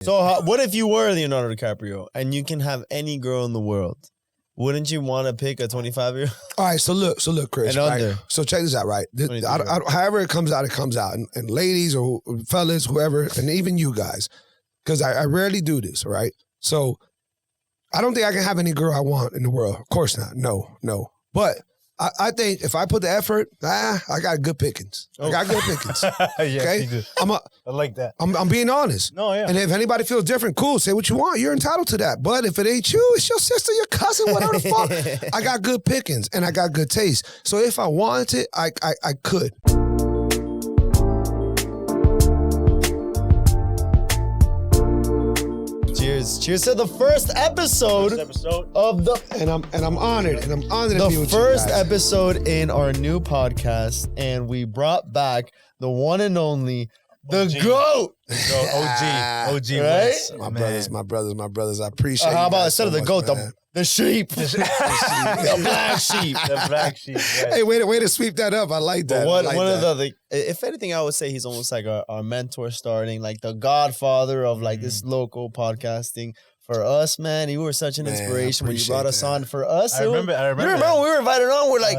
So what if you were Leonardo DiCaprio and you can have any girl in the world? Wouldn't you want to pick a 25-year-old? All right, so look, Chris. And right? under. So check this out, right? However it comes out, it comes out. And ladies or fellas, whoever, and even you guys, because I rarely do this, right? So I don't think I can have any girl I want in the world. Of course not. No. But I think if I put the effort, I got good pickings. I got good pickings. Yes, okay? you do. I like that. I'm being honest. No, yeah. And if anybody feels different, cool. Say what you want. You're entitled to that. But if it ain't you, it's your sister, your cousin, whatever the fuck. I got good pickings and I got good taste. So if I wanted it, I could. Cheers to the first episode of the and I'm honored to be with you the first guys. episode in our new podcast, and we brought back the one and only the GOAT. OG, right? My brothers. I appreciate. How you about guys instead so of the much, goat, man. the sheep, the black sheep. The black sheep. Yes. Hey, way to sweep that up. I like that. But I like one that. of the, if anything, I would say he's almost like our mentor, starting like the godfather of like this local podcasting. For us, man, you were such an inspiration when you brought us on. For us, I remember. You remember when we were invited on? We're like,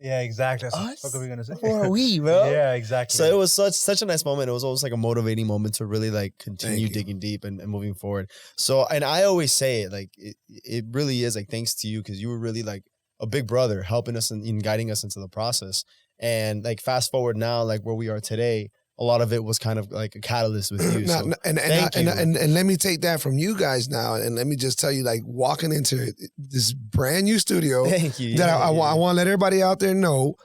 yeah, exactly. us? What are we gonna say? Who are we, bro? Yeah, exactly. So it was such a nice moment. It was almost like a motivating moment to really like continue digging deep and moving forward. So, and I always say it, like it really is like thanks to you, because you were really like a big brother helping us and guiding us into the process. And like fast forward now, like where we are today, a lot of it was kind of like a catalyst with you. So and let me take that from you guys now, and let me just tell you, like walking into this brand new studio thank you. that I want to let everybody out there know,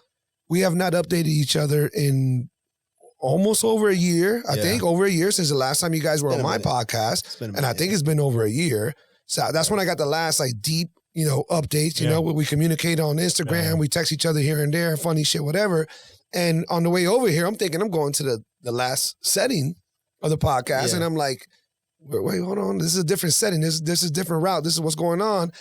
we have not updated each other in almost over a year. I think over a year since the last time you guys were on my podcast, and I think it's been over a year. So that's when I got the last like deep, updates. You know, where we communicate on Instagram, we text each other here and there, funny shit, whatever. And on the way over here, I'm thinking I'm going to the last setting of the podcast. And I'm like, wait, hold on. This is a different setting. This is a different route. This is what's going on.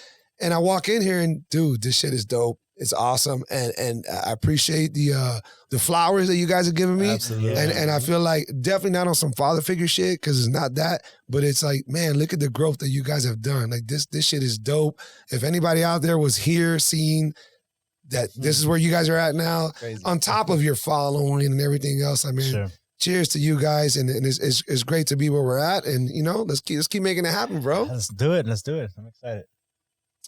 And I walk in here and, dude, this shit is dope. It's awesome. And I appreciate the flowers that you guys are giving me. Absolutely. And I feel like definitely not on some father figure shit, because it's not that. But it's like, man, look at the growth that you guys have done. Like this shit is dope. If anybody out there was here seeing that this is where you guys are at now, Crazy. On top of your following and everything else. I mean, cheers to you guys, and it's great to be where we're at, and let's keep making it happen, bro. Let's do it. I'm excited.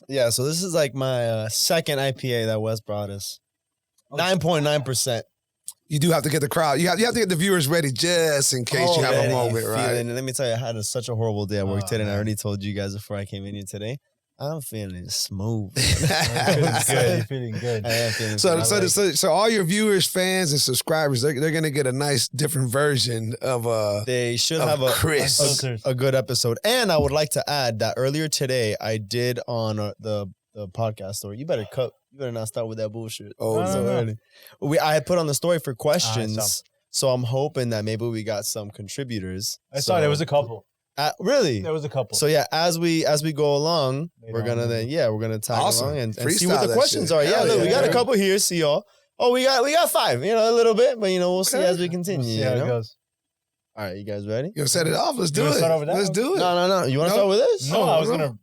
Yeah, so this is like my second IPA that Wes brought us. 9.9%. You do have to get the crowd. You have to get the viewers ready just in case you have a moment, right? And let me tell you, I had such a horrible day at work today, and I already told you guys before I came in here today. I'm feeling smooth. You're feeling good. I am feeling good. So all your viewers, fans, and subscribers, they're gonna get a nice different version of they should have a good episode. And I would like to add that earlier today I did on the podcast story. You better not start with that bullshit. No. I had put on the story for questions, so I'm hoping that maybe we got some contributors. I saw there was a couple. Really? There was a couple. So yeah, as we go along, we're gonna tag along and see what the questions are. Yeah, look, we got a couple here. See y'all. Oh, we got 5. A little bit, but we'll see as we continue. We'll see how it goes. All right, you guys ready? You set it off. Let's do it. Let's do it. No. You want to start with this? No, I was gonna.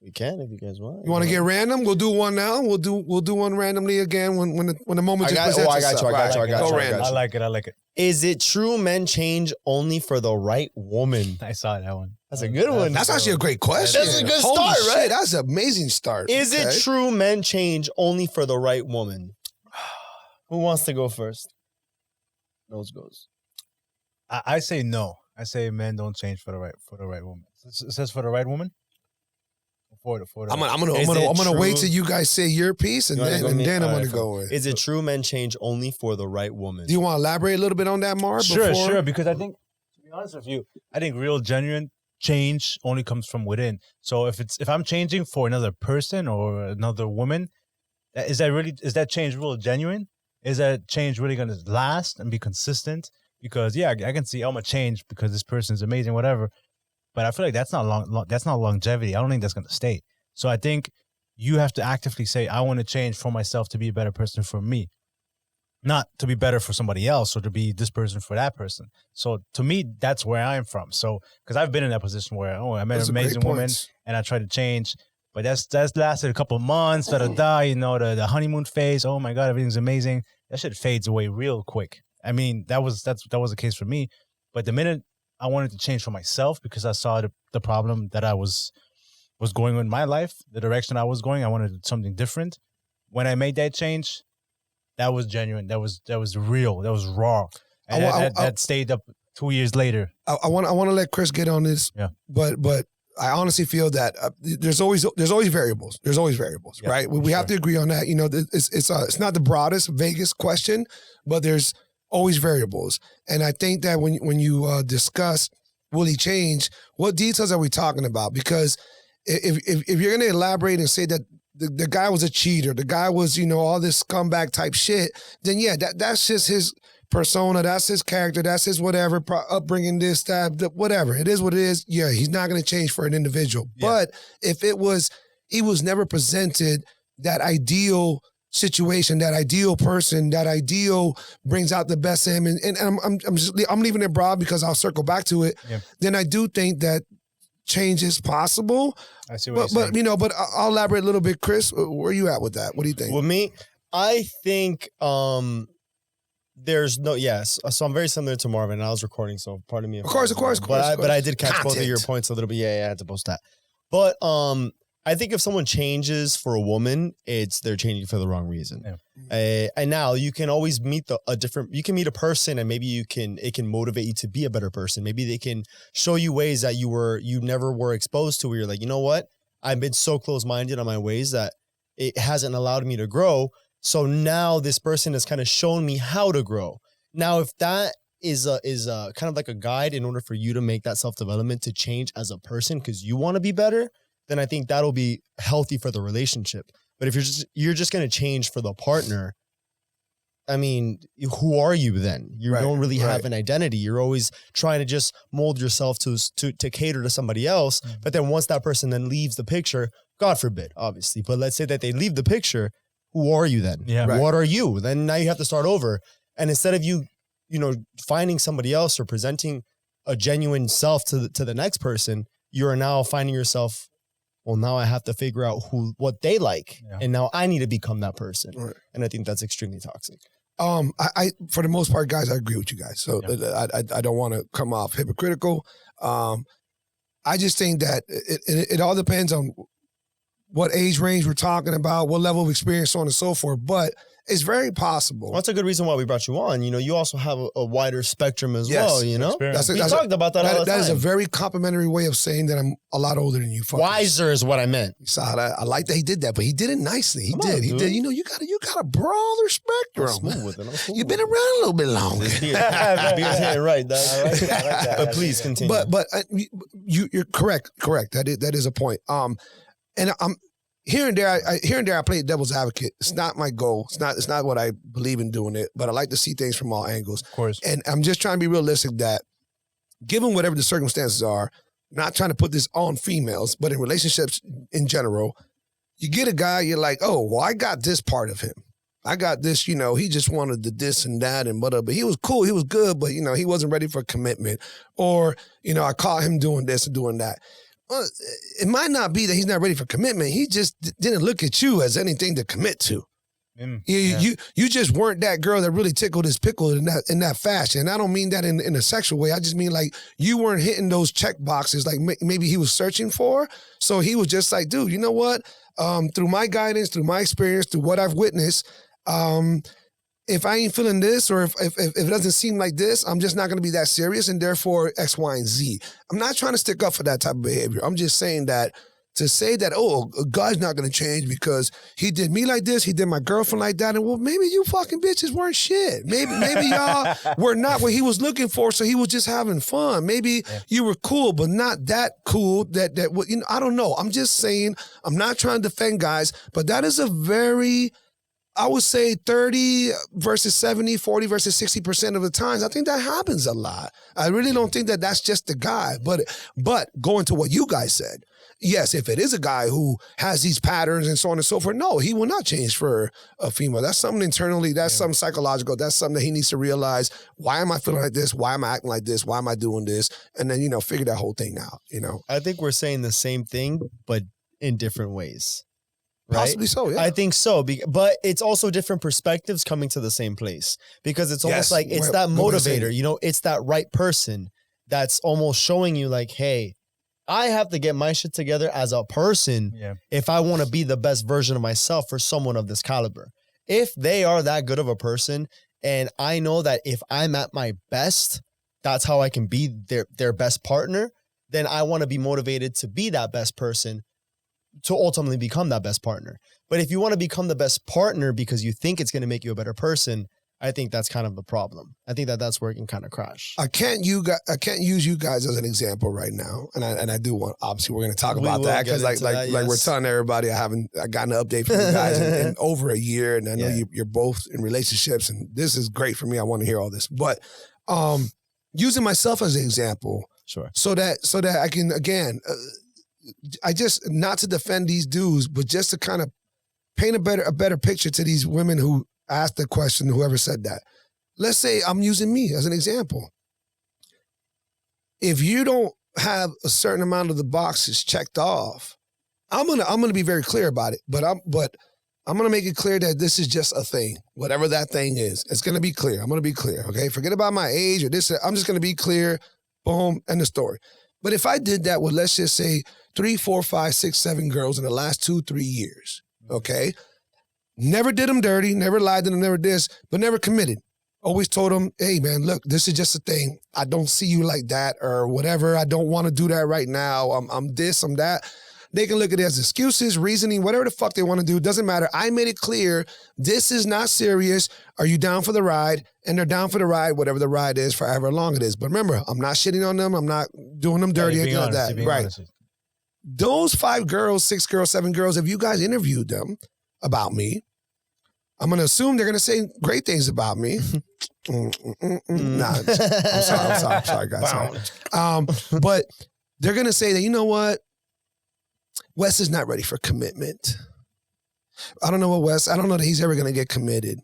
We can if you guys want. You want to get random? We'll do one now. We'll do one randomly again when the moment just presents itself. I got you. I like it. Is it true men change only for the right woman? I saw that one. That's a good one. That's actually a great question. That's a good Holy start, shit, right? That's an amazing start. Is it true men change only for the right woman? Who wants to go first? Nose goes. I say no. I say men don't change for the right woman. It says for the right woman. I'm gonna wait till you guys say your piece, and then I'm gonna go in. Is it true men change only for the right woman? Do you want to elaborate a little bit on that, Mark? Sure. Because I think, to be honest with you, I think real genuine change only comes from within. So if I'm changing for another person or another woman, is that change real genuine? Is that change really gonna last and be consistent? Because I can see I'm gonna change because this person's amazing, whatever. But I feel like that's not longevity. I don't think that's going to stay. So I think you have to actively say, I want to change for myself to be a better person for me. not to be better for somebody else or to be this person for that person. So to me, that's where I'm from. So because I've been in that position where I met an amazing woman and I tried to change, but that's lasted a couple of months. The honeymoon phase. Oh my God, everything's amazing. That shit fades away real quick. I mean, that was the case for me. But the minute I wanted to change for myself because I saw the problem that I was going in my life, the direction I was going, I wanted something different. When I made that change, that was genuine. That was real. That was raw. And that stayed up 2 years later. I want to let Chris get on this. Yeah. But I honestly feel that there's always variables. There's always variables, right? We have to agree on that. You know, it's not the broadest, vaguest question, but there's always variables. And I think that when you discuss will he change, what details are we talking about? Because if you're going to elaborate and say that the guy was a cheater, the guy was, all this scumbag type shit, then yeah, that's just his persona, that's his character, that's his whatever, upbringing, this, that, whatever. It is what it is. Yeah, he's not going to change for an individual. Yeah. But if he was never presented that ideal situation, that ideal person, that ideal brings out the best in him, and I'm leaving it broad because I'll circle back to it. Yeah. Then I do think that change is possible. I see what you're saying. But I'll elaborate a little bit. Chris, where are you at with that? What do you think? With me, I think there's no, yes. So I'm very similar to Marvin, and I was recording, so pardon me. Of course. But I did catch both of your points a little bit. Yeah, I had to post that. But I think if someone changes for a woman, they're changing for the wrong reason. Yeah. And now you can always meet you can meet a person, and maybe it can motivate you to be a better person. Maybe they can show you ways that you never were exposed to, where you're like, you know what? I've been so close-minded on my ways that it hasn't allowed me to grow. So now this person has kind of shown me how to grow. Now, if that is kind of like a guide in order for you to make that self-development to change as a person because you want to be better, then I think that'll be healthy for the relationship. But if you're just going to change for the partner, I mean, who are you then? You don't really have an identity. You're always trying to just mold yourself to cater to somebody else. Mm-hmm. But then once that person then leaves the picture, God forbid, obviously, but let's say that they leave the picture, who are you then? Yeah. Right. What are you? Then now you have to start over. And instead of you finding somebody else or presenting a genuine self to the next person, you are now finding yourself, well, now I have to figure out what they like. Yeah. And now I need to become that person. Right. And I think that's extremely toxic. I for the most part, guys, I agree with you guys. So yeah. I don't want to come off hypocritical. I just think that it all depends on what age range we're talking about, what level of experience, so on and so forth. But it's very possible. Well, that's a good reason why we brought you on. You also have a wider spectrum as well, We talked about that all the time. That is a very complimentary way of saying that I'm a lot older than you. Wiser is what I meant. I like that he did that, but he did it nicely. He did. You got a broader spectrum. I'm smooth with it. You've been around a little bit longer. Beard's hitting right, Doug. I like that. But please continue. But you're correct. That is a point. And I'm here and there. I play devil's advocate. It's not my goal. It's not what I believe in doing it. But I like to see things from all angles. Of course. And I'm just trying to be realistic that, given whatever the circumstances are, not trying to put this on females, but in relationships in general, you get a guy, you're like, oh, well, I got this part of him. I got this, he just wanted the this and that and whatever. But he was cool, he was good, but he wasn't ready for commitment. Or, I caught him doing this and doing that. Well, it might not be that he's not ready for commitment. He just didn't look at you as anything to commit to. You just weren't that girl that really tickled his pickle in that fashion. And I don't mean that in a sexual way. I just mean like you weren't hitting those check boxes like maybe he was searching for. So he was just like, dude, you know what? Through my guidance, through my experience, through what I've witnessed, if I ain't feeling this or if it doesn't seem like this, I'm just not going to be that serious, and therefore X, Y, and Z. I'm not trying to stick up for that type of behavior. I'm just saying that to say that, oh, a guy's not going to change because he did me like this, he did my girlfriend like that, and well, maybe you fucking bitches weren't shit. Maybe y'all were not what he was looking for, so he was just having fun. Maybe you were cool, but not that cool that I don't know. I'm just saying, I'm not trying to defend guys, but that is a very I would say 30 versus 70, 40 versus 60% of the times. I think that happens a lot. I really don't think that that's just the guy. But going to what you guys said, yes, if it is a guy who has these patterns and so on and so forth, no, he will not change for a female. That's something internally. That's something psychological. That's something that he needs to realize. Why am I feeling like this? Why am I acting like this? Why am I doing this? And then, figure that whole thing out, I think we're saying the same thing, but in different ways. Right? Possibly so, yeah. I think so. But it's also different perspectives coming to the same place because it's almost like it's that motivator, it's that right person that's almost showing you like, hey, I have to get my shit together as a person if I want to be the best version of myself for someone of this caliber. If they are that good of a person and I know that if I'm at my best, that's how I can be their best partner, then I want to be motivated to be that best person to ultimately become that best partner. But if you want to become the best partner because you think it's going to make you a better person, I think that's kind of the problem. I think that's where it can kind of crash. I can't use you guys as an example right now, and I do want. Obviously, we're going to talk about that because like we're telling everybody, I gotten an update from you guys in over a year, and I know you're both in relationships, and this is great for me. I want to hear all this, but using myself as an example, sure, so that I can again. I just, not to defend these dudes, but just to kind of paint a better picture to these women who asked the question, whoever said that. Let's say I'm using me as an example. If you don't have a certain amount of the boxes checked off, I'm gonna be very clear about it. But I'm gonna make it clear that this is just a thing, whatever that thing is. It's gonna be clear. I'm gonna be clear. Okay, forget about my age or this. I'm just gonna be clear. Boom, end the story. But if I did that with, let's just say, 3, 4, 5, 6, 7 girls in the last 2, 3 years, okay? Never did them dirty, never lied to them, never this, but never committed. Always told them, hey, man, look, this is just a thing. I don't see you like that or whatever. I don't want to do that right now. I'm this, I'm that. They can look at it as excuses, reasoning, whatever the fuck they want to do. Doesn't matter. I made it clear, this is not serious. Are you down for the ride? And they're down for the ride, whatever the ride is, for however long it is. But remember, I'm not shitting on them. I'm not doing them dirty, anything like that. Right. Those 5 girls, 6 girls, 7 girls, if you guys interviewed them about me, I'm going to assume they're going to say great things about me. Nah, I'm sorry, guys. Sorry. But they're going to say that, you know what? Wes is not ready for commitment. I don't know that he's ever going to get committed.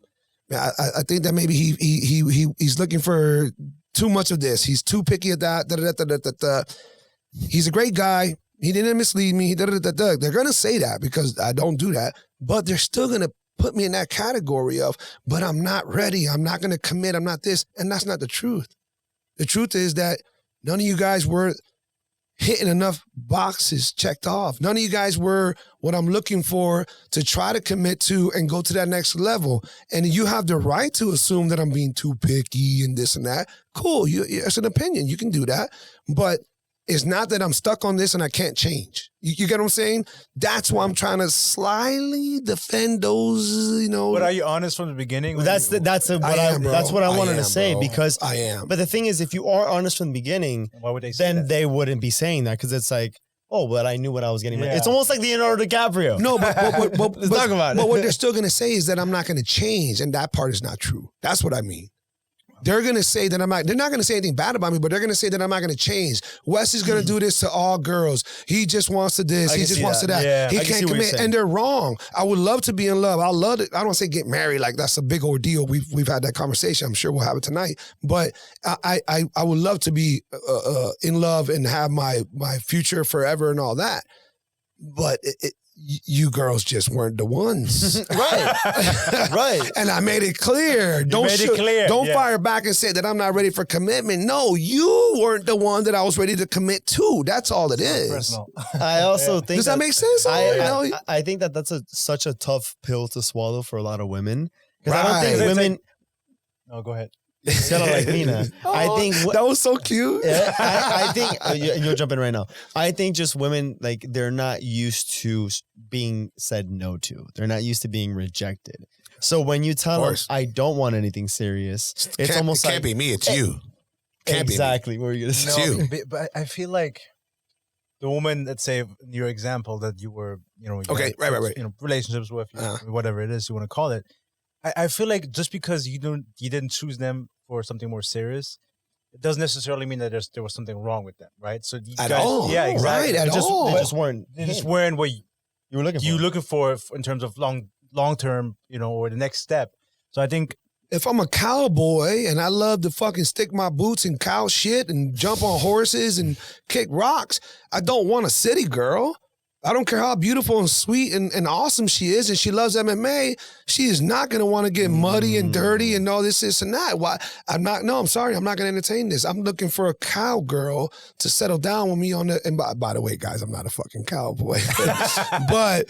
I think that maybe he's looking for too much of this. He's too picky at that. He's a great guy. He didn't mislead me. They're going to say that because I don't do that. But they're still going to put me in that category of, but I'm not ready. I'm not going to commit. I'm not this. And that's not the truth. The truth is that none of you guys were hitting enough boxes checked off. None of you guys were what I'm looking for to try to commit to and go to that next level. And you have the right to assume that I'm being too picky and this and that. Cool. It's an opinion. You can do that. But it's not that I'm stuck on this and I can't change. You get what I'm saying? That's why I'm trying to slyly defend those, But are you honest from the beginning? That's what I wanted to say, because I am. But the thing is, if you are honest from the beginning, why would they say then that? they wouldn't be saying that, because it's like, oh, but I knew what I was getting. It's almost like Leonardo DiCaprio. No, but let's talk about it. But what they're still going to say is that I'm not going to change, and that part is not true. That's what I mean. They're going to say that they're not going to say anything bad about me, but they're going to say that I'm not going to change. Wes is going to do this to all girls. He just wants to this. He just wants to that. Yeah, he can't commit. And they're wrong. I would love to be in love. I love it. I don't say get married. Like that's a big ordeal. We've had that conversation. I'm sure we'll have it tonight. But I would love to be in love and have my future forever and all that. But you girls just weren't the ones. Right. Right. And I made it clear. Don't fire back and say that I'm not ready for commitment. No, you weren't the one that I was ready to commit to. That's all it is. Personal. I also think Does that make sense? I think that's such a tough pill to swallow for a lot of women. Because I don't think women... Oh, go ahead. It's kind of like me now. I think that was so cute. Yeah, I think you're jumping right now. I think just women, like, they're not used to being said no to. They're not used to being rejected. So when you tell them, I don't want anything serious, it's almost like... It can't be me, it's you. Can't exactly. What were you going to say? It's you. But I feel like the woman, let's say in your example that you were, Okay, right. Relationships with, whatever it is you want to call it. I feel like just because you didn't choose them for something more serious, it doesn't necessarily mean that there was something wrong with them, right? So you at guys, all, yeah, exactly. right? At all, they just weren't. They just weren't what you were looking for. You looking for in terms of long term, or the next step. So I think if I'm a cowboy and I love to fucking stick my boots in cow shit and jump on horses and kick rocks, I don't want a city girl. I don't care how beautiful and sweet and awesome she is, and she loves MMA. She is not going to want to get muddy and dirty and all this and that. Why? I'm sorry. I'm not going to entertain this. I'm looking for a cowgirl to settle down with me on the, and by the way, guys, I'm not a fucking cowboy. But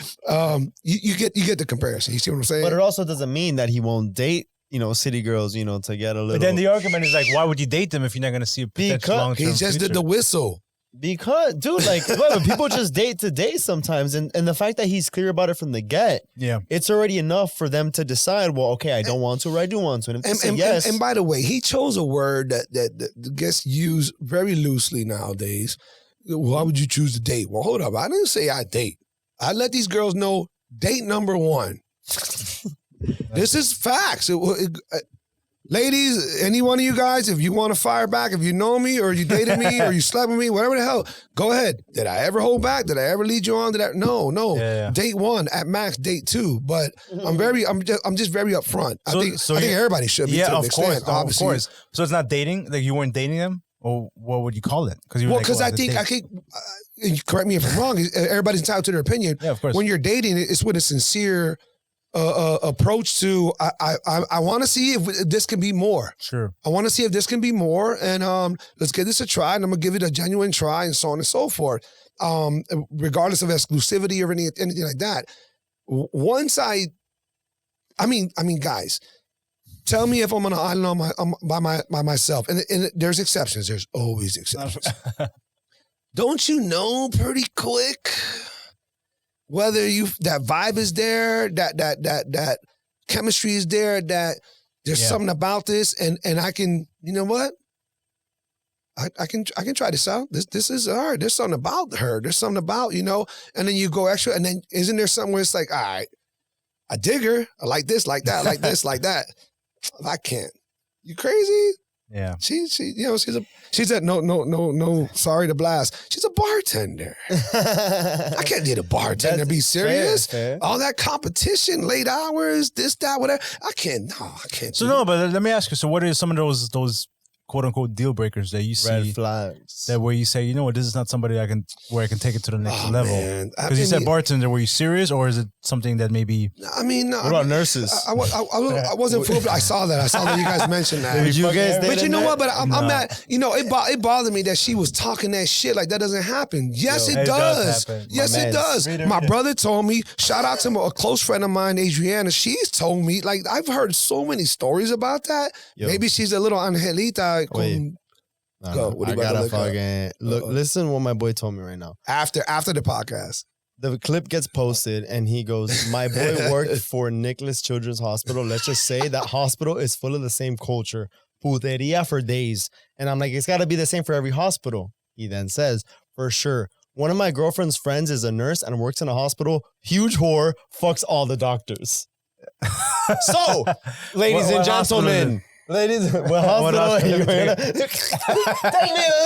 you get the comparison. You see what I'm saying? But it also doesn't mean that he won't date, city girls, to get a little. But then the argument is like, why would you date them if you're not going to see a potential long-term he just future? did the whistle. Because, dude, whatever, people just date to date sometimes. And the fact that he's clear about it from the get, it's already enough for them to decide, well, okay, I don't want to or I do want to. And if they say yes. And by the way, he chose a word that gets used very loosely nowadays. Why would you choose to date? Well, hold up. I didn't say I date. I let these girls know date number one. This is facts. Ladies, any one of you guys, if you want to fire back, if you know me or you dated me or you slept with me, whatever the hell, go ahead. Did I ever hold back? Did I ever lead you on to that? No. Yeah. Date one, at max, date two. But I'm just very upfront. I think everybody should be to an extent, obviously. Of course. So it's not dating? Like you weren't dating them? Or what would you call it? Because I think, correct me if I'm wrong, everybody's entitled to their opinion. Yeah, of course. When you're dating, it's with a sincere approach to I want to see if this can be more. Sure. I want to see if this can be more, and let's give this a try, and I'm gonna give it a genuine try, and so on and so forth. Regardless of exclusivity or anything like that. Once I mean, guys, tell me if I'm on an island by myself, and there's exceptions. There's always exceptions. Don't you know pretty quick whether that vibe is there, that chemistry is there, that there's something about this, and I can, you know what? I can try this out. This is all right. There's something about her. There's something about, and then you go extra, and then isn't there something where it's like, all right, I dig her. I like this, like that, like this, like that. I can't. You crazy? Yeah. She's no, sorry to blast. She's a bartender. I can't get a bartender. Be serious. Fair. All that competition, late hours, this, that, whatever. I can't. So no, but let me ask you. So what are some of those quote unquote deal breakers that you see? Red flags. That where you say, you know what, this is not somebody I can take it to the next level. Because you mean, said bartender, were you serious, or is it something that maybe? I mean, what about nurses? I wasn't fooled. I saw that you guys mentioned that. But you know what? But I'm not. It bothered me that she was talking that shit like that doesn't happen. Yes, it does. Yes, it does. My brother told me. Shout out to a close friend of mine, Adriana. She's told me. Like I've heard so many stories about that. Maybe she's a little angelita. Wait. No. I gotta fucking look. Listen, what my boy told me right now. After the podcast, the clip gets posted, and he goes, "My boy worked for Nicholas Children's Hospital. Let's just say that hospital is full of the same culture, puteria for days." And I'm like, "It's got to be the same for every hospital." He then says, "For sure. One of my girlfriend's friends is a nurse and works in a hospital. Huge whore, fucks all the doctors." So, ladies and gentlemen. Ladies, what hospital? Take me to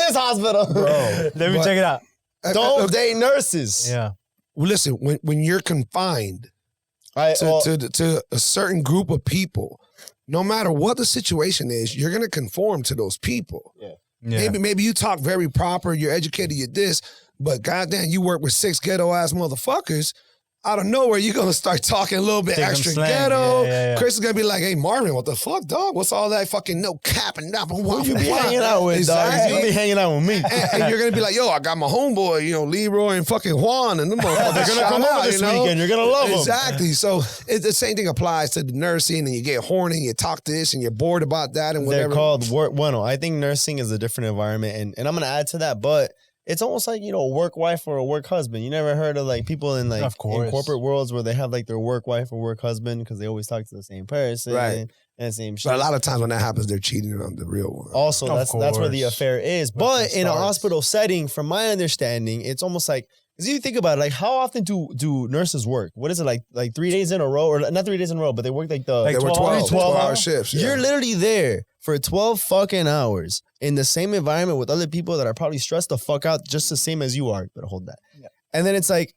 this hospital, bro. Let me check it out. Don't date nurses. Yeah. Well, listen, when you're confined to a certain group of people, no matter what the situation is, you're gonna conform to those people. Yeah. Maybe you talk very proper, you're educated, you're this, but goddamn, you work with 6 ghetto ass motherfuckers. Out of nowhere, you're going to start talking a little bit extra ghetto. Yeah. Chris is going to be like, "Hey, Marvin, what the fuck, dog? What's all that fucking no cap and nothing? Who you be hanging out with, dog? You be hanging out with me." And you're going to be like, "Yo, I got my homeboy, Leroy and fucking Juan, and them motherfuckers they're going to come out this weekend. You're going to love them." Exactly. So the same thing applies to the nursing, and you get horny, you talk this, and you're bored about that and whatever. They're called I think nursing is a different environment, and I'm going to add to that, but it's almost like, a work wife or a work husband. You never heard of like people in like in corporate worlds where they have like their work wife or work husband because they always talk to the same person. Right. And the same shit. But a lot of times when that happens, they're cheating on the real one. Also, that's where the affair is. But in a hospital setting, from my understanding, it's almost like, because if you think about it, like how often do nurses work? What is it, like 3 days in a row? Or not 3 days in a row, but they work like they were 12-hour shifts. Yeah. You're literally there for 12 fucking hours in the same environment with other people that are probably stressed the fuck out just the same as you are. But hold that. Yeah. And then it's like,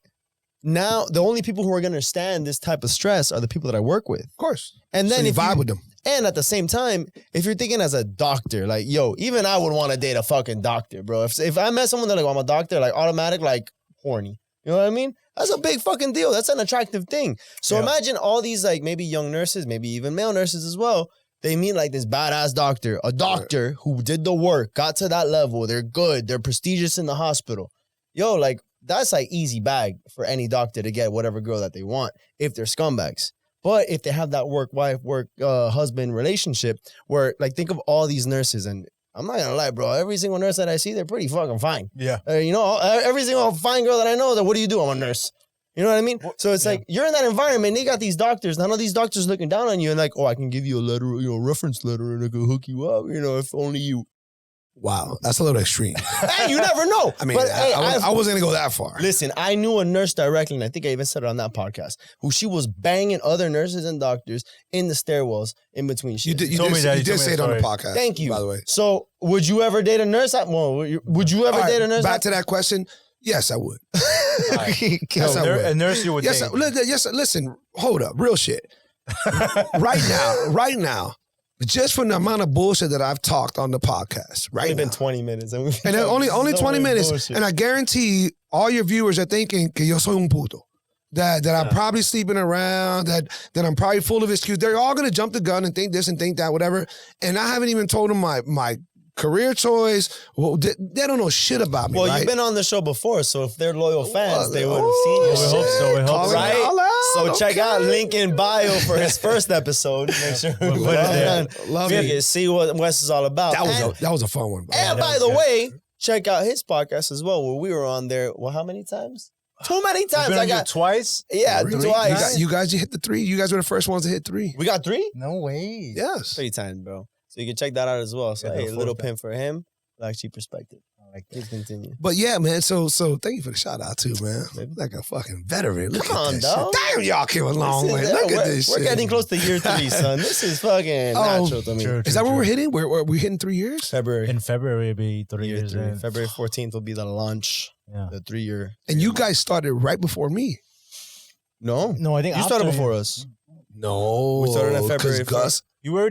now the only people who are going to understand this type of stress are the people that I work with. Of course. And then so you vibe with them. And at the same time, if you're thinking as a doctor, like, yo, even I would want to date a fucking doctor, bro. If I met someone that like, I'm a doctor, like automatic, like horny. You know what I mean? That's a big fucking deal. That's an attractive thing. So imagine all these like maybe young nurses, maybe even male nurses as well. They meet like this badass doctor, a doctor who did the work, got to that level. They're good. They're prestigious in the hospital. Yo, like that's like easy bag for any doctor to get whatever girl that they want if they're scumbags. But if they have that work-wife, work-husband relationship where like think of all these nurses and I'm not gonna lie, bro. Every single nurse that I see, they're pretty fucking fine. Yeah. Every single fine girl that I know, that what do you do? I'm a nurse. You know what I mean? So it's like, you're in that environment, they got these doctors, none of these doctors looking down on you and like, oh, I can give you a letter, reference letter and I can hook you up, if only you. Wow, that's a little extreme. Hey, you never know. I mean, but, I wasn't gonna go that far. Listen, I knew a nurse directly, and I think I even said it on that podcast, who she was banging other nurses and doctors in the stairwells in between shit. You did say it on the podcast. Thank you. By the way. So, would you ever date a nurse? Would you ever date a nurse? Back to that question. Yes, I would. Yes, I would. A nurse you would date. Yes, listen, hold up. Real shit. Right now, just from the amount of bullshit that I've talked on the podcast, right? It's been 20 minutes. And only 20 minutes. Bullshit. And I guarantee all your viewers are thinking que yo soy un puto. That I'm probably sleeping around, that I'm probably full of excuses. They're all going to jump the gun and think this and think that, whatever. And I haven't even told them my career choice. Well, they don't know shit about me. Well, right? You've been on the show before, so if they're loyal fans, they would have seen you. We hope so. We hope so. Right? So check out link in bio for his first episode. Make sure we put it there. Love it. See what Wes is all about. That was a fun one. And by the way, check out his podcast as well, where we were on there. Well, how many times? Too many times. I got twice. Yeah, really? Twice. You guys hit the 3. You guys were the first ones to hit 3. We got 3? No way. Yes. 3 times, bro. So you can check that out as well. So hey, a little pin for him. Black Sheep perspective. Please continue. But yeah, man. So thank you for the shout out too, man. Like a fucking veteran. Look Come on, at dog. Damn, y'all came a long way. Look at this shit. We're getting close to year 3, son. This is fucking natural to me. Is that what we're hitting? We're hitting 3 years? February. In February, it'll be 3 years. February 14th will be the launch. Yeah. The 3-year. And you guys started right before me. No, I think you started before us. No, we started in February. Gus, you're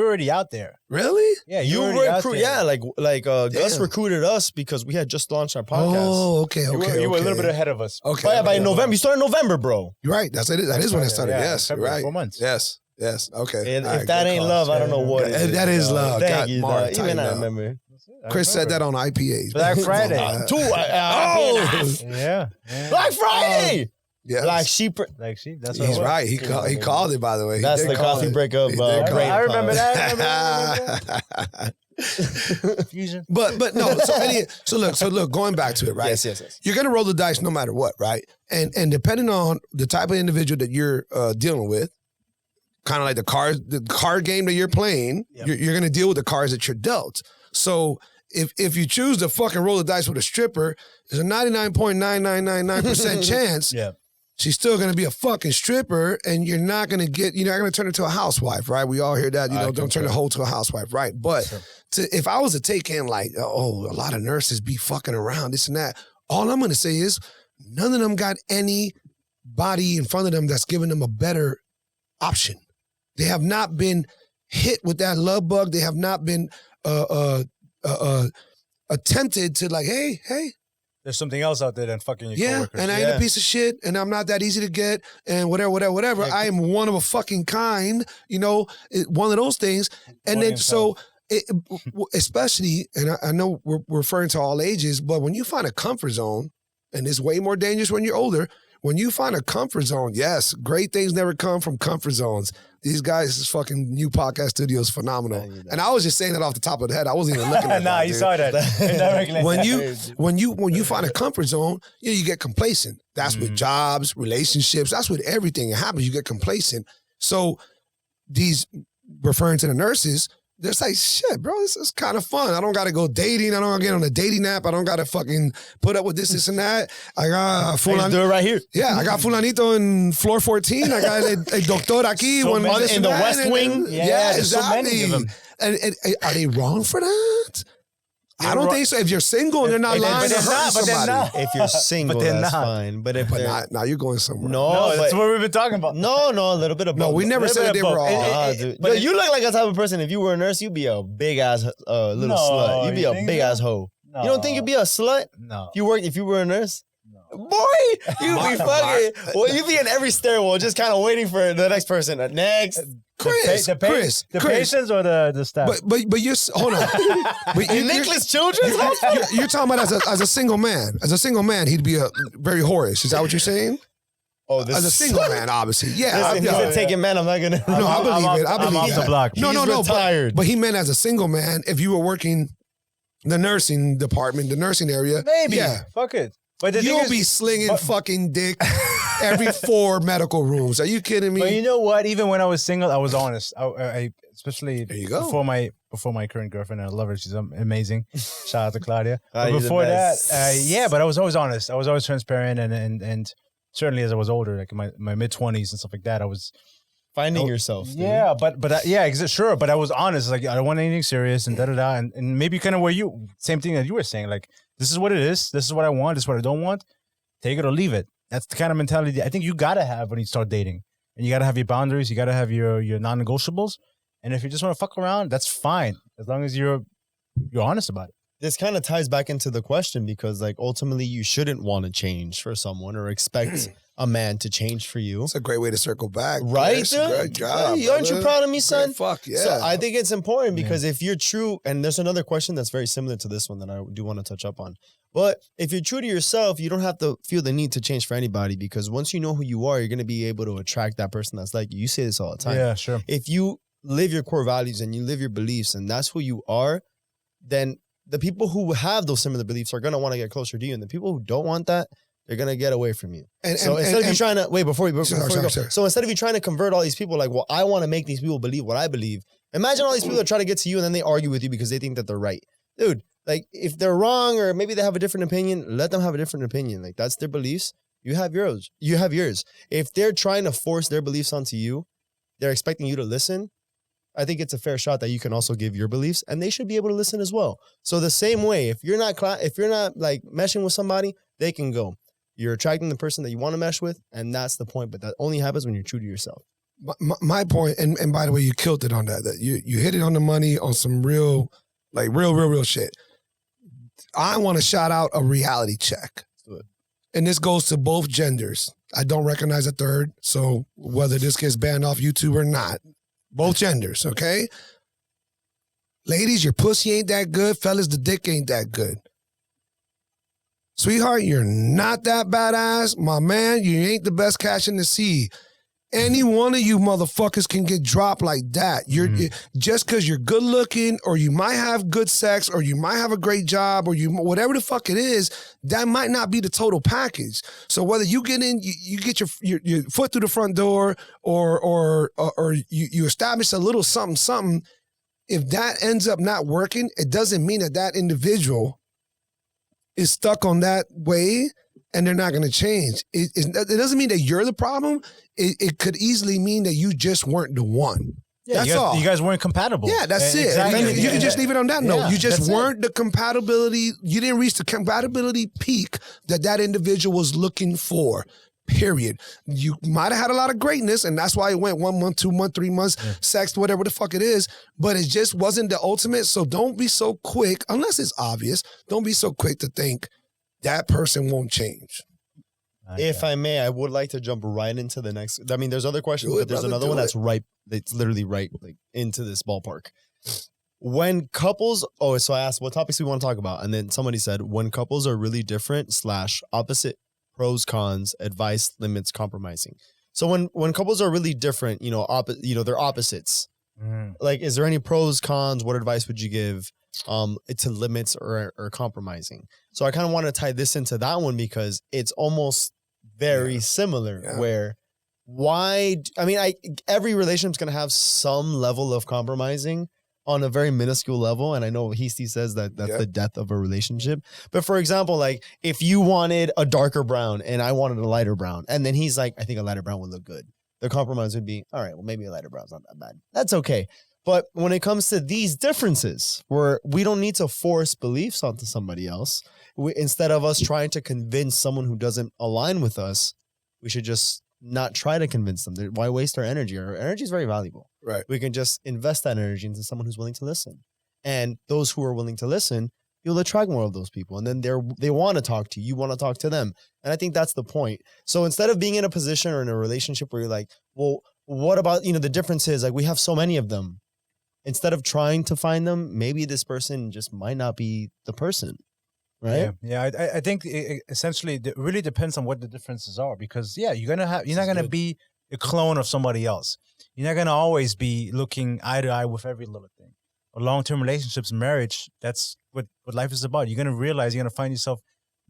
already out there. Really? Yeah, you recruit. Yeah, like Gus recruited us because we had just launched our podcast. Oh, okay. You were a little bit ahead of us. Okay. But yeah, by November, you started in November, bro. You're right. That is when I started. Yeah, yes, February, right. 4 months. Yes. Okay. And if that ain't love, I don't know what. That is love. Thank you. Even I remember. Chris said that on IPAs. Black Friday. Yeah. Black Friday. Yeah, Black Sheep. That's he's right. He called it, by the way. That's the coffee breakup. I remember that. Fusion. But no. So look. Going back to it, right? Yes. You're gonna roll the dice no matter what, right? And depending on the type of individual that you're dealing with, kind of like the card game that you're playing, you're gonna deal with the cards that you're dealt. So if you choose to fucking roll the dice with a stripper, there's a 99.9999% chance. Yeah. She's still going to be a fucking stripper, and you're not going to turn her into a housewife, right? We all hear that, don't turn the hoe to a housewife, right? But if I was to take in like, a lot of nurses be fucking around, this and that, all I'm going to say is none of them got anybody in front of them that's giving them a better option. They have not been hit with that love bug. They have not been attempted to like, hey. There's something else out there than fucking your coworkers. And I ain't a piece of shit, and I'm not that easy to get, and whatever. I am one of a fucking kind, one of those things. And then especially, and I know we're referring to all ages, but when you find a comfort zone, and it's way more dangerous when you're older, When you find a comfort zone, yes, great things never come from comfort zones. These guys' fucking new podcast studio is phenomenal. And I was just saying that off the top of the head. I wasn't even looking at Nah, that, you dude. saw that. when you find a comfort zone, you get complacent. That's with jobs, relationships. That's with everything. It happens. You get complacent. So these, referring to the nurses, they're like, shit, bro, this is kind of fun. I don't got to go dating. I don't got to get on a dating app. I don't got to fucking put up with this, and that. I got I do it right here. Yeah, I got fulanito in floor 14. I got a doctor aquí. So in the West Wing. Yeah, there's so many of them. And are they wrong for that? I don't think so. If you're single and they're not lying to hurt somebody. If you're single, that's fine. But if they're now you're going somewhere. no, that's what we've been talking about. No, a little bit of No, both. we never said they were all. Dude. But you look like a type of person. If you were a nurse, you'd be a big ass little slut. You'd be a big ass hoe. No. You don't think you'd be a slut? No. If you were a nurse? No. Boy, you'd be fucking. Well, you'd be in every stairwell, just kind of waiting for the next person. Next. Chris, The patients or the staff? But you're hold on. But In Nicholas Children's Hospital? you're talking about as a single man. As a single man, he'd be a very whorish. Is that what you're saying? Oh, this As a single man, obviously. Yeah. Listen, he's a taking man. I'm not gonna. No, I believe it. I believe I'm it. off the block. No, retired. But he meant as a single man, if you were working the nursing department, the nursing area. Maybe. Yeah. Fuck it. But the thing You'll is, be slinging fucking dick every 4 medical rooms. Are you kidding me? But you know what? Even when I was single, I was honest. I especially There you go. before my current girlfriend. I love her. She's amazing. Shout out to Claudia. But You're the before that, best. yeah. But I was always honest. I was always transparent, and certainly as I was older, like in my mid-20s and stuff like that, I was Finding yourself. Dude. Yeah, sure. But I was honest. Like, I don't want anything serious and da-da-da. And maybe kind of same thing that you were saying. Like, this is what it is. This is what I want. This is what I don't want. Take it or leave it. That's the kind of mentality I think you got to have when you start dating. And you got to have your boundaries. You got to have your non-negotiables. And if you just want to fuck around, that's fine. As long as you're honest about it. This kind of ties back into the question because, like, ultimately you shouldn't want to change for someone or expect a man to change for you. That's a great way to circle back. Right, Chris. dude? Good job. Hey, aren't you proud of me, son? Great fuck, yeah. So I think it's important because if you're true, and there's another question that's very similar to this one that I do want to touch up on. But if you're true to yourself, you don't have to feel the need to change for anybody because once you know who you are, you're going to be able to attract that person that's like you. You say this all the time. Yeah, sure. If you live your core values and you live your beliefs and that's who you are, then the people who have those similar beliefs are going to want to get closer to you. And the people who don't want that, they're going to get away from you. So instead of you trying to, wait, before you go. So instead of you trying to convert all these people, like, well, I want to make these people believe what I believe. Imagine all these people that try to get to you and then they argue with you because they think that they're right. Dude, like, if they're wrong or maybe they have a different opinion, let them have a different opinion. Like, that's their beliefs. You have yours. You have yours. If they're trying to force their beliefs onto you, they're expecting you to listen. I think it's a fair shot that you can also give your beliefs and they should be able to listen as well. So the same way, if you're not like meshing with somebody, they can go. You're attracting the person that you want to mesh with, and that's the point. But that only happens when you're true to yourself. My point, and by the way, you killed it on that you hit it on the money on some real shit. I want to shout out a reality check. And this goes to both genders. I don't recognize a third, so whether this gets banned off YouTube or not, both genders, okay? Ladies, your pussy ain't that good. Fellas, the dick ain't that good. Sweetheart, you're not that badass. My man, you ain't the best catch in the sea. Any one of you motherfuckers can get dropped like that. Just because you're good looking, or you might have good sex, or you might have a great job, or whatever the fuck it is, that might not be the total package. So whether you get in, you get your foot through the front door, or you establish a little something. If that ends up not working, it doesn't mean that individual is stuck on that way and they're not going to change. It doesn't mean that you're the problem. It could easily mean that you just weren't the one. Yeah, that's all. You guys weren't compatible. Yeah, that's it. Exactly. You can just leave it on that note. Yeah, you just weren't the compatibility. You didn't reach the compatibility peak that individual was looking for. Period. You might have had a lot of greatness, and that's why it went 1 month, 2 months, 3 months, sex, whatever the fuck it is, but it just wasn't the ultimate. So don't be so quick, unless it's obvious, don't be so quick to think that person won't change. If I may, I would like to jump right into the next. I mean, there's other questions, but there's another one that's right. That's literally right, like into this ballpark. When couples, so I asked what topics we want to talk about, and then somebody said when couples are really different / opposite pros, cons, advice, limits, compromising. So when couples are really different, they're opposites. Like, is there any pros, cons? What advice would you give to limits or compromising? So I kind of want to tie this into that one because it's almost very similar. Yeah. Where every relationship's gonna have some level of compromising on a very minuscule level, and I know Steve says that's the death of a relationship. But for example, like if you wanted a darker brown and I wanted a lighter brown, and then he's like, I think a lighter brown would look good. The compromise would be, all right, well, maybe a lighter brown's not that bad. That's okay. But when it comes to these differences, where we don't need to force beliefs onto somebody else, instead of us trying to convince someone who doesn't align with us, we should just not try to convince them. Why waste our energy? Our energy is very valuable. Right. We can just invest that energy into someone who's willing to listen. And those who are willing to listen, you'll attract more of those people. And then they want to talk to you. You want to talk to them. And I think that's the point. So instead of being in a position or in a relationship where you're like, well, what about, the difference is like we have so many of them. Instead of trying to find them, maybe this person just might not be the person. Right? Yeah. I think essentially it really depends on what the differences are because you're not gonna be a clone of somebody else. You're not gonna always be looking eye to eye with every little thing. But long-term relationships, marriage, that's what life is about. You're gonna realize you're gonna find yourself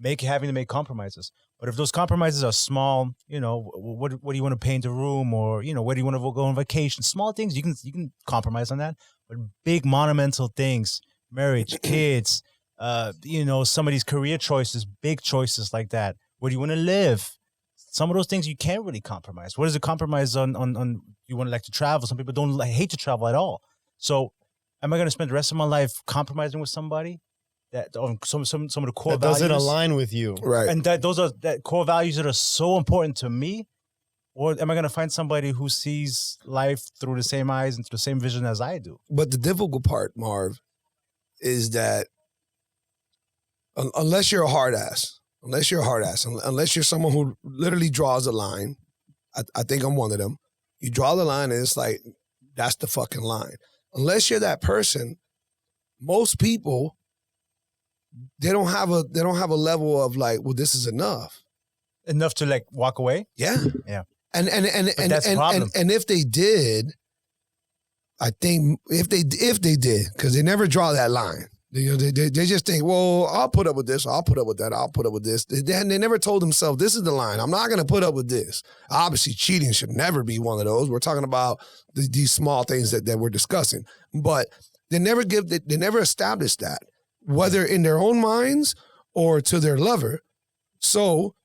having to make compromises. But if those compromises are small, what do you want to paint a room, or where do you want to go on vacation? Small things you can compromise on that. But big monumental things, marriage, kids. Some of these career choices, big choices like that. Where do you want to live? Some of those things you can't really compromise. What is the compromise on you want to like to travel? Some people don't hate to travel at all. So am I going to spend the rest of my life compromising with somebody that on some of the core that values doesn't align with you? Right. And that core values that are so important to me? Or am I going to find somebody who sees life through the same eyes and through the same vision as I do? But the difficult part, Marv, is that unless you're a hard ass, unless you're someone who literally draws a line, I think I'm one of them. You draw the line and it's like, that's the fucking line. Unless you're that person, most people, they don't have a level of like, well, this is enough. Enough to like walk away? Yeah. Yeah. And that's the problem. And if they did, I think if they did, because they never draw that line. They just think, well, I'll put up with this, I'll put up with that, I'll put up with this. They never told themselves, this is the line. I'm not going to put up with this. Obviously, cheating should never be one of those. We're talking about these small things that we're discussing. But they never established that, whether in their own minds or to their lover. So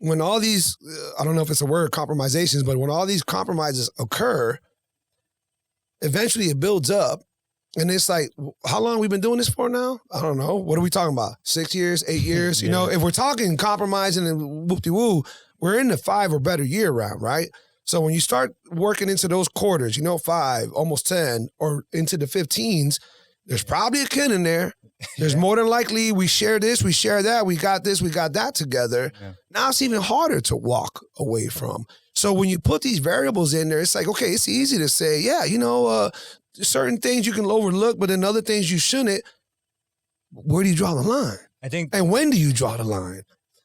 when all these, I don't know if it's a word, compromisations, but when all these compromises occur, eventually it builds up. And it's like, how long have we been doing this for now? I don't know. What are we talking about? 6 years, 8 years? Yeah. If we're talking compromising and whoop-de-woo, we're in the 5 or better year round, right? So when you start working into those quarters, 5, almost 10, or into the 15s, there's probably a kid in there. There's more than likely we share this, we share that, we got this, we got that together. Yeah. Now it's even harder to walk away from. So when you put these variables in there, it's like, okay, it's easy to say, certain things you can overlook, but then other things you shouldn't. Where do you draw the line? And when do you draw the line?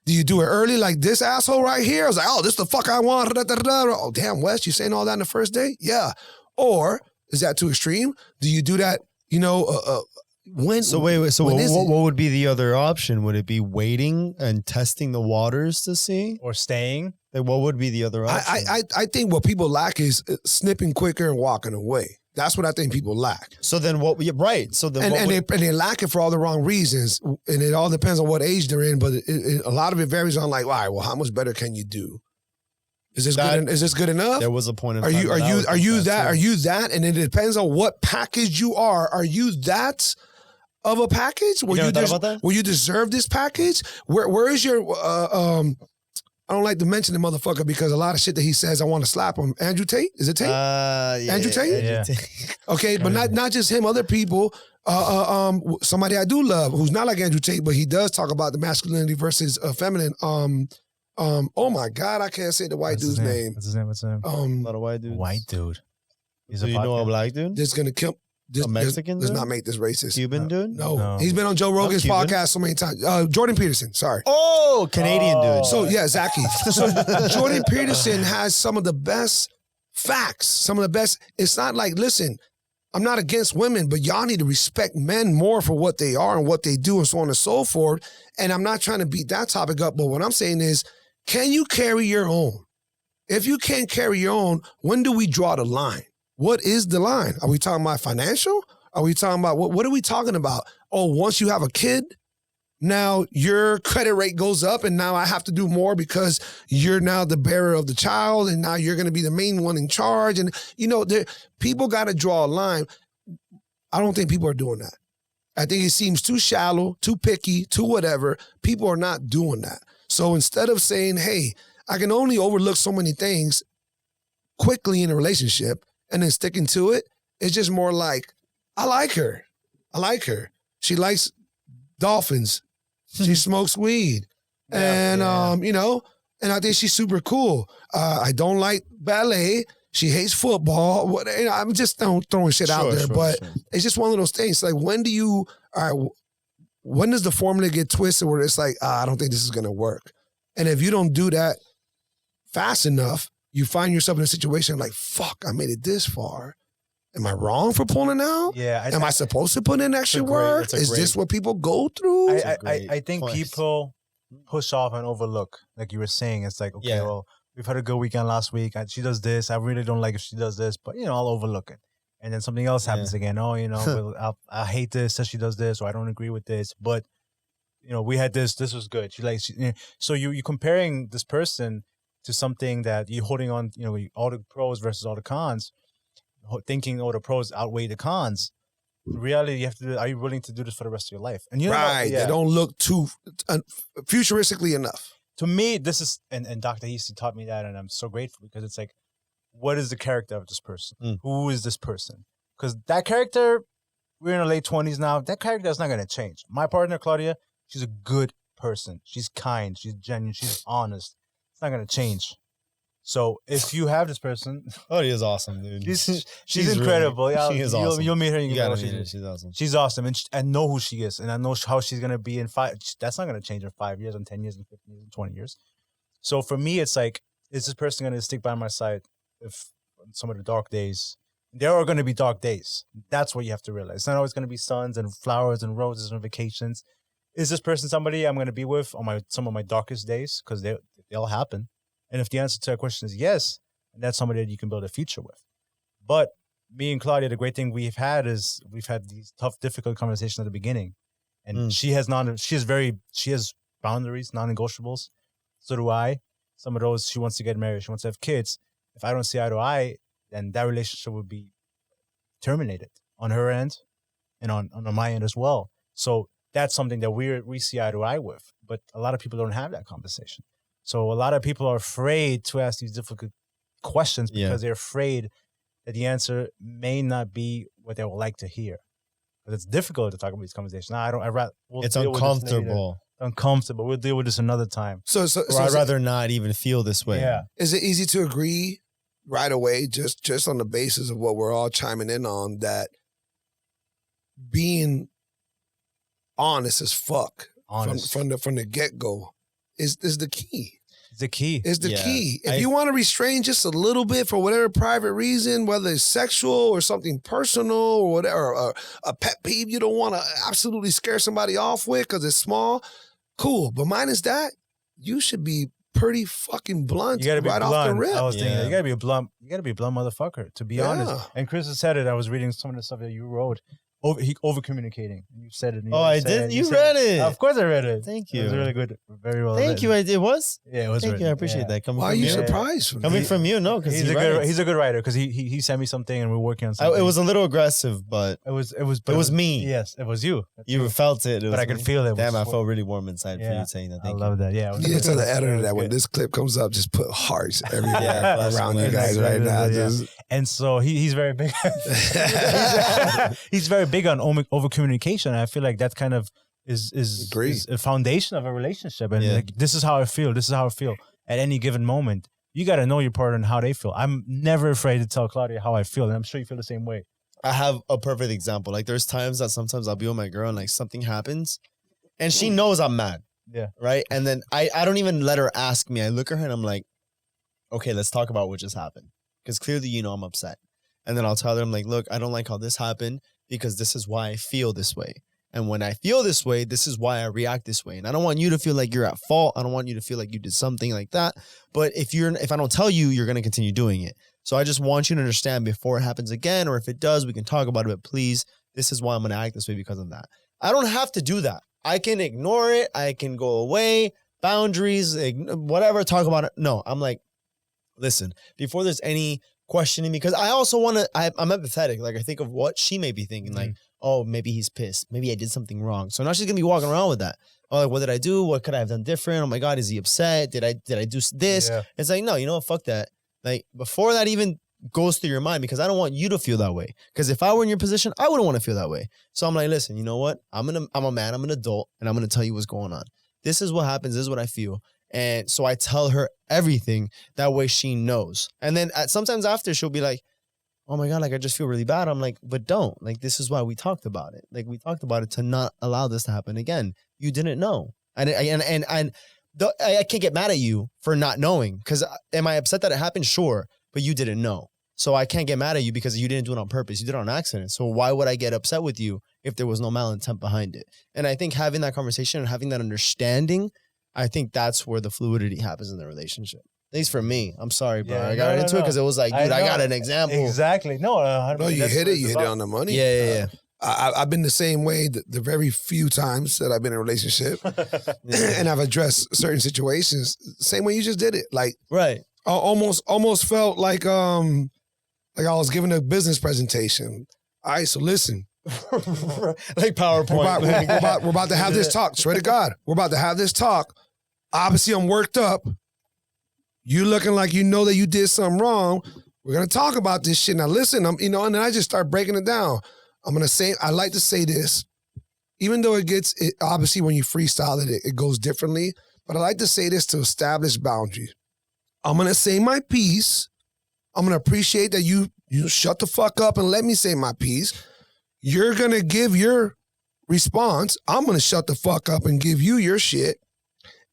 Do you do it early like this asshole right here? I was like, oh, this is the fuck I want. Oh, damn, Wes, you saying all that on the first day? Yeah. Or is that too extreme? Do you do that, when? So wait. So what would be the other option? Would it be waiting and testing the waters to see? Or staying? Like, what would be the other option? I think what people lack is snipping quicker and walking away. That's what I think people lack. So then what? Yeah, right. So then they lack it for all the wrong reasons, and it all depends on what age they're in. But a lot of it varies on like, all right, well, how much better can you do? Is this good? Is this good enough? There was a point in time. Are you that? And it depends on what package you are. Are you that of a package? Will you deserve this package? Where is your I don't like to mention the motherfucker because a lot of shit that he says, I want to slap him. Andrew Tate? Is it Tate? Andrew Tate? Yeah. Okay, but not just him, other people. Somebody I do love who's not like Andrew Tate, but he does talk about the masculinity versus feminine. Oh my God, I can't say the white dude's name. What's his name? Not a white dude. White dude. So you know a black dude? That's gonna kill. This, A Mexican let's dude? not make this racist. Cuban dude? No. He's been on Joe Rogan's Cuban. podcast so many times. Jordan Peterson, sorry. Oh, Canadian dude. So yeah, exactly. So Jordan Peterson has some of the best facts, some of the best. It's not like, listen, I'm not against women, but y'all need to respect men more for what they are and what they do and so on and so forth. And I'm not trying to beat that topic up, but what I'm saying is, can you carry your own? If you can't carry your own, when do we draw the line? What is the line? Are we talking about financial? Are we talking about, what are we talking about? Oh, once you have a kid, now your credit rate goes up and now I have to do more because you're now the bearer of the child and now you're going to be the main one in charge. And, people got to draw a line. I don't think people are doing that. I think it seems too shallow, too picky, too whatever. People are not doing that. So instead of saying, hey, I can only overlook so many things quickly in a relationship and then sticking to it, it's just more like, I like her. She likes dolphins. She smokes weed. And and I think she's super cool. I don't like ballet. She hates football. I'm just throwing shit out there. But it's just one of those things. Like, when does the formula get twisted where it's like, I don't think this is going to work? And if you don't do that fast enough, you find yourself in a situation like, fuck, I made it this far. Am I wrong for pulling out? Yeah. Am I supposed to put in extra work? Is this what people go through? I think people push off and overlook. Like you were saying, it's like, okay, well, we've had a good weekend last week. She does this. I really don't like if she does this, but, I'll overlook it. And then something else happens again. Oh, well, I hate this that she does this, or I don't agree with this. But, we had this. This was good. So you're comparing this person to something that you're holding on, all the pros versus all the cons, thinking, the pros outweigh the cons. In reality, you have to are you willing to do this for the rest of your life? And they don't look too futuristically enough. To me, this is, and Dr. Easty taught me that, and I'm so grateful because it's like, what is the character of this person? Who is this person? Because that character, we're in our late 20s now, that character is not going to change. My partner, Claudia, she's a good person. She's kind. She's genuine. She's honest. It's not going to change. So if you have this person, Claudia is awesome, dude. She's incredible. Really, she is awesome. You'll meet her. You gotta meet her. She's awesome. She's awesome, and I know who she is, and I know how she's gonna be in 5. That's not gonna change in 5 years, in 10 years, in 15 years, in 20 years. So for me, it's like, is this person gonna stick by my side if some of the dark days? There are gonna be dark days. That's what you have to realize. It's not always gonna be suns and flowers and roses and vacations. Is this person somebody I'm gonna be with on some of my darkest days? Because they'll happen. And if the answer to that question is yes, and that's somebody that you can build a future with. But me and Claudia, the great thing we've had is we've had these tough, difficult conversations at the beginning. And she has boundaries, non-negotiables. So do I. Some of those, she wants to get married, she wants to have kids. If I don't see eye to eye, then that relationship would be terminated on her end and on my end as well. So that's something that we see eye to eye with. But a lot of people don't have that conversation. So a lot of people are afraid to ask these difficult questions because they're afraid that the answer may not be what they would like to hear. But it's difficult to talk about these conversations. It's uncomfortable. Uncomfortable. We'll deal with this another time. So I'd rather not even feel this way. Yeah. Is it easy to agree right away, just on the basis of what we're all chiming in on, that being honest as fuck from the get-go is the key? The key. Is the key. If you want to restrain just a little bit for whatever private reason, whether it's sexual or something personal or whatever, or a pet peeve you don't want to absolutely scare somebody off with because it's small, cool. But minus that, you should be pretty fucking blunt off the rip. I was thinking, you gotta be a blunt motherfucker, to be honest. And Chris has said it. I was reading some of the stuff that you wrote. Over communicating. You said it. I did. You read it. Of course, I read it. Thank you. It was really good. Very well. Thank you. It was. Yeah, it was. Thank you. I appreciate that. Why are you surprised? Coming from you, no, because he's a good writer. Because he sent me something and we were working on something. It was a little aggressive, but it was me. Yes, it was you. You felt it. But I could feel it. Damn, I felt really warm inside for you saying that. I love that. Yeah. You need to tell the editor that when this clip comes up, just put hearts everywhere around you guys right now. And so he's very big. He's very big on over communication. I feel like that kind of is a foundation of a relationship. And like, this is how I feel. This is how I feel at any given moment. You got to know your partner and how they feel. I'm never afraid to tell Claudia how I feel, and I'm sure you feel the same way. I have a perfect example. Like there's times that sometimes I'll be with my girl and like something happens and she knows I'm mad. Yeah. Right. And then I don't even let her ask me. I look at her and I'm like, okay, let's talk about what just happened. Because clearly, you know, I'm upset. And then I'll tell her, I'm like, look, I don't like how this happened because this is why I feel this way. And when I feel this way, this is why I react this way. And I don't want you to feel like you're at fault. I don't want you to feel like you did something like that. But if I don't tell you, you're going to continue doing it. So I just want you to understand before it happens again, or if it does, we can talk about it. But please, this is why I'm going to act this way because of that. I don't have to do that. I can ignore it. I can go away, boundaries, whatever, talk about it. No, I'm like, listen, before there's any questioning, because I also want to, I'm empathetic. Like I think of what she may be thinking, like, oh, maybe he's pissed. Maybe I did something wrong. So now she's going to be walking around with that. Oh, like, what did I do? What could I have done different? Oh my God, is he upset? Did I do this? Yeah. It's like, no, you know what? Fuck that. Like before that even goes through your mind, because I don't want you to feel that way. Because if I were in your position, I wouldn't want to feel that way. So I'm like, listen, you know what? I'm a man, I'm an adult, and I'm going to tell you what's going on. This is what happens. This is what I feel. And so I tell her everything. That way she knows. And then sometimes after she'll be like, oh my God, like I just feel really bad. I'm like, but don't. Like, this is why we talked about it. Like we talked about it to not allow this to happen again. You didn't know. And I can't get mad at you for not knowing. Because am I upset that it happened? Sure. But you didn't know. So I can't get mad at you because you didn't do it on purpose. You did it on accident. So why would I get upset with you if there was no malintent behind it? And I think having that conversation and having that understanding, I think that's where the fluidity happens in the relationship. At least for me. I'm sorry, bro. I got into it because it was like, dude, I got an example. Exactly. No, you hit it on the money. Yeah. I've been the same way the very few times that I've been in a relationship and I've addressed certain situations. Same way you just did it. Like, right. I almost felt like I was giving a business presentation. All right, so listen. Like PowerPoint. We're about to have this talk. Swear to God. We're about to have this talk. Obviously, I'm worked up. You looking like you know that you did something wrong. We're going to talk about this shit. Now, listen, and then I just start breaking it down. I like to say this, even though obviously when you freestyle it goes differently, but I like to say this to establish boundaries. I'm going to say my piece. I'm going to appreciate that you shut the fuck up and let me say my piece. You're going to give your response. I'm going to shut the fuck up and give you your shit.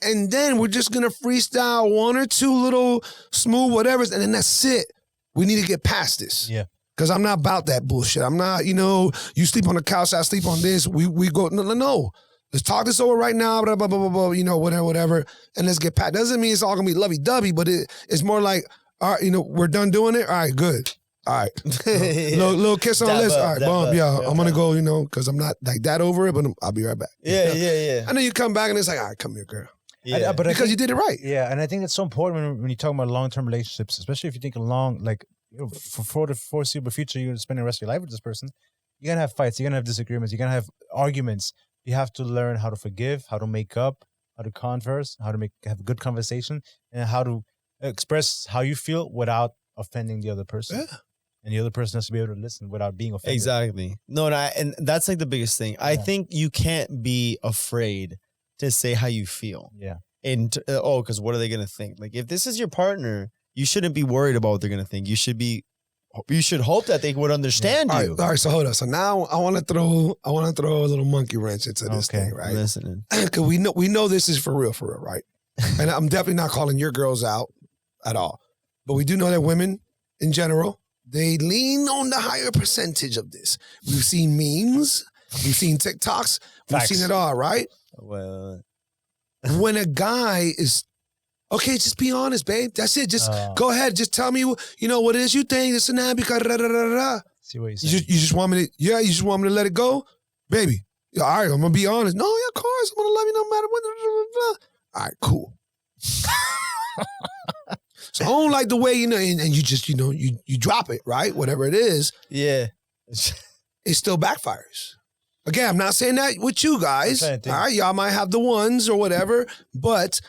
And then we're just going to freestyle one or two little smooth whatevers. And then that's it. We need to get past this. Yeah. Because I'm not about that bullshit. I'm not, you sleep on the couch, I sleep on this. We go, no. Let's talk this over right now, blah, blah, blah, blah, blah, whatever. And let's get past. Doesn't mean it's all going to be lovey-dovey, but it's more like, all right, we're done doing it. All right, good. All right. little kiss on the list. All right, boom. Yeah, I'm going to go, because I'm not like that over it, but I'll be right back. Yeah. And then you come back and it's like, all right, come here, girl. Yeah. But because you did it right. Yeah, and I think it's so important when you talk about long-term relationships, especially if you think for the foreseeable future, you're going to spend the rest of your life with this person. You're going to have fights. You're going to have disagreements. You're going to have arguments. You have to learn how to forgive, how to make up, how to converse, how to have a good conversation, and how to express how you feel without offending the other person. Yeah. And the other person has to be able to listen without being offended. Exactly. No, and that's like the biggest thing. I think you can't be afraid to say how you feel. Yeah. And because what are they gonna think? Like if this is your partner, you shouldn't be worried about what they're gonna think. You should hope that they would understand you. All right. So hold on. So now I want to throw a little monkey wrench into this thing, right? Listening. Because we know this is for real, right? And I'm definitely not calling your girls out at all. But we do know that women in general, they lean on the higher percentage of this. We've seen memes, we've seen TikToks, we've seen it all, right? Well, when a guy is, okay, just be honest, babe. That's it. Just go ahead. Just tell me, what it is you think. This and that because See what you say. You just want me to, you just want me to let it go? Baby, all right, I'm going to be honest. No, yeah, of course. I'm going to love you no matter what. All right, cool. So I don't like the way, and you just, you drop it, right? Whatever it is. Yeah. It still backfires. Again, I'm not saying that with you guys. All right, y'all might have the ones or whatever. But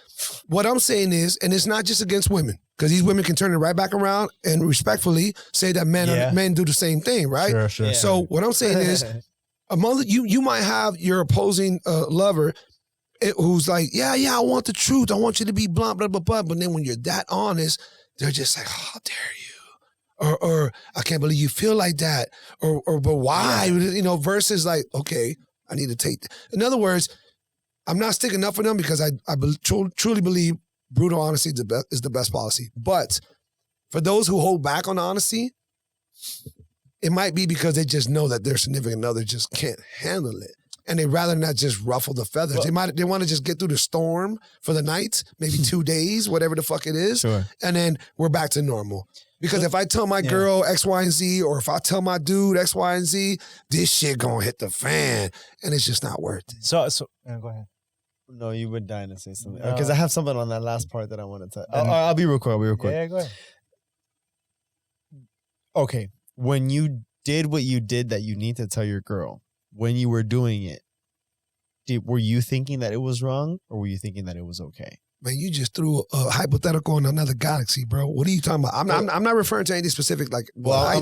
what I'm saying is, and it's not just against women, because these women can turn it right back around and respectfully say that men do the same thing, right? Sure. Yeah. So what I'm saying is, you might have your opposing lover who's like, yeah, I want the truth. I want you to be blah, blah, blah, blah. But then when you're that honest, they're just like, how dare you? or I can't believe you feel like that, or but why? You know, versus like, okay, I need to take. In other words, I'm not sticking up for them because I truly believe brutal honesty is the best policy. But for those who hold back on honesty, it might be because they just know that their significant other just can't handle it. And they'd rather not just ruffle the feathers. Well, they want to just get through the storm for the night, maybe 2 days, whatever the fuck it is. Sure. And then we're back to normal. Because if I tell my girl X, Y, and Z, or if I tell my dude X, Y, and Z, this shit gonna hit the fan. And it's just not worth it. So go ahead. No, you would die to say something. Because I have something on that last part that I want to tell. I'll be real quick. Yeah, go ahead. Okay. When you did what you did that you need to tell your girl, when you were doing it, were you thinking that it was wrong or were you thinking that it was okay? Man, you just threw a hypothetical in another galaxy, bro. What are you talking about? I'm not referring to anything specific. Like, but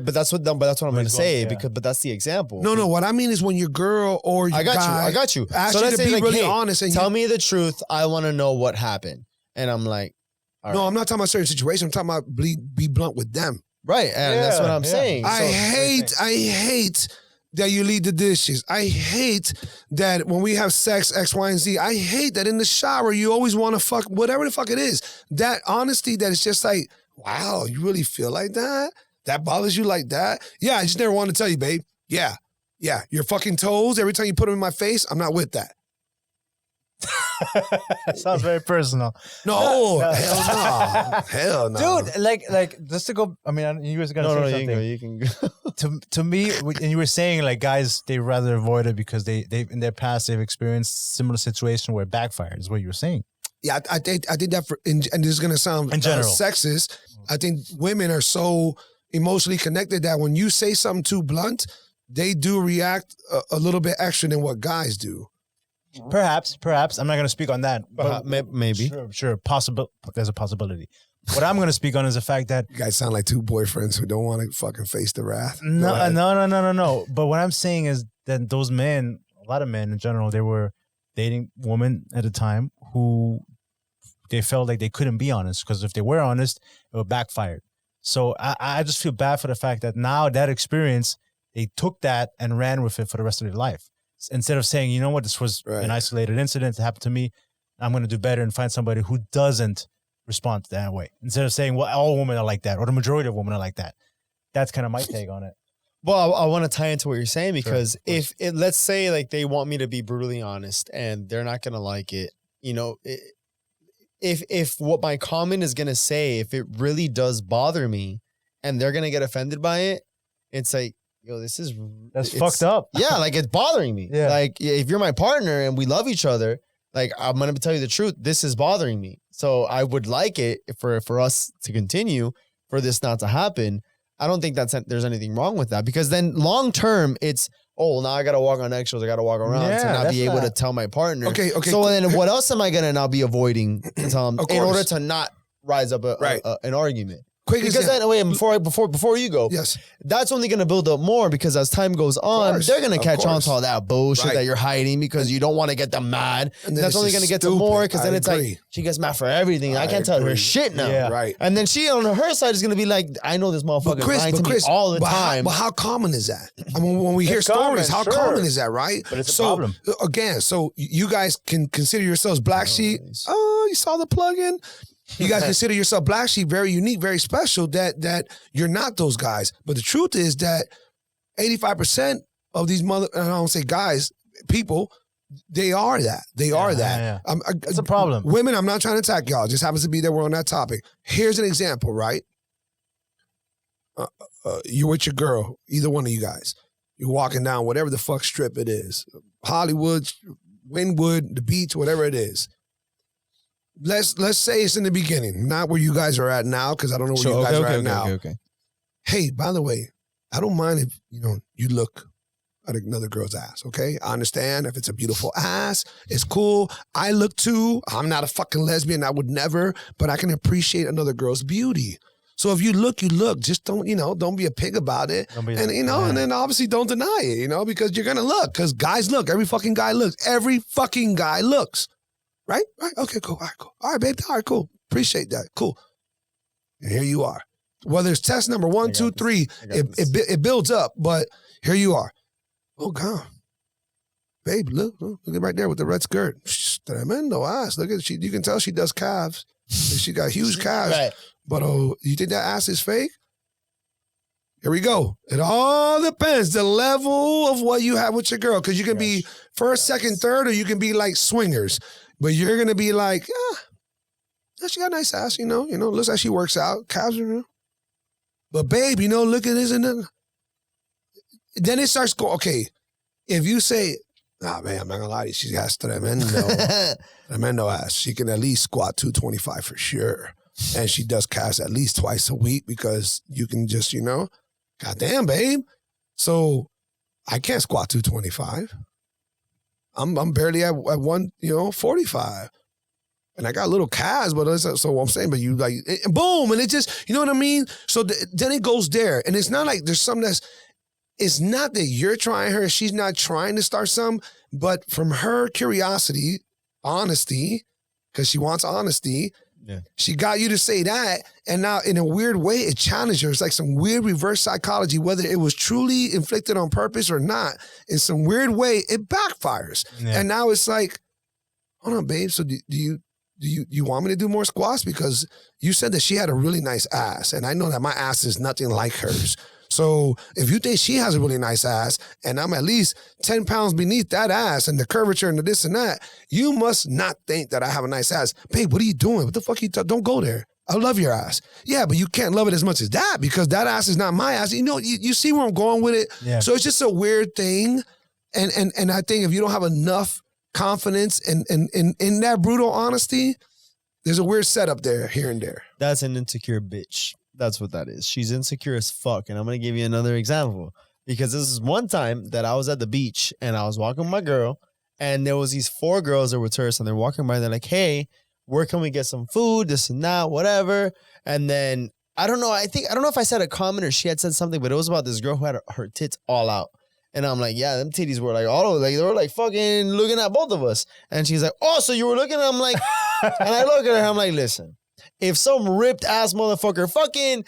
that's what I'm going to say. But that's the example. No. What I mean is when your girl or your guy I got you. Ask you to be like, really honest and tell me the truth. I want to know what happened. And I'm like, all right. I'm not talking about certain situations. I'm talking about be blunt with them. Right, and that's what I'm saying. I hate that you leave the dishes. I hate that when we have sex, X, Y, and Z. I hate that in the shower you always want to fuck, whatever the fuck it is. That honesty that it's just like, wow, you really feel like that? That bothers you like that? Yeah, I just never want to tell you, babe. Yeah, your fucking toes, every time you put them in my face, I'm not with that. Sounds very personal. No, hell no. Dude, like just to go, I mean, you was going to say something. You can go. To me, and you were saying like guys, they rather avoid it because they in their past, they've experienced similar situation where it backfired, is what you were saying. Yeah, I think that and this is going to sound in general sexist. I think women are so emotionally connected that when you say something too blunt, they do react a little bit extra than what guys do. Perhaps. I'm not going to speak on that. But maybe. Sure. There's a possibility. What I'm going to speak on is the fact that you guys sound like two boyfriends who don't want to fucking face the wrath. No. But what I'm saying is that those men, a lot of men in general, they were dating women at a time who they felt like they couldn't be honest because if they were honest, it would backfire. So I just feel bad for the fact that now that experience, they took that and ran with it for the rest of their life. Instead of saying, you know what, this was an isolated incident that happened to me, I'm going to do better and find somebody who doesn't respond that way. Instead of saying, well, all women are like that or the majority of women are like that. That's kind of my take on it. Well, I want to tie into what you're saying because let's say like they want me to be brutally honest and they're not going to like it, you know, if what my comment is going to say, if it really does bother me and they're going to get offended by it, it's like, yo, that's fucked up. Yeah, like it's bothering me. Yeah. Like if you're my partner and we love each other, like I'm gonna tell you the truth. This is bothering me. So I would like it for us to continue, for this not to happen. I don't think there's anything wrong with that because then long term it's now I gotta walk on eggshells. I gotta walk around to not be able to tell my partner. Okay. So then what else am I gonna now be avoiding to tell them in order to not rise up an argument? Because then, wait, before you go, yes, that's only going to build up more because as time goes on, they're going to catch on to all that bullshit that you're hiding because you don't want to get them mad. And that's only going to get to more because then it's like she gets mad for everything. I can't tell her shit now. Yeah. Right. And then she on her side is going to be like, I know this motherfucker lying to me all the time. But how common is that? I mean, when we hear stories, how common is that, right? But it's a problem. Again, so you guys can consider yourselves black sheep. Oh, you saw the plug-in? You guys consider yourself black sheep, very unique, very special, that you're not those guys. But the truth is that 85% of these I don't say guys, people, they are that. They are that. Yeah. It's a problem. Women, I'm not trying to attack y'all. It just happens to be that we're on that topic. Here's an example, right? You're with your girl, either one of you guys. You're walking down whatever the fuck strip it is. Hollywood, Wynwood, the beach, whatever it is. Let's say it's in the beginning, not where you guys are at now, because I don't know where you guys are at now. Okay. Hey, by the way, I don't mind if you look at another girl's ass. Okay, I understand if it's a beautiful ass, it's cool. I look too. I'm not a fucking lesbian. I would never, but I can appreciate another girl's beauty. So if you look, you look. Just don't be a pig about it. And and then obviously don't deny it. Because you're gonna look. Because guys look. Every fucking guy looks. Every fucking guy looks. Right? Okay, cool. All right, cool. All right, babe. All right, cool. Appreciate that. Cool. And here you are. whether it's test number 1, 2, 3, it builds up. But here you are. Oh, God. Babe, look right there with the red skirt. Tremendo ass. Look at you can tell she does calves. She got huge calves. Right. But you think that ass is fake? Here we go. It all depends the level of what you have with your girl. Because you can be first, second, third, or you can be like swingers. But you're gonna be like, she got a nice ass, looks like she works out. Calves, But babe, look at this and then it starts going, okay, if you say, man, I'm not gonna lie to you. She has tremendo ass. She can at least squat 225 for sure. And she does calves at least twice a week because you can just, goddamn, babe. So I can't squat 225. I'm barely at 145. And I got little calves, but so I'm saying, but you like, boom, and it just, you know what I mean? So then it goes there. And it's not like there's something it's not that you're trying her, she's not trying to start some, but from her curiosity, honesty, because she wants honesty, she got you to say that, and now in a weird way, it challenged her. It's like some weird reverse psychology, whether it was truly inflicted on purpose or not. In some weird way, it backfires. Yeah. And now it's like, hold on, babe, so do you want me to do more squats? Because you said that she had a really nice ass, and I know that my ass is nothing like hers. So if you think she has a really nice ass and I'm at least 10 pounds beneath that ass and the curvature and the this and that, you must not think that I have a nice ass. Babe, what are you doing? What the fuck don't go there. I love your ass. Yeah, but you can't love it as much as that because that ass is not my ass. You see where I'm going with it? Yeah. So it's just a weird thing. And I think if you don't have enough confidence in that brutal honesty, there's a weird setup there, here and there. That's an insecure bitch. That's what that is. She's insecure as fuck. And I'm going to give you another example because this is one time that I was at the beach and I was walking with my girl and there was these 4 girls that were tourists and they're walking by and they're like, hey, where can we get some food? This and that, whatever. And then I don't know if I said a comment or she had said something, but it was about this girl who had her tits all out. And I'm like, yeah, them titties were like all over, like they were like fucking looking at both of us. And she's like, oh, so you were looking? I'm like, and I look at her, I'm like, listen. If some ripped ass motherfucker fucking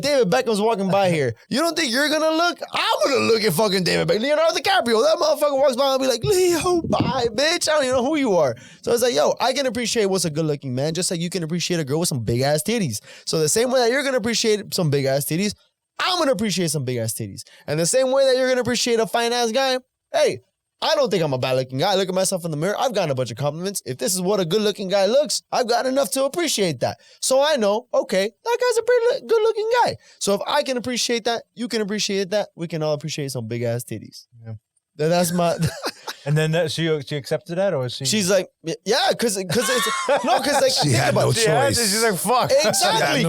David Beckham's walking by here, you don't think you're gonna look? I'm gonna look at fucking David Beckham. Leonardo DiCaprio, that motherfucker walks by and be like, Leo, bye, bitch. I don't even know who you are. So it's like, yo, I can appreciate what's a good looking man, just like you can appreciate a girl with some big ass titties. So the same way that you're gonna appreciate some big ass titties, I'm gonna appreciate some big ass titties. And the same way that you're gonna appreciate a fine ass guy, hey, I don't think I'm a bad looking guy. I look at myself in the mirror. I've gotten a bunch of compliments. If this is what a good looking guy looks, I've got enough to appreciate that. So I know, okay, that guy's a pretty good looking guy. So if I can appreciate that, you can appreciate that. We can all appreciate some big ass titties. Yeah. That's my. And then she accepted that, or she's like, yeah, because like she had no choice. She's like, fuck. Exactly,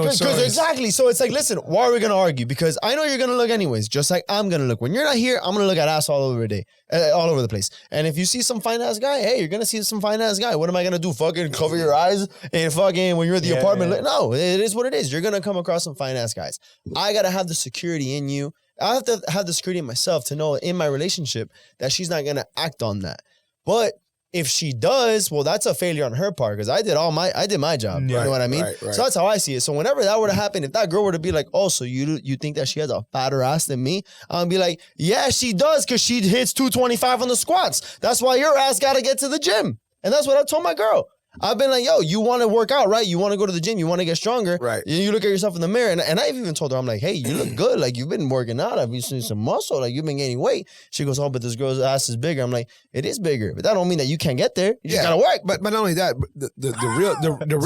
exactly. So it's like, listen, why are we gonna argue? Because I know you're gonna look anyways, just like I'm gonna look. When you're not here, I'm gonna look at ass all over the place. And if you see some fine ass guy, hey, you're gonna see some fine ass guy. What am I gonna do? Fucking cover your eyes and fucking when you're at the apartment? Yeah. No, it is what it is. You're gonna come across some fine ass guys. I gotta have the security in you. I have to have the security in myself to know in my relationship that she's not going to act on that. But if she does, well, that's a failure on her part because I did my job. Yeah, you know what I mean? Right. So that's how I see it. So whenever that were to happen, if that girl were to be like, oh, so you think that she has a fatter ass than me? I'll be like, yeah, she does because she hits 225 on the squats. That's why your ass got to get to the gym. And that's what I told my girl. I've been like, yo, you want to work out, right? You want to go to the gym. You want to get stronger. Right. You look at yourself in the mirror. And I've even told her, I'm like, hey, you look good. Like, you've been working out. I've seen some muscle. Like, you've been gaining weight. She goes, oh, but this girl's ass is bigger. I'm like, it is bigger. But that don't mean that you can't get there. You just got to work. But not only that, the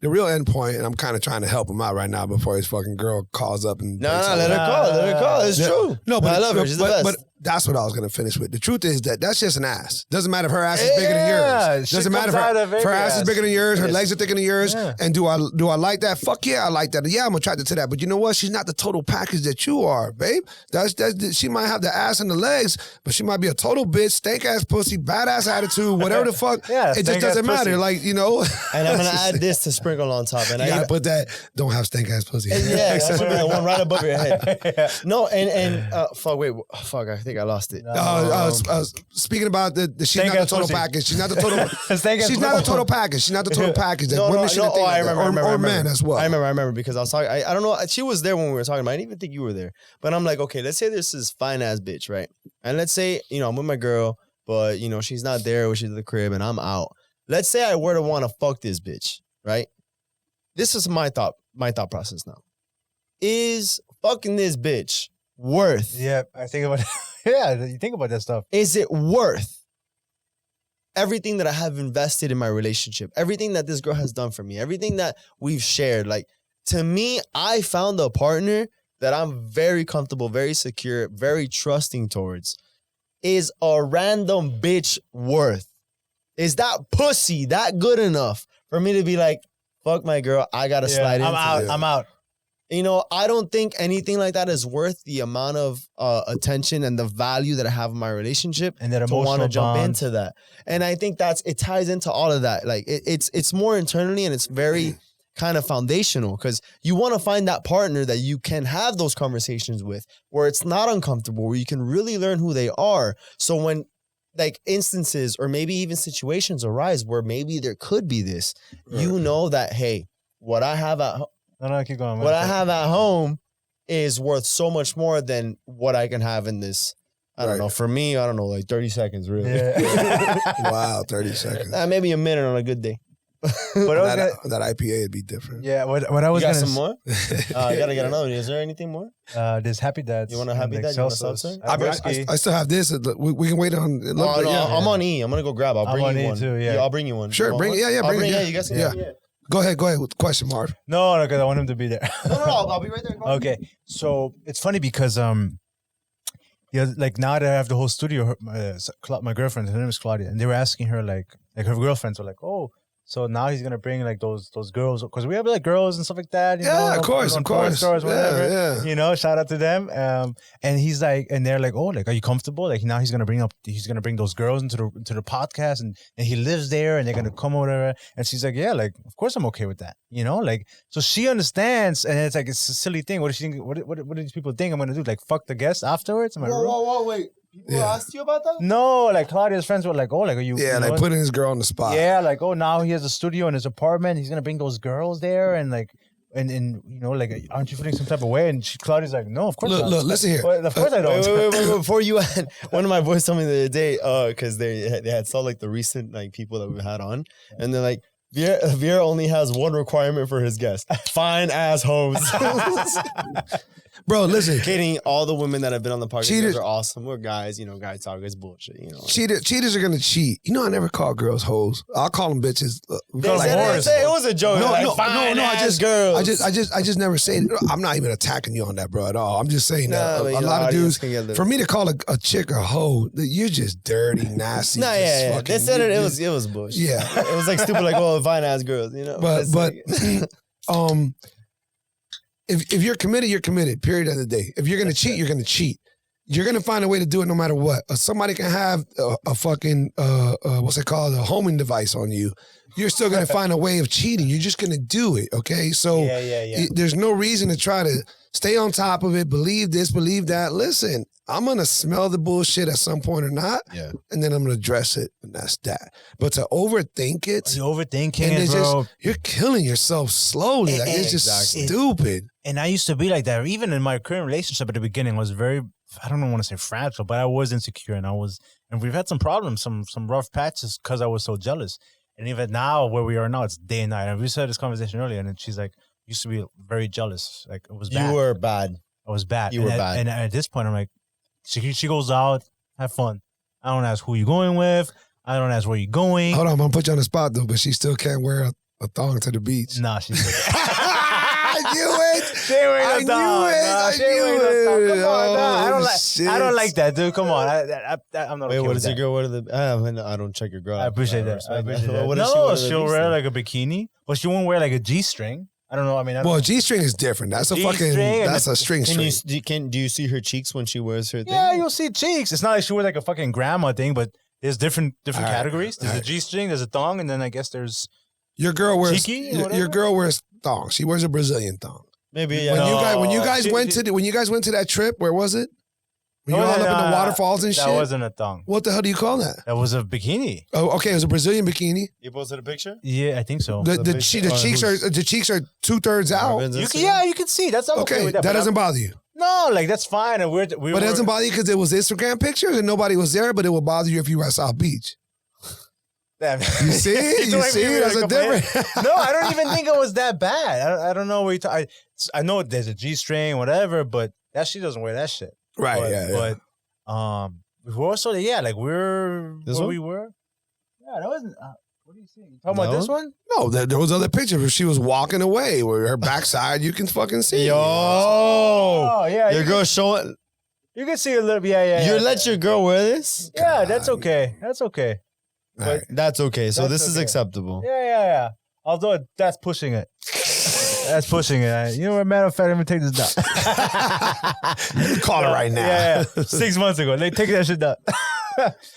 real end point, and I'm kind of trying to help him out right now before his fucking girl calls up and... No, let her call. It's true. No, but I love her. She's the best. But that's what I was going to finish with. The truth is that's just an ass. Doesn't matter if her ass is bigger than yours. Doesn't matter if her ass is bigger than yours, her legs are thicker than yours. Yeah. And do I like that? Fuck yeah, I like that. Yeah, I'm attracted to that. But you know what? She's not the total package that you are, babe. She might have the ass and the legs, but she might be a total bitch, stank ass pussy, badass attitude, whatever the fuck. Yeah, it just doesn't matter. Pussy. Like, you know. And I'm going to add this to sprinkle on top. And I got to put that, don't have stank ass pussy. Yeah, that's the one right above your head. No, fuck, I think think I lost it. Speaking about she's not the total package. She's not the total. She's not the total package. She's not the total package that women should think. I remember. Or men as well. I remember because I was talking. I don't know. She was there when we were talking about it. I didn't even think you were there. But I'm like, okay, let's say this is fine ass bitch, right? And let's say, I'm with my girl, but she's not there or she's at the crib and I'm out. Let's say I were to want to fuck this bitch, right? This is my thought process now. Is fucking this bitch worth? Yeah, I think about you think about that stuff. Is it worth everything that I have invested in my relationship? Everything that this girl has done for me? Everything that we've shared? Like, to me, I found a partner that I'm very comfortable, very secure, very trusting towards. Is a random bitch worth? Is that pussy that good enough for me to be like, fuck my girl, I gotta slide in? I'm out. I don't think anything like that is worth the amount of attention and the value that I have in my relationship and that to want to jump bond. into that. And I think it ties into all of that. Like it's more internally and it's very kind of foundational because you want to find that partner that you can have those conversations with where it's not uncomfortable, where you can really learn who they are. So when like instances or maybe even situations arise where maybe there could be this, you know that, hey, what I have at home, keep going. Man. What I have at home is worth so much more than what I can have in this. I don't know. For me, I don't know, like 30 seconds, really. Yeah. Wow, 30 seconds. Maybe a minute on a good day. But that IPA would be different. Yeah, what I was you got gonna some more? I gotta get another one. Is there anything more? There's Happy Dads. You want a Happy Dad? You want a seltzer? I still have this. We can wait on. I'm on E. I'm gonna go grab. I'll bring you one. Too, yeah. I'll bring you one. Sure, bring it. Yeah, bring it. Yeah, you guys. Yeah. Go ahead with the question, Marv. No, because I want him to be there. No, I'll be right there. Okay, so it's funny because like now that I have the whole studio, my girlfriend, her name is Claudia, and they were asking her like her girlfriends were like, oh, so now he's gonna bring like those girls because we have like girls and stuff like that. You know, of course. Stores, whatever. Yeah. Shout out to them. And he's like, and they're like, oh, like, are you comfortable? Like now he's gonna bring those girls into the podcast, and he lives there, and they're gonna come over there. And she's like, yeah, like of course I'm okay with that. Like so she understands, and it's like it's a silly thing. What does she think? What do these people think I'm gonna do? Like fuck the guest afterwards? Whoa, wait. People asked you about that? No, like Claudia's friends were like, oh, like are you? Yeah, like putting his girl on the spot. Yeah, like oh, now he has a studio in his apartment. He's gonna bring those girls there, and like, and like, aren't you feeling some type of way? And Claudia's like, no, of course not. Look, listen here. Well, of course I don't. Wait, before you end, one of my boys told me the other day, because they had saw like the recent like people that we had on, and they're like, Viera only has one requirement for his guests: fine ass hoes. Bro, listen. Kidding. All the women that have been on the podcast are awesome. We're guys, guys talk is bullshit. Cheaters are gonna cheat. I never call girls hoes. I'll call them bitches. It was a joke. No, girls. I just never say it. I'm not even attacking you on that, bro, at all. I'm just saying that a lot of dudes. For me to call a chick a hoe, you're just dirty, nasty. Nah, yeah. They said it was bullshit. Yeah, it was like stupid, like fine ass girls, But if you're committed, you're committed. Period. Of the day. If you're gonna cheat, you're gonna cheat. You're gonna find a way to do it no matter what. Somebody can have a fucking what's it called, a homing device on you. You're still gonna find a way of cheating. You're just gonna do it. Okay, so there's no reason to try to stay on top of it. Believe this, believe that. Listen, I'm gonna smell the bullshit at some point or not, and then I'm gonna address it, and that's that. But to overthink it, you're overthinking it, bro. You're killing yourself slowly. Like it's just stupid. And I used to be like that. Even in my current relationship at the beginning, was very, I don't want to say fragile, but I was insecure, and we've had some problems, some rough patches because I was so jealous. And even now, where we are now, it's day and night. And we had this conversation earlier, and then she's like, "Used to be very jealous. Like it was bad. You were bad. I was bad. You were bad. And at this point, I'm like, she goes out, have fun. I don't ask who you're going with. I don't ask where you're going. Hold on, I'm gonna put you on the spot though, but she still can't wear a thong to the beach. Nah, she's. I knew it. She ain't wearing no thong. I knew it. Come on, Oh, I don't like that, dude. Come on, I'm not. Wait, okay what with is that. your girl? What are the? I don't check your girl. I appreciate that. I appreciate that. What She'll wear like a bikini, but she won't wear like a G-string. I don't know. I mean, well, G-string is different. That's a fucking. That's a string. Do you see her cheeks when she wears her thing? Yeah, you'll see cheeks. It's not like she wears like a fucking grandma thing, but there's different categories. There's a G-string, there's a thong, and then I guess there's your girl wears cheeky. Your girl wears thong. She wears a Brazilian thong. Maybe when you guys went to that trip, where was it? When you're all up in the waterfalls and shit? That wasn't a thong. What the hell do you call that? That was a bikini. Oh, okay. It was a Brazilian bikini. You posted a picture? Yeah, I think so. The cheeks are 2/3 out. You can see. That's okay with that. That doesn't bother you. No, like that's fine. And but it doesn't bother you because it was Instagram pictures and nobody was there, but it would bother you if you were at South Beach. Damn. You see? You see? That's a different. No, I don't even think it was that bad. I don't know what you're I know there's a G-string, whatever, but that she doesn't wear that shit. Right, but we're also like we're this where one? we were. Yeah, that wasn't. What are you saying? You talking about this one? No, there was other pictures where she was walking away, where her backside you can fucking see. Yo, oh yeah, your girl showing. You can see a little. Yeah. You let your girl wear this? Yeah, that's okay. That's okay. Right. That's okay. So this is acceptable. Yeah. Although that's pushing it. That's pushing it. You know what? Matter of fact, let me take this down. Call it right now. Yeah. 6 months ago, they take that shit down.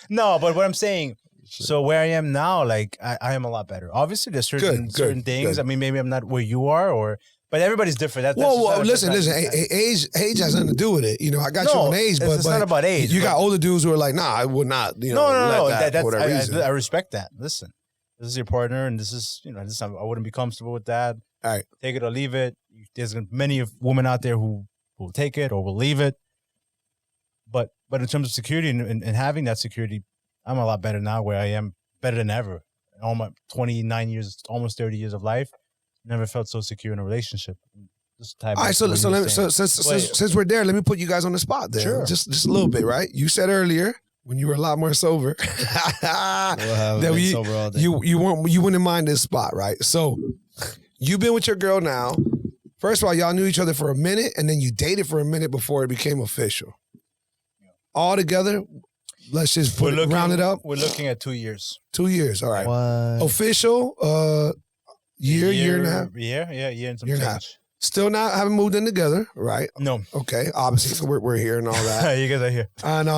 No, but what I'm saying, so where I am now, like I am a lot better. Obviously, there's certain things. Good. I mean, maybe I'm not where you are, but everybody's different. Well, listen. Age has nothing to do with it. You know, I got you on age, but it's not about age. You got older dudes who are like, nah, I would not. You know, no. Let that for whatever reason. I respect that. Listen, this is your partner, and this is I wouldn't be comfortable with that. All right, take it or leave it. There's many women out there who will take it or will leave it. But in terms of security and having that security, I'm a lot better now. Where I am better than ever. All my 29 years, almost 30 years of life, never felt so secure in a relationship. All right, so since we're there, let me put you guys on the spot there. Sure. Just a little bit, right? You said earlier when you were a lot more sober that you wouldn't mind this spot, right? So you've been with your girl now. First of all, y'all knew each other for a minute, and then you dated for a minute before it became official. All together, let's just round it up. We're looking at 2 years. 2 years, all right. What? Official, year and a half. Year and some year and a half. change. Still haven't moved in together, right? No. Okay, obviously, so we're here and all that. You guys are here. And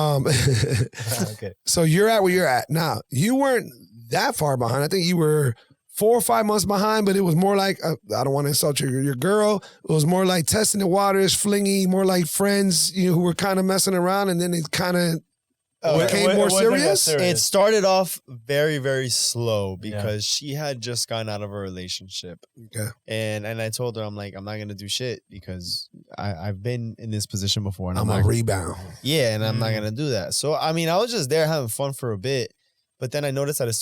Okay. So you're at where you're at now. You weren't that far behind. I think you were 4 or 5 months behind, but it was more like I don't want to insult your girl. It was more like testing the waters, flingy, more like friends, who were kind of messing around, and then it kind of became more serious. It started off very, very slow because she had just gotten out of a relationship. Okay. And I told her, I'm like, I'm not gonna do shit because I've been in this position before, and I'm a rebound. Yeah, and I'm not gonna do that. So I mean, I was just there having fun for a bit. But then I noticed that it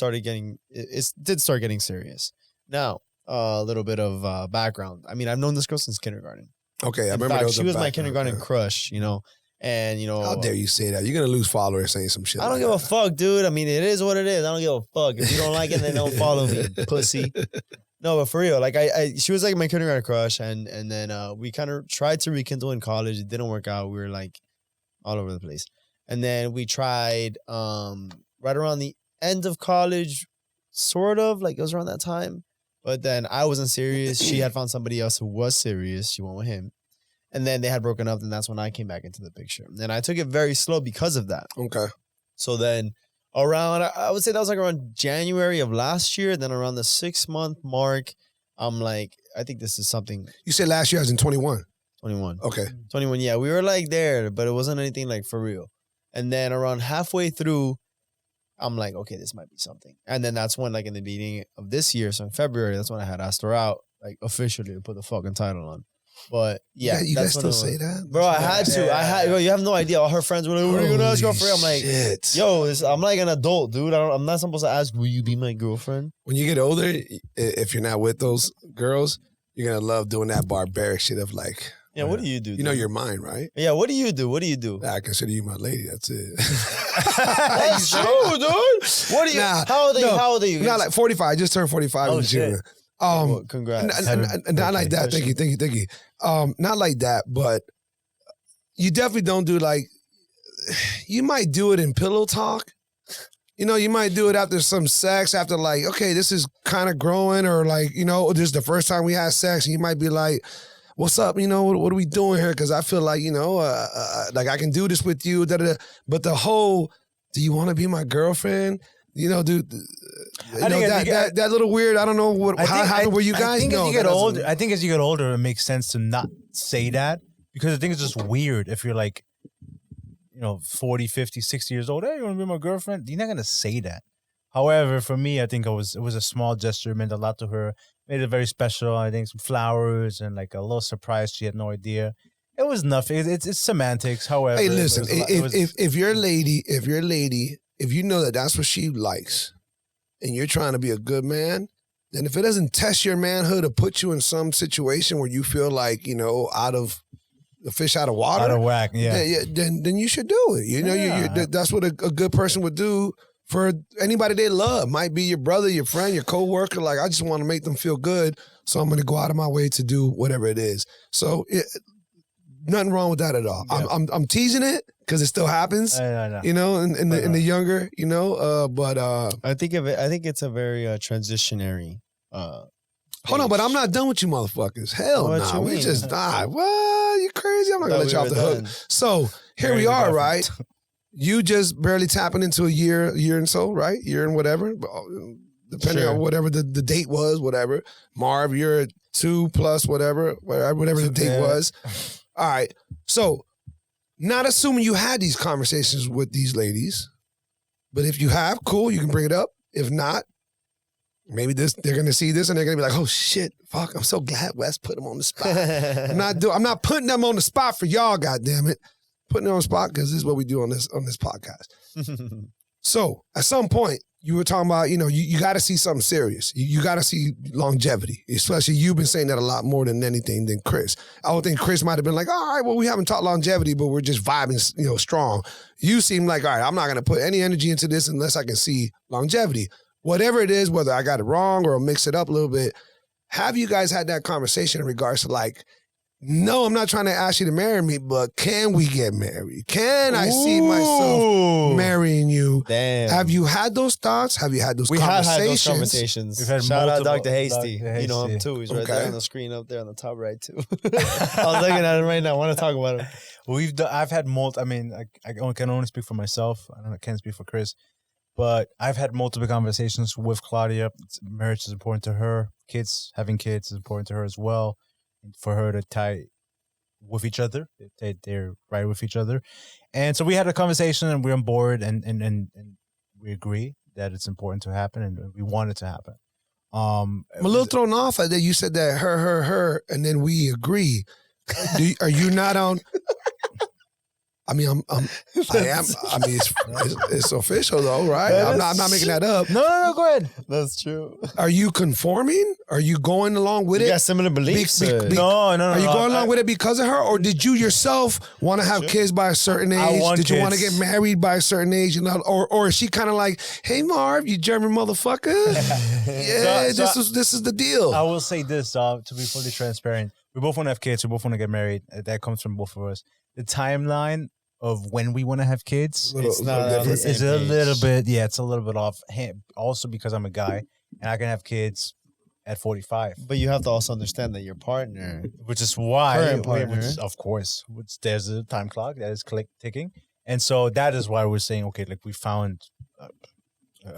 did start getting serious. Now, a little bit of background. I mean, I've known this girl since kindergarten. Okay, I In remember fact, she was my kindergarten crush, and How dare you say that? You're going to lose followers saying some shit. I don't give a fuck, dude. I mean, it is what it is. I don't give a fuck. If you don't like it, then don't follow me, pussy. No, but for real, like she was like my kindergarten crush, and then we kind of tried to rekindle in college. It didn't work out. We were like all over the place. And then we tried right around the end of college, sort of, like it was around that time. But then I wasn't serious. She had found somebody else who was serious. She went with him. And then they had broken up, and that's when I came back into the picture. And I took it very slow because of that. Okay. So then around, I would say that was like around January of last year. Then around the 6-month mark, I'm like, I think this is something. You said last year I was in 21. 21. Okay. 21, yeah. We were like there, but it wasn't anything like for real. And then around halfway through, I'm like, okay, this might be something. And then that's when, like, in the beginning of this year, so in February, that's when I had asked her out, like, officially to put the fucking title on. But, yeah. You guys still say that? Bro, I had to. Bro, you have no idea. All her friends were like, what are you going to ask your friend? I'm like, shit. I'm like an adult, dude. I'm not supposed to ask, will you be my girlfriend? When you get older, if you're not with those girls, you're going to love doing that barbaric shit of like, yeah, what do you do? You know you're mine, right? Yeah, what do you do? What do you do? I consider you my lady. That's it. That's true, dude. What do you? How old are you? Not like 45. I just turned 45 in June. Well, congrats. Not like that. Thank you. Not like that, but you definitely don't do like. You might do it in pillow talk. You might do it after some sex, after like, okay, this is kind of growing, or like, this is the first time we had sex, and you might be like, what's up? What are we doing here? Because I feel like, like I can do this with you. But the whole, do you want to be my girlfriend? Dude, that little weird. I don't know how happened where you guys know. I think as you get older, it makes sense to not say that, because I think it's just weird if you're like, 40, 50, 60 years old, hey, you want to be my girlfriend? You're not going to say that. However, for me, I think it was a small gesture. It meant a lot to her. Made it very special. I think some flowers and like a little surprise. She had no idea. It was nothing. It's semantics. However, hey, listen, if your lady, if you know that that's what she likes, and you're trying to be a good man, then if it doesn't test your manhood or put you in some situation where you feel like out of the fish out of water, out of whack, then you should do it. That's what a good person would do for anybody they love. Might be your brother, your friend, your coworker. Like, I just want to make them feel good, so I'm going to go out of my way to do whatever it is. So. Nothing wrong with that at all. Yeah. I'm teasing it because it still happens. I know. In the younger, but I think it's a very transitionary. Hold on, but I'm not done with you, motherfuckers. Hell no, nah, we just died. What? You crazy? I'm not gonna let you off the hook. So here we are, right? You just barely tapping into a year and so, right? Year and whatever, depending on whatever the date was, whatever. Marv, you're at 2+ whatever the date was. All right. So, not assuming you had these conversations with these ladies, but if you have, cool, you can bring it up. If not, maybe they're gonna see this and they're gonna be like, "Oh shit, fuck! I'm so glad Wes put them on the spot." I'm not putting them on the spot for y'all. Goddamn it, putting them on the spot because this is what we do on this podcast. So, at some point, you were talking about, you got to see something serious. You got to see longevity. Especially you've been saying that a lot more than anything than Chris. I would think Chris might have been like, all right, well, we haven't talked longevity, but we're just vibing, strong. You seem like, all right, I'm not going to put any energy into this unless I can see longevity. Whatever it is, whether I got it wrong or mix it up a little bit, have you guys had that conversation in regards to like, no, I'm not trying to ask you to marry me, but can we get married? Can I see myself marrying you? Damn. Have you had those thoughts? Have you had those conversations? We have had those conversations. We've had Shout out Dr. Dr. Hasty. You know him too. He's right there on the screen up there on the top right too. I was looking at him right now. I want to talk about him. I've had multiple. I mean, I can only speak for myself. I can't speak for Chris, but I've had multiple conversations with Claudia. Marriage is important to her. Having kids is important to her as well. For her to tie with each other, they're right with each other, and so we had a conversation, and we're on board, and we agree that it's important to happen, and we want it to happen. I'm a little thrown off that you said that her, and then we agree. Are you not on? I mean, I am. I mean, it's official though, right? I'm not making that up. No, go ahead. That's true. Are you conforming? Are you going along with it? You got similar beliefs. No. Are you going along with it because of her, or did you yourself want to have kids by a certain age? Did you want to get married by a certain age? Or is she kind of like, hey Marv, you German motherfucker? This is the deal. I will say this, to be fully transparent. We both want to have kids. We both want to get married. That comes from both of us. The timeline of when we want to have kids, it's a little bit off. Also because I'm a guy and I can have kids at 45. But you have to also understand that your partner, which is why, of course, there's a time clock that is ticking, and so that is why we're saying, okay, like we found.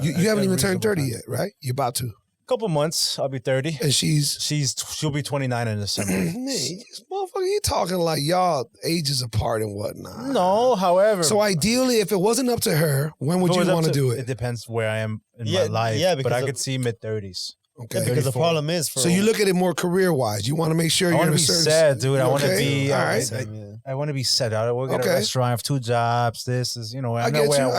You haven't even turned 30 yet, right? You're about to. Couple months, I'll be 30, and she'll be 29 in December. Man, motherfucker, you talking like y'all ages apart and whatnot. No, however, so ideally, if it wasn't up to her, when would you want to do it? It depends where I am in my life. Yeah, but I could see mid-30s. Okay, because the problem is, so you look at it more career-wise. You want to make sure you're in a certain. Set, dude. I want to be. All right. I want to be set. I work at a restaurant. I have 2 jobs. This is, I know where I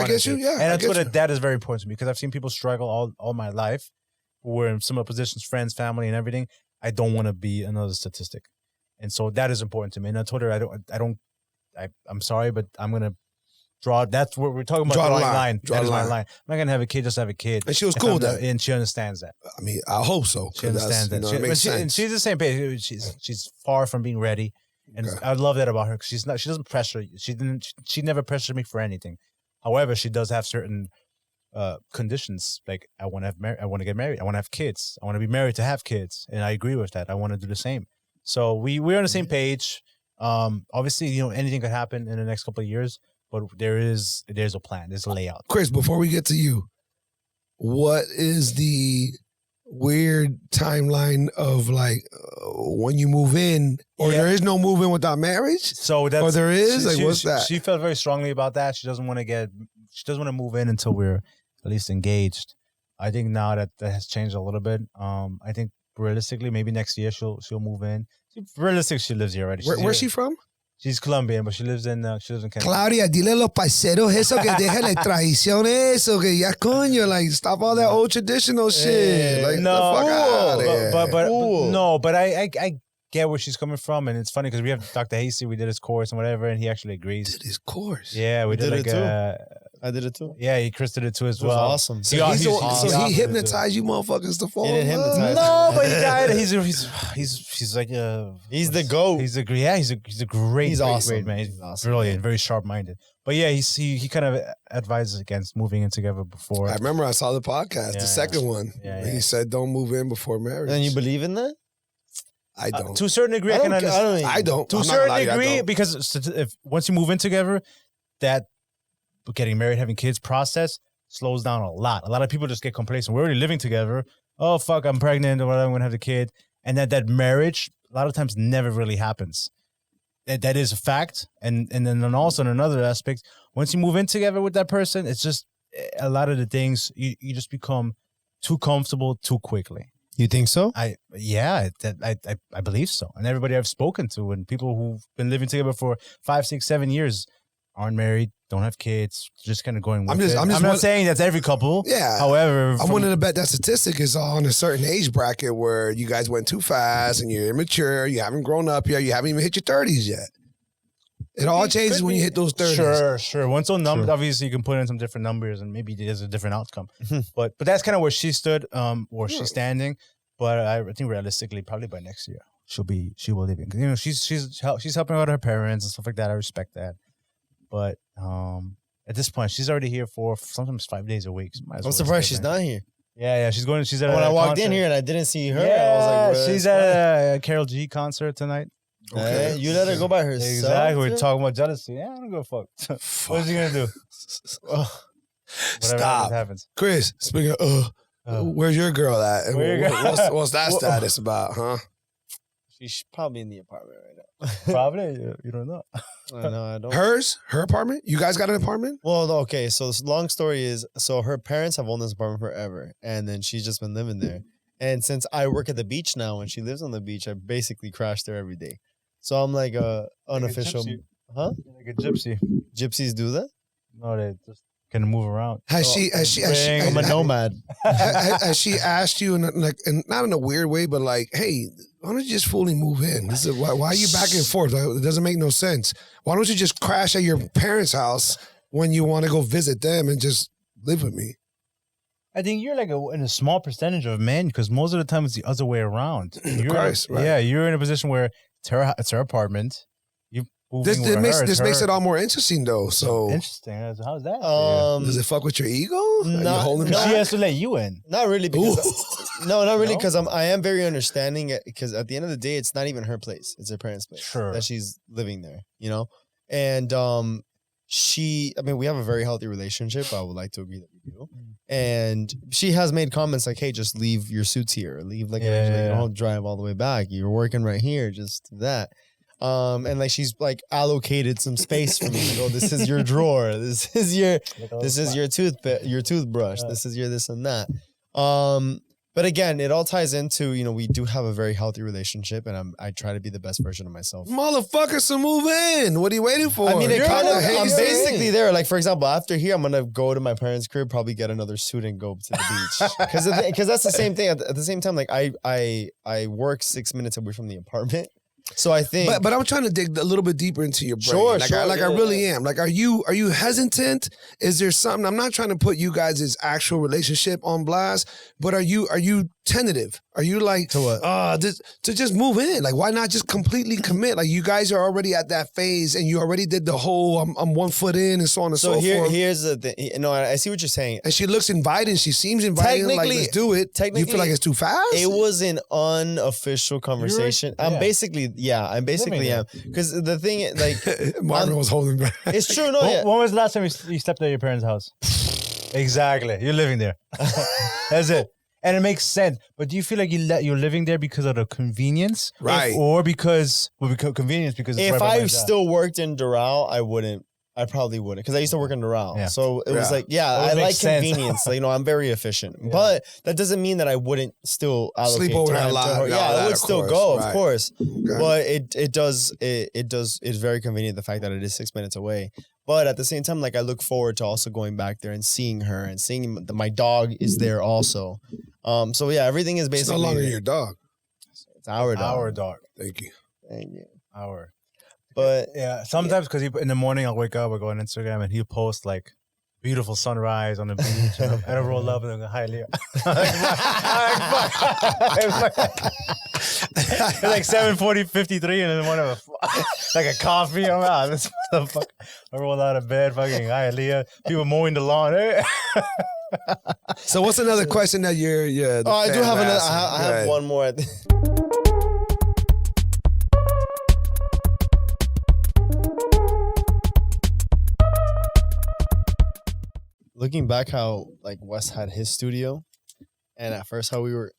get you. Yeah, and that is very important to me because I've seen people struggle all my life. We're in similar positions, friends, family, and everything. I don't want to be another statistic, and so that is important to me. And I told her I'm sorry, but I'm gonna draw. That's what we're talking about. Draw the line. That is my line. I'm not gonna have a kid. Just have a kid. And she was cool with that, and she understands that. I mean, I hope so. She understands that. And she's the same page. She's far from being ready, and I love that about her because she doesn't pressure. She never pressured me for anything. However, she does have certain conditions, like I want to get married, I want to have kids, I want to be married to have kids, and I agree with that. I want to do the same. So we're on the same page. Obviously, anything could happen in the next couple of years, but there's a plan, there's a layout. Chris, before we get to you, what is the weird timeline of like when you move in, or there is no move in without marriage? So that's, or there is? What's that? She felt very strongly about that. She doesn't want to move in until we're at least engaged. I think now that has changed a little bit. I think realistically, maybe next year she'll move in. Realistically, she lives here already. Where's she from? She's Colombian, but she lives in Canada. Claudia, dile a los parceros eso que dejen la tradición eso que ya coño, like stop all that old traditional shit. Like no, the fuck out of here. But I get where she's coming from, and it's funny because we have Dr. Hasty, we did his course and whatever, and he actually agrees. Did his course? Yeah, we did like it too. I did it too. Yeah, Chris did it too as well. Awesome. So he hypnotized you motherfuckers to fall. He didn't hypnotize. No, but he died. He's like he's the GOAT. He's a great awesome. Great man. He's awesome, brilliant, man. very sharp minded. But yeah, he kind of advises against moving in together before. I remember I saw the podcast, the second one. Yeah, He said don't move in before marriage. And you believe in that? I don't. To a certain degree, I can understand. I don't. To a certain degree, because if once you move in together, that getting married, having kids process slows down a lot. A lot of people just get complacent. We're already living together. Oh, fuck, I'm pregnant or whatever, I'm going to have the kid. And that marriage, a lot of times, never really happens. That is a fact. And then also in another aspect, once you move in together with that person, it's just a lot of the things, you just become too comfortable too quickly. You think so? I believe so. And everybody I've spoken to and people who've been living together for 5, 6, 7 years aren't married, don't have kids, just kind of going with it. I'm not saying that's every couple. Yeah. However, I'm willing to bet that statistic is on a certain age bracket where you guys went too fast and you're immature, you haven't grown up yet, you haven't even hit your 30s yet. It all changes when you hit those 30s. Sure. Once those numbers, obviously you can put in some different numbers and maybe there's a different outcome. But that's kind of where she stood, or she's standing. But I think realistically, probably by next year, she will live in. You know, she's helping out her parents and stuff like that. I respect that. But at this point, she's already here for sometimes 5 days a week. So I'm surprised she's not here. Yeah, she's going. She's at. When I walked concert. in here and I didn't see her, yeah, I was like, she's at a Karol G concert tonight. Okay, you let her go by herself. Exactly. We're talking about jealousy. Yeah, I don't give a fuck. What is he gonna do? Stop. Happens. Chris, speaking of, where's your girl at? What's that status about, huh? She's probably in the apartment right now. Probably. You don't know. I don't. Her apartment? You guys got an apartment? Well, okay. So the long story is, so her parents have owned this apartment forever, and then she's just been living there. And since I work at the beach now, and she lives on the beach, I basically crash there every day. So I'm like a unofficial, like a gypsy. Gypsies do that? No, they just can move around. I'm a nomad. Has she asked you, not in a weird way, but like, hey, why don't you just fully move in? Why are you back and forth? It doesn't make no sense. Why don't you just crash at your parents' house when you want to go visit them and just live with me? I think you're like in a small percentage of men, because most of the time it's the other way around. Right. Yeah, you're in a position where it's her apartment. This makes it all more interesting though. So interesting. How's that? Does it fuck with your ego? No, she has to let you in. Not really. Not really. Because I am very understanding. Because at the end of the day, it's not even her place; it's her parents' place. Sure. That she's living there. You know, and we have a very healthy relationship. I would like to agree that we do. And she has made comments like, "Hey, just leave your suits here. Leave don't drive all the way back. You're working right here. Just do that." And like she's like allocated some space for me to go, this is your drawer, this is your toothbrush, this is your this and that. But again, it all ties into, we do have a very healthy relationship, and I try to be the best version of myself. Motherfuckers, to move in. What are you waiting for? I mean, I'm basically there. Like, for example, after here, I'm gonna go to my parents' crib, probably get another suit and go to the beach. Because that's the same thing. At the same time, like I work 6 minutes away from the apartment. So I think, but I'm trying to dig a little bit deeper into your brain. Sure. I really am. Like, are you hesitant? Is there something? I'm not trying to put you guys' actual relationship on blast, but are you tentative? Are you like to what? To just move in? Like, why not just completely commit? Like, you guys are already at that phase, and you already did the whole I'm 1 foot in and so on and so forth. Here's the thing. No, I see what you're saying. And she looks inviting. She seems inviting. Like, let's do it. Technically, you feel like it's too fast? It was an unofficial conversation. I basically am. Because the thing, like, Marvin was holding back. It's true. No, When was the last time you stepped at your parents' house? Exactly. You're living there. That's it. And it makes sense. But do you feel like you're living there because of the convenience? Right. Or because convenience because it's If right by my I job? still worked in Doral, I wouldn't. I probably wouldn't because I used to work in Doral. Yeah. So it was like, It I would make like sense. convenience. Like, I'm very efficient. But that doesn't mean that I wouldn't still allocate Sleep over time that to lot. her. No, Yeah, I that, would of still course. go, Right. of course. Okay. But it's very convenient the fact that it is 6 minutes away. But at the same time, like I look forward to also going back there and seeing her and seeing my dog is there also. So yeah, everything is It's basically no longer your dog. It's our dog. Our dog. Thank you. Thank you. Our. But Yeah, sometimes because in the morning I'll wake up, I go on Instagram, and he'll post like beautiful sunrise on the beach, and I roll up and I go, "Hi, Leo." It's like 7:53 and then one of like a coffee. I'm out. This motherfucker. I roll out of bed, fucking hi, Leah. People mowing the lawn. Hey. So what's another question that you're? Yeah. I do have another. I have one more. Looking back, how like Wes had his studio, and at first how we were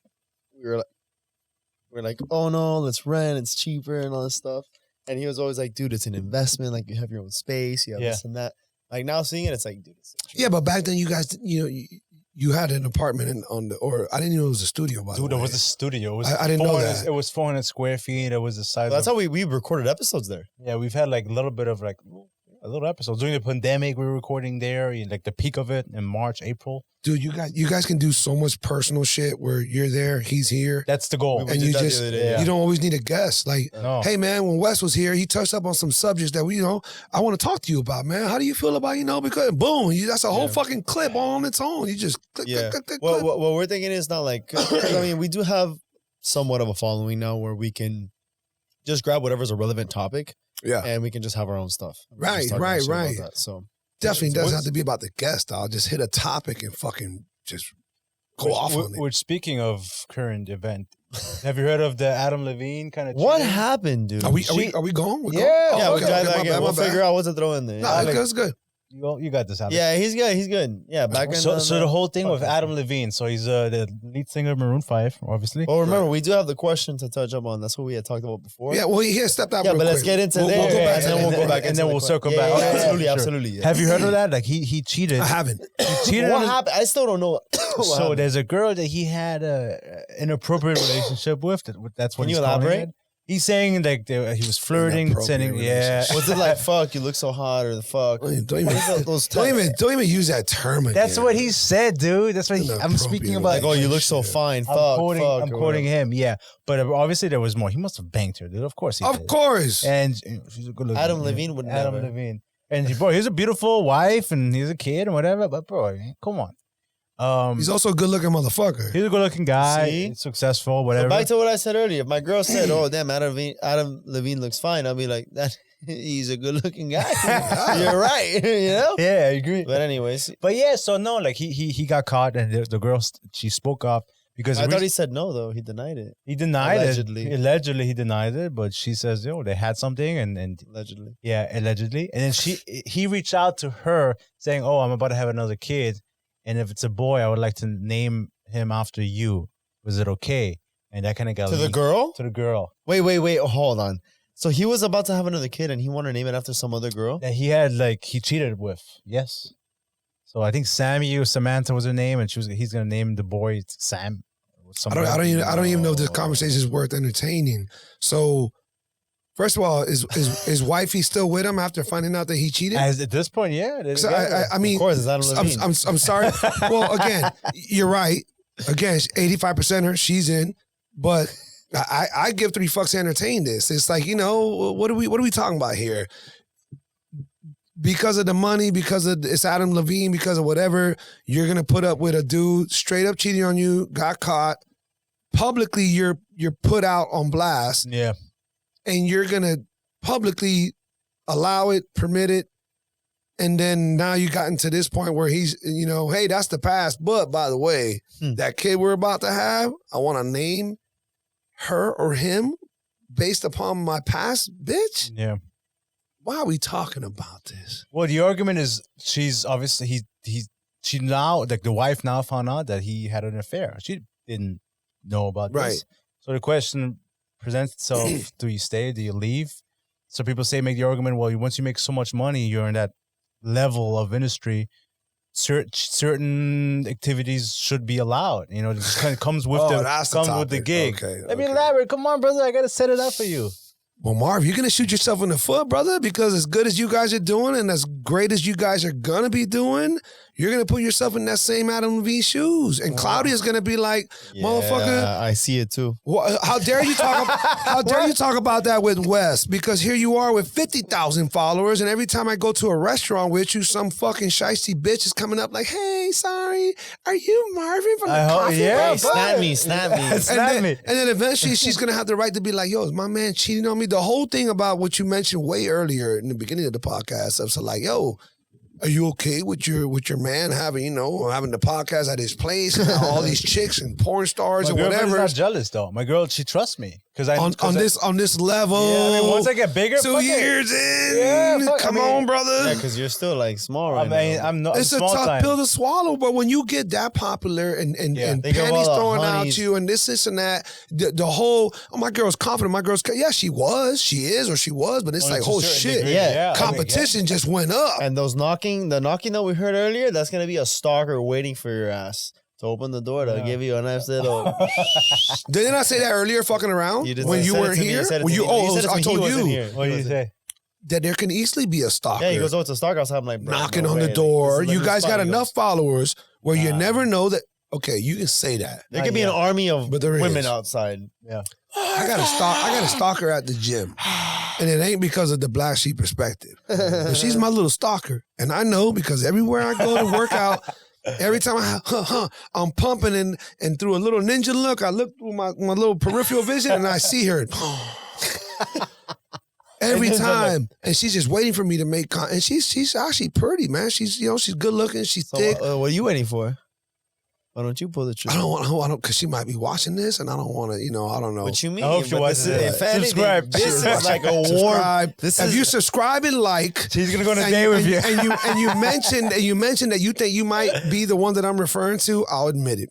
like, oh no, let's rent. It's cheaper and all this stuff. And he was always like, dude, it's an investment. Like you have your own space. You have this and that. Like now seeing it, it's like, dude, it's Yeah, but back then you guys, you had an apartment or I didn't know it was a studio. By the way, Dude, it was a studio. It was I didn't know that. It was 400 square feet. It was the size. That's how we recorded episodes there. Yeah, we've had like a little bit of like a little episode during the pandemic. We were recording there, like the peak of it in March, April. Dude, you guys can do so much personal shit where you're there, he's here. That's the goal. And you just you don't always need a guest. Like, No. hey man, when Wes was here, he touched up on some subjects that we, I want to talk to you about, man. How do you feel about, because boom, that's a whole fucking clip on its own. You just click, click, click, click, Well, click. what we're thinking is not like, 'cause, I mean, we do have somewhat of a following now where we can just grab whatever's a relevant topic. Yeah. And we can just have our own stuff. Right. That, so Definitely doesn't have to be about the guest. I'll just hit a topic and fucking just go off on it. Which, speaking of current event, have you heard of the Adam Levine kind of? What happened, dude? Are we going? We're Yeah, going? Yeah, Oh, we okay, got okay, my we'll bad. figure out what to throw in there. No, that's good. You got this, Adam. Yeah, he's good. He's good. Yeah, back in So the whole thing with Adam Levine. So he's the lead singer of Maroon 5, obviously. Well, remember, we do have the question to touch up on. That's what we had talked about before. Yeah, well, he had stepped out. Yeah, real but let's quick. get into We'll there, go back and then we'll go back, and then we'll circle back. Yeah, Okay, absolutely, sure. absolutely. Yeah. Have you heard of that? Like he cheated. I haven't. He cheated. What happened? I still don't know. What happened. There's a girl that he had an inappropriate relationship with. That's what Can he's you calling else? it. He's saying like he was flirting, sending Was it like fuck? You look so hot, or the fuck? Don't even use that term again. That's what he said, dude. That's what I'm speaking about. Like, oh, you look so fine. I'm quoting him. Yeah, but obviously there was more. He must have banged her, dude. Of course he did. Of course. And she's a good looking. Adam Levine would Adam never. Levine. And bro, he's a beautiful wife, and he's a kid, and whatever. But bro, come on. He's also a good-looking motherfucker. He's a good-looking guy. See? He's successful, whatever. So back to what I said earlier. If my girl said, "Oh, damn, Adam Levine looks fine," I'll be like, "That he's a good-looking guy." You're right. Yeah, I agree. But anyways, But yeah, so no, like he got caught, and the girl she spoke up because I thought he said no though. He denied it. he denied Allegedly. it. Allegedly, he denied it, but she says, they had something, and Allegedly. yeah, allegedly, and then he reached out to her saying, "Oh, I'm about to have another kid, and if it's a boy, I would like to name him after you. Was it okay?" And that kind of got To the leaked. girl? To the girl Wait. Hold on. So he was about to have another kid, and he wanted to name it after some other girl. that he had he cheated with. Yes. So I think Sammy or Samantha was her name, and he's gonna name the boy Sam. I don't even know if this conversation is worth entertaining. So, first of all, is wifey still with him after finding out that he cheated? At this point, yeah. So I mean, Of course, it's Adam Levine. I'm sorry. Well, again, you're right. Again, 85% her, she's in, but I give 3 fucks to entertain this. It's like, what are we talking about here? Because of the money, because of it's Adam Levine, because of whatever, you're gonna put up with a dude straight up cheating on you, got caught. Publicly, you're put out on blast. Yeah. And you're gonna publicly allow it, permit it, and then now you gotten to this point where he's, hey, that's the past. But by the way, that kid we're about to have, I want to name her or him based upon my past, bitch. Yeah. Why are we talking about this? Well, the argument is she's obviously she now, like the wife now found out that he had an affair. She didn't know about Right. this. So the question presents itself: do you stay? Do you leave? So people make the argument, well, once you make so much money, you're in that level of industry. Certain activities should be allowed. You know, it just kind of comes with the gig. Okay, Let me elaborate. Come on, brother. I gotta set it up for you. Well, Marv, you're going to shoot yourself in the foot, brother, because as good as you guys are doing and as great as you guys are going to be doing, you're going to put yourself in that same Adam Levine shoes. And Claudia's going to be like, motherfucker. I see it too. How dare you talk about that with Wes? Because here you are with 50,000 followers, and every time I go to a restaurant with you, some fucking shiesty bitch is coming up like, hey, sorry, are you Marvin from the coffee? Yeah, snap me. And then eventually she's going to have the right to be like, yo, is my man cheating on me? The whole thing about what you mentioned way earlier in the beginning of the podcast, I was like, yo, are you okay with your man having the podcast at his place and all these chicks and porn stars and whatever? My girlfriend's not jealous though. My girl, she trusts me because on this level. Yeah, I mean, once I get bigger, 2 years in, come on, brother. Yeah, because you're still like small right now. I'm not. It's a small tough time. pill to swallow, but when you get that popular and panties throwing out you and this and that, the whole my girl's confident. My girl's she was, but it's like shit. Degree. Yeah, competition just went up. And the knocking that we heard earlier, that's gonna be a stalker waiting for your ass to open the door to give you a nice little. Didn't I say that earlier? Fucking around when you weren't here. I told you. What did you say? That there can easily be a stalker. Yeah, he goes, it's a stalker. I was like, bro, knocking on the door. You guys got enough followers where you never know that. Okay, you can say that. There could be an army of women is. outside. Yeah. I got a stalker at the gym. And it ain't because of the black sheep perspective. But she's my little stalker. And I know because everywhere I go to work out, every time I'm pumping and through a little ninja look, I look through my little peripheral vision and I see her. Every time. And she's just waiting for me to make contact. And she's actually pretty, man. She's good looking. She's thick. What are you waiting for? Why don't you pull the trigger? I don't, because she might be watching this, and I don't want to, I don't know. What you mean? I hope she watches it. Subscribe. This is like a warm. If you subscribe and like, she's gonna go on a date with you. And you mentioned that you think you might be the one that I'm referring to. I'll admit it.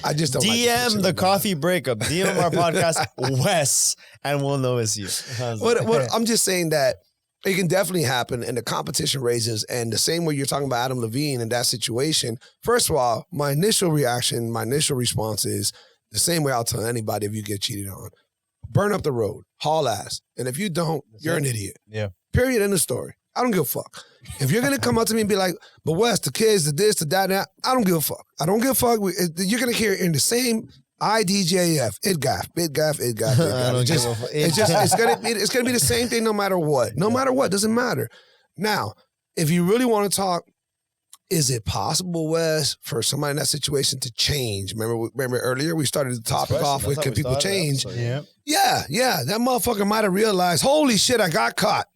I just don't. DM the coffee breakup. DM our podcast, Wes, and we'll know it's you. What I'm just saying that. It can definitely happen, and the competition raises. And the same way you're talking about Adam Levine in that situation, first of all, my initial response is the same way I'll tell anybody if you get cheated on. Burn up the road, haul ass. And if you don't, you're an idiot. Yeah. Period, end of story. I don't give a fuck. If you're going to come up to me and be like, but Wes, the kids, the this, the that, I don't give a fuck. I don't give a fuck. You're going to hear it in the same IDJF, idgaff. It's gonna be the same thing no matter what. No matter what, doesn't matter. Now, if you really want to talk, is it possible, Wes, for somebody in that situation to change? Remember earlier we started the topic off with can people change? Yeah. Yeah. That motherfucker might have realized, holy shit, I got caught.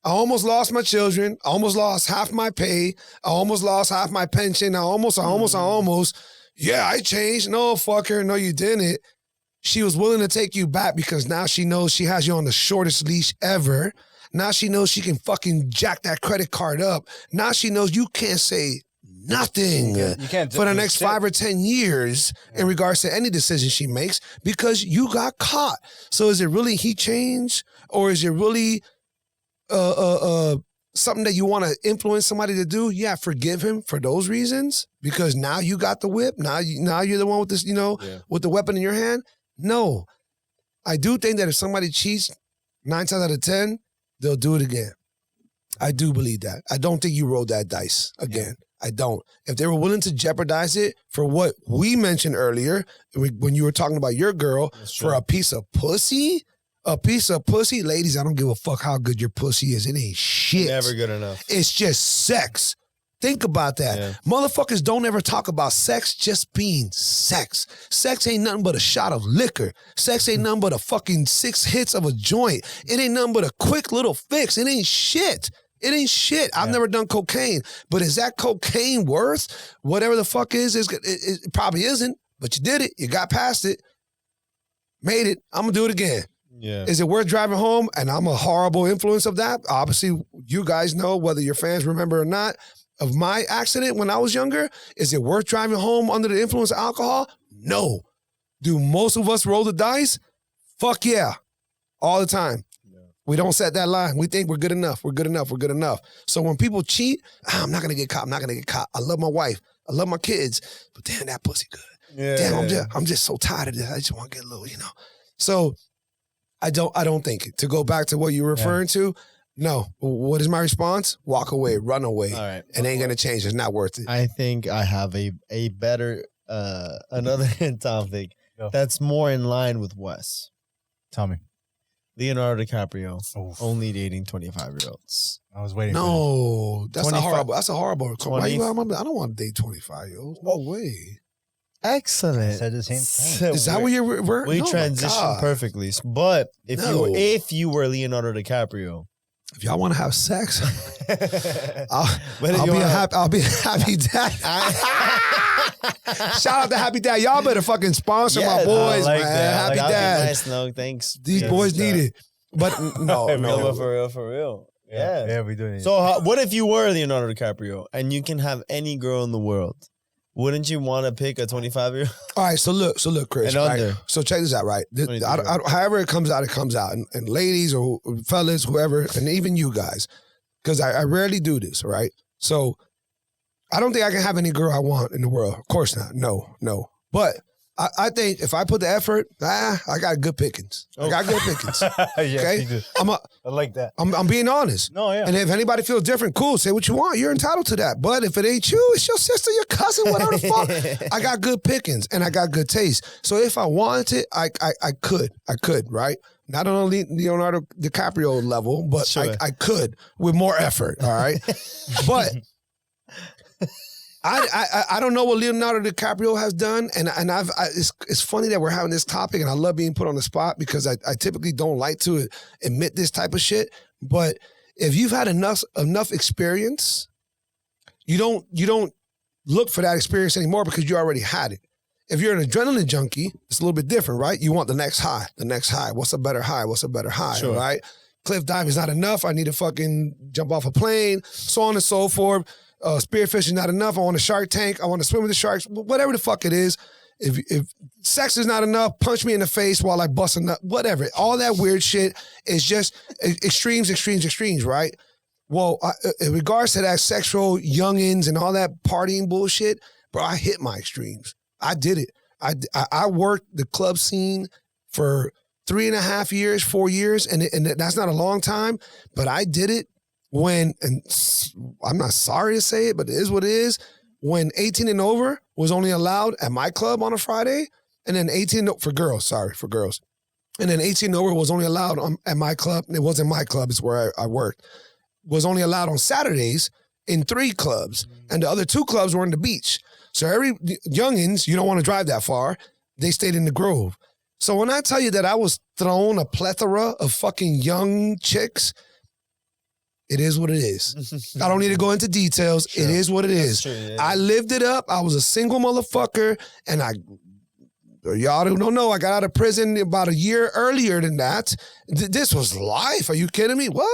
I almost lost my children. I almost lost half my pay. I almost lost half my pension. I almost. Yeah, I changed. No, fucker. No, you didn't. She was willing to take you back because now she knows she has you on the shortest leash ever. Now she knows she can fucking jack that credit card up. Now she knows you can't say nothing for the next 5 or 10 years in regards to any decision she makes because you got caught. So is it really he changed or is it really something that you want to influence somebody to do? Yeah, forgive him for those reasons because now you got the whip. Now you're the one with this, with the weapon in your hand. No, I do think that if somebody cheats 9 times out of 10, they'll do it again. I do believe that. I don't think you rolled that dice again. I don't. If they were willing to jeopardize it for what we mentioned earlier, when you were talking about your girl, for a piece of pussy, ladies, I don't give a fuck how good your pussy is. It ain't shit. Never good enough. It's just sex. Think about that. Yeah. Motherfuckers don't ever talk about sex just being sex. Sex ain't nothing but a shot of liquor. Sex ain't nothing but a fucking 6 hits of a joint. It ain't nothing but a quick little fix. It ain't shit. I've never done cocaine. But is that cocaine worth whatever the fuck is? It probably isn't. But you did it. You got past it. Made it. I'm going to do it again. Yeah. Is it worth driving home? And I'm a horrible influence of that. Obviously, you guys know, whether your fans remember or not, of my accident when I was younger. Is it worth driving home under the influence of alcohol? No. Do most of us roll the dice? Fuck yeah. All the time. Yeah. We don't set that line. We think we're good enough. We're good enough. We're good enough. So when people cheat, I'm not going to get caught. I'm not going to get caught. I love my wife. I love my kids. But damn, that pussy good. Yeah. Damn, I'm just so tired of this. I just want to get a little, So I don't think it. To go back to what you're referring to, no. What is my response? Walk away, run away. All right. It ain't going to change. It's not worth it. I think I have a better, another topic that's more in line with Wes. Tell me. Leonardo DiCaprio only dating 25-year-olds. I was waiting. No, that's a horrible. That's a horrible. Why you, I don't want to date 25-years. No way. Excellent. I said the same thing. Is that what you're? We transitioned perfectly. But if you were Leonardo DiCaprio, if y'all want to have sex, I'll be a happy dad. Shout out to Happy Dad. Y'all better fucking sponsor my boys, man. Happy Dad. Nice, no, thanks. These boys need it. But no. For real. Yeah, we do. So what if you were Leonardo DiCaprio and you can have any girl in the world? Wouldn't you want to pick a 25-year-old? All right, so look, Chris. And right? under. So check this out, right? However it comes out, it comes out. And ladies or fellas, whoever, and even you guys, because I rarely do this, right? So I don't think I can have any girl I want in the world. Of course not. No. But I think if I put the effort, I got good pickings. I got good pickings. Okay? I like that. I'm being honest. No, yeah. And if anybody feels different, cool. Say what you want. You're entitled to that. But if it ain't you, it's your sister, your cousin, whatever the fuck. I got good pickings and I got good taste. So if I wanted it, I could, right? Not on a Leonardo DiCaprio level, but sure. I could with more effort, all right? But I don't know what Leonardo DiCaprio has done, and it's funny that we're having this topic, and I love being put on the spot because I typically don't like to admit this type of shit. But if you've had enough experience, you don't look for that experience anymore because you already had it. If you're an adrenaline junkie, it's a little bit different, right? You want the next high. What's a better high, sure. Right? Cliff diving is not enough. I need to fucking jump off a plane, so on and so forth. Spearfish is not enough. I want a shark tank. I want to swim with the sharks. Whatever the fuck it is. If sex is not enough, punch me in the face while I bust a nut. Whatever. All that weird shit is just extremes, right? Well, in regards to that sexual youngins and all that partying bullshit, bro, I hit my extremes. I did it. I worked the club scene for 3.5 years, 4 years, and that's not a long time, but I did it when, and I'm not sorry to say it, but it is what it is, when 18 and over was only allowed at my club on a Friday, and then 18 for girls. And then 18 and over was only allowed at my club. It wasn't my club, it's where I worked. Was only allowed on Saturdays in 3 clubs, and the other 2 clubs were on the beach. So every youngins, you don't want to drive that far, they stayed in the Grove. So when I tell you that I was thrown a plethora of fucking young chicks, it is what it is. I don't need to go into details. Sure. It is what it is. True, yeah. I lived it up. I was a single motherfucker, and y'all don't know, I got out of prison about a year earlier than that. This was life. Are you kidding me? What?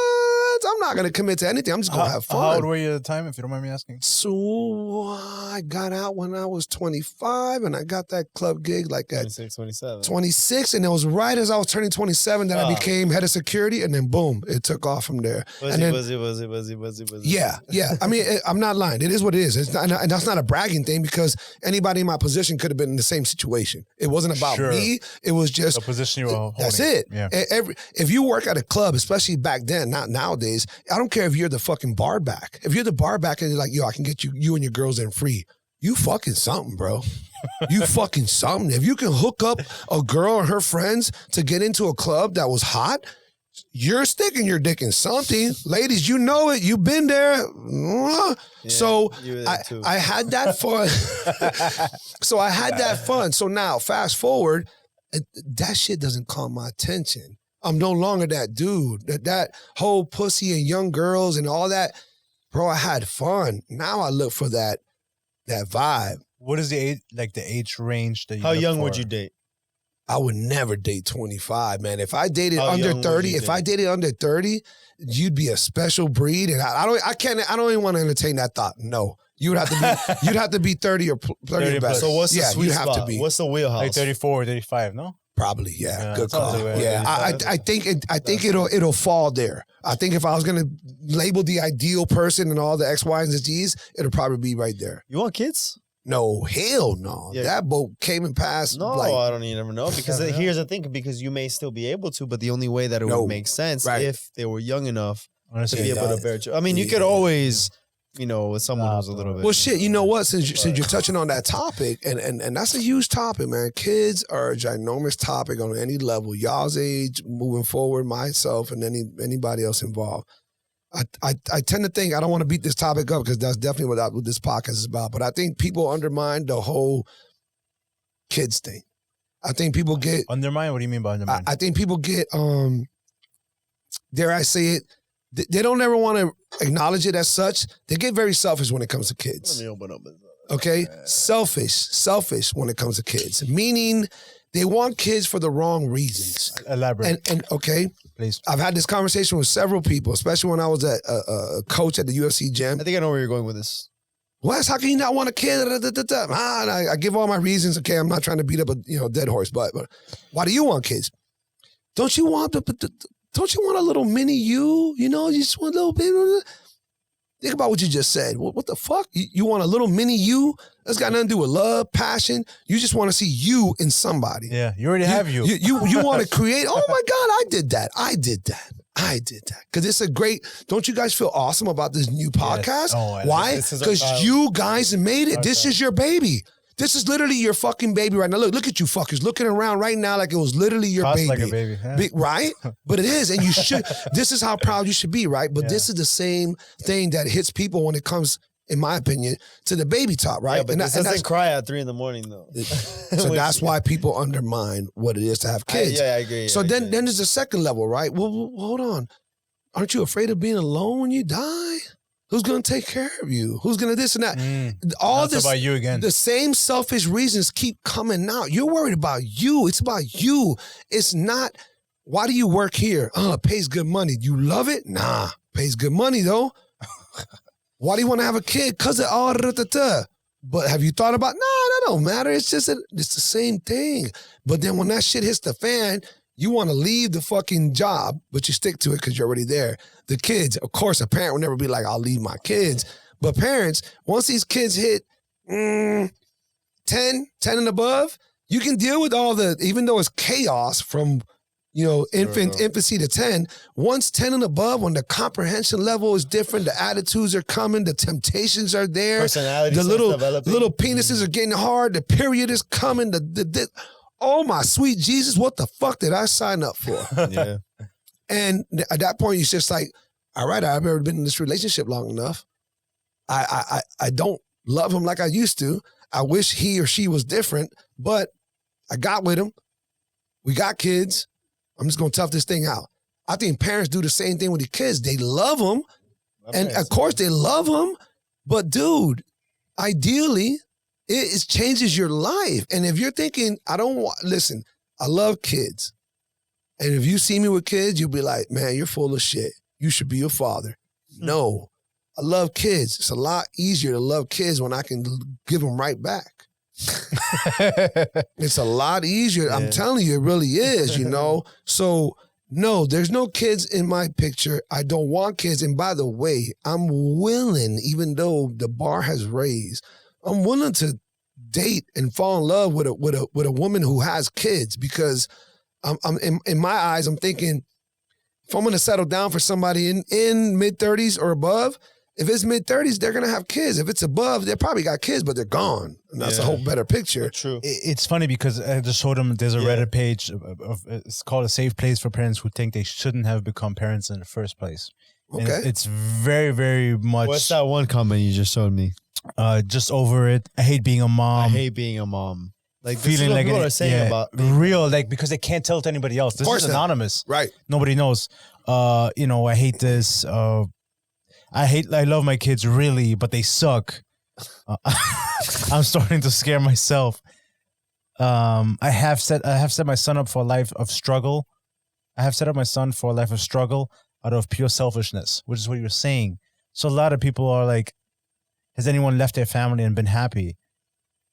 I'm not going to commit to anything. I'm just going to have fun. How old were you at the time, if you don't mind me asking? So I got out when I was 25, and I got that club gig like at 26, and it was right as I was turning 27 that I became head of security, and then boom, it took off from there. Was it? Yeah. I mean, I'm not lying. It is what it is. It's not, and that's not a bragging thing because anybody in my position could have been in the same situation. It wasn't about me. It was just the position you were holding. That's it. Yeah. If you work at a club, especially back then, not nowadays, I don't care if you're the fucking bar back. If you're the bar back and you're like, yo, I can get you and your girls in free. You fucking something, bro. You fucking something. If you can hook up a girl and her friends to get into a club that was hot, you're sticking your dick in something. Ladies, you know it. You've been there. Yeah, so I had that fun. So now, fast forward, that shit doesn't call my attention. I'm no longer that dude. That whole pussy and young girls and all that. Bro, I had fun. Now I look for that vibe. What is the age range that you How young would you date? I would never date 25, man. If I dated under 30, you'd be a special breed. And I don't even want to entertain that thought. No. you'd have to be 30 or 30 or better. So what's the sweet spot? Have to be. What's the wheelhouse? Like 34, 35, no? Probably, yeah. Good sounds call. like Yeah, I think it'll fall there. I think if I was gonna label the ideal person and all the X, Y's, and G's, it'll probably be right there. You want kids? No, hell no. Yeah. That boat came and passed. No, I don't even know. Because here's the thing, because you may still be able to, but the only way that it would make sense if they were young enough to be able to bear children. I mean, you could always, with someone who's a little bit. Well, shit, you know what? Since you're touching on that topic, and that's a huge topic, man. Kids are a ginormous topic on any level. Y'all's age, moving forward, myself, and anybody else involved. I tend to think, I don't want to beat this topic up because that's definitely what this podcast is about, but I think people undermine the whole kids thing. I think people get... Undermine? What do you mean by undermine? I think people get, dare I say it, they don't ever want to acknowledge it as such. They get very selfish when it comes to kids. Let me open up. Okay? Selfish when it comes to kids. Meaning they want kids for the wrong reasons. Elaborate. And okay, please. I've had this conversation with several people, especially when I was a coach at the UFC gym. I think I know where you're going with this. Wes, how can you not want a kid? I give all my reasons. Okay, I'm not trying to beat up a dead horse, but why do you want kids? Don't you want a little mini you? You just want a little bit. Think about what you just said. What the fuck? You want a little mini you? That's got nothing to do with love, passion. You just want to see you in somebody. Yeah, you already have you. You want to create, oh my God, I did that. Because it's a great, don't you guys feel awesome about this new podcast? Yes. Oh, why? Because you guys made it. This is your baby. This is literally your fucking baby right now. Look at you fuckers looking around right now like it was literally your baby. Like a baby. Yeah. Right? But it is, and you should. This is how proud you should be, right? But this is the same thing that hits people when it comes, in my opinion, to the baby talk, right? Yeah, but this doesn't cry at 3 a.m. though. So that's why people undermine what it is to have kids. I agree. So then there's a second level, right? Well, hold on. Aren't you afraid of being alone when you die? Who's going to take care of you? Who's going to this and that? All this about you again. The same selfish reasons keep coming out. You're worried about you. It's about you. It's not, why do you work here? It pays good money. You love it? Nah, pays good money though. Why do you want to have a kid? Because of all But have you thought about, that don't matter. It's just, it's the same thing. But then when that shit hits the fan, you want to leave the fucking job, but you stick to it because you're already there. The kids, of course, a parent would never be like, I'll leave my kids. But parents, once these kids hit 10 and above, you can deal with all even though it's chaos from, infancy to 10, once 10 and above, when the comprehension level is different, the attitudes are coming, the temptations are there, personality, the little penises are getting hard, the period is coming, oh my sweet Jesus, what the fuck did I sign up for? Yeah. And at that point, it's just like, all right, I've never been in this relationship long enough. I don't love him like I used to. I wish he or she was different, but I got with him. We got kids. I'm just going to tough this thing out. I think parents do the same thing with the kids. They love them. And of course they love them. But dude, ideally, it changes your life. And if you're thinking, listen, I love kids. And if you see me with kids, you'll be like, man, you're full of shit. You should be a father. No, I love kids. It's a lot easier to love kids when I can give them right back. It's a lot easier. Yeah. I'm telling you, it really is, So, no, there's no kids in my picture. I don't want kids. And by the way, I'm willing, even though the bar has raised, I'm willing to date and fall in love with a woman who has kids because I'm in my eyes, I'm thinking if I'm going to settle down for somebody in mid-30s or above, if it's mid-30s, they're going to have kids. If it's above, they probably got kids, but they're gone. And that's a whole better picture. True. It's funny because I just showed them there's a Reddit page of it's called A Safe Place for Parents Who Think They Shouldn't Have Become Parents in the First Place. Okay. And it's very, very much... What's that one comment you just showed me? Just over it. I hate being a mom. I hate being a mom. Like, feeling like people are saying about real, like, because they can't tell it to anybody else. This is anonymous. Right. Nobody knows. I hate this. I love my kids really, but they suck. I'm starting to scare myself. I have set my son up for a life of struggle. I have set up my son for a life of struggle out of pure selfishness, which is what you're saying. So a lot of people are like, Has anyone left their family and been happy?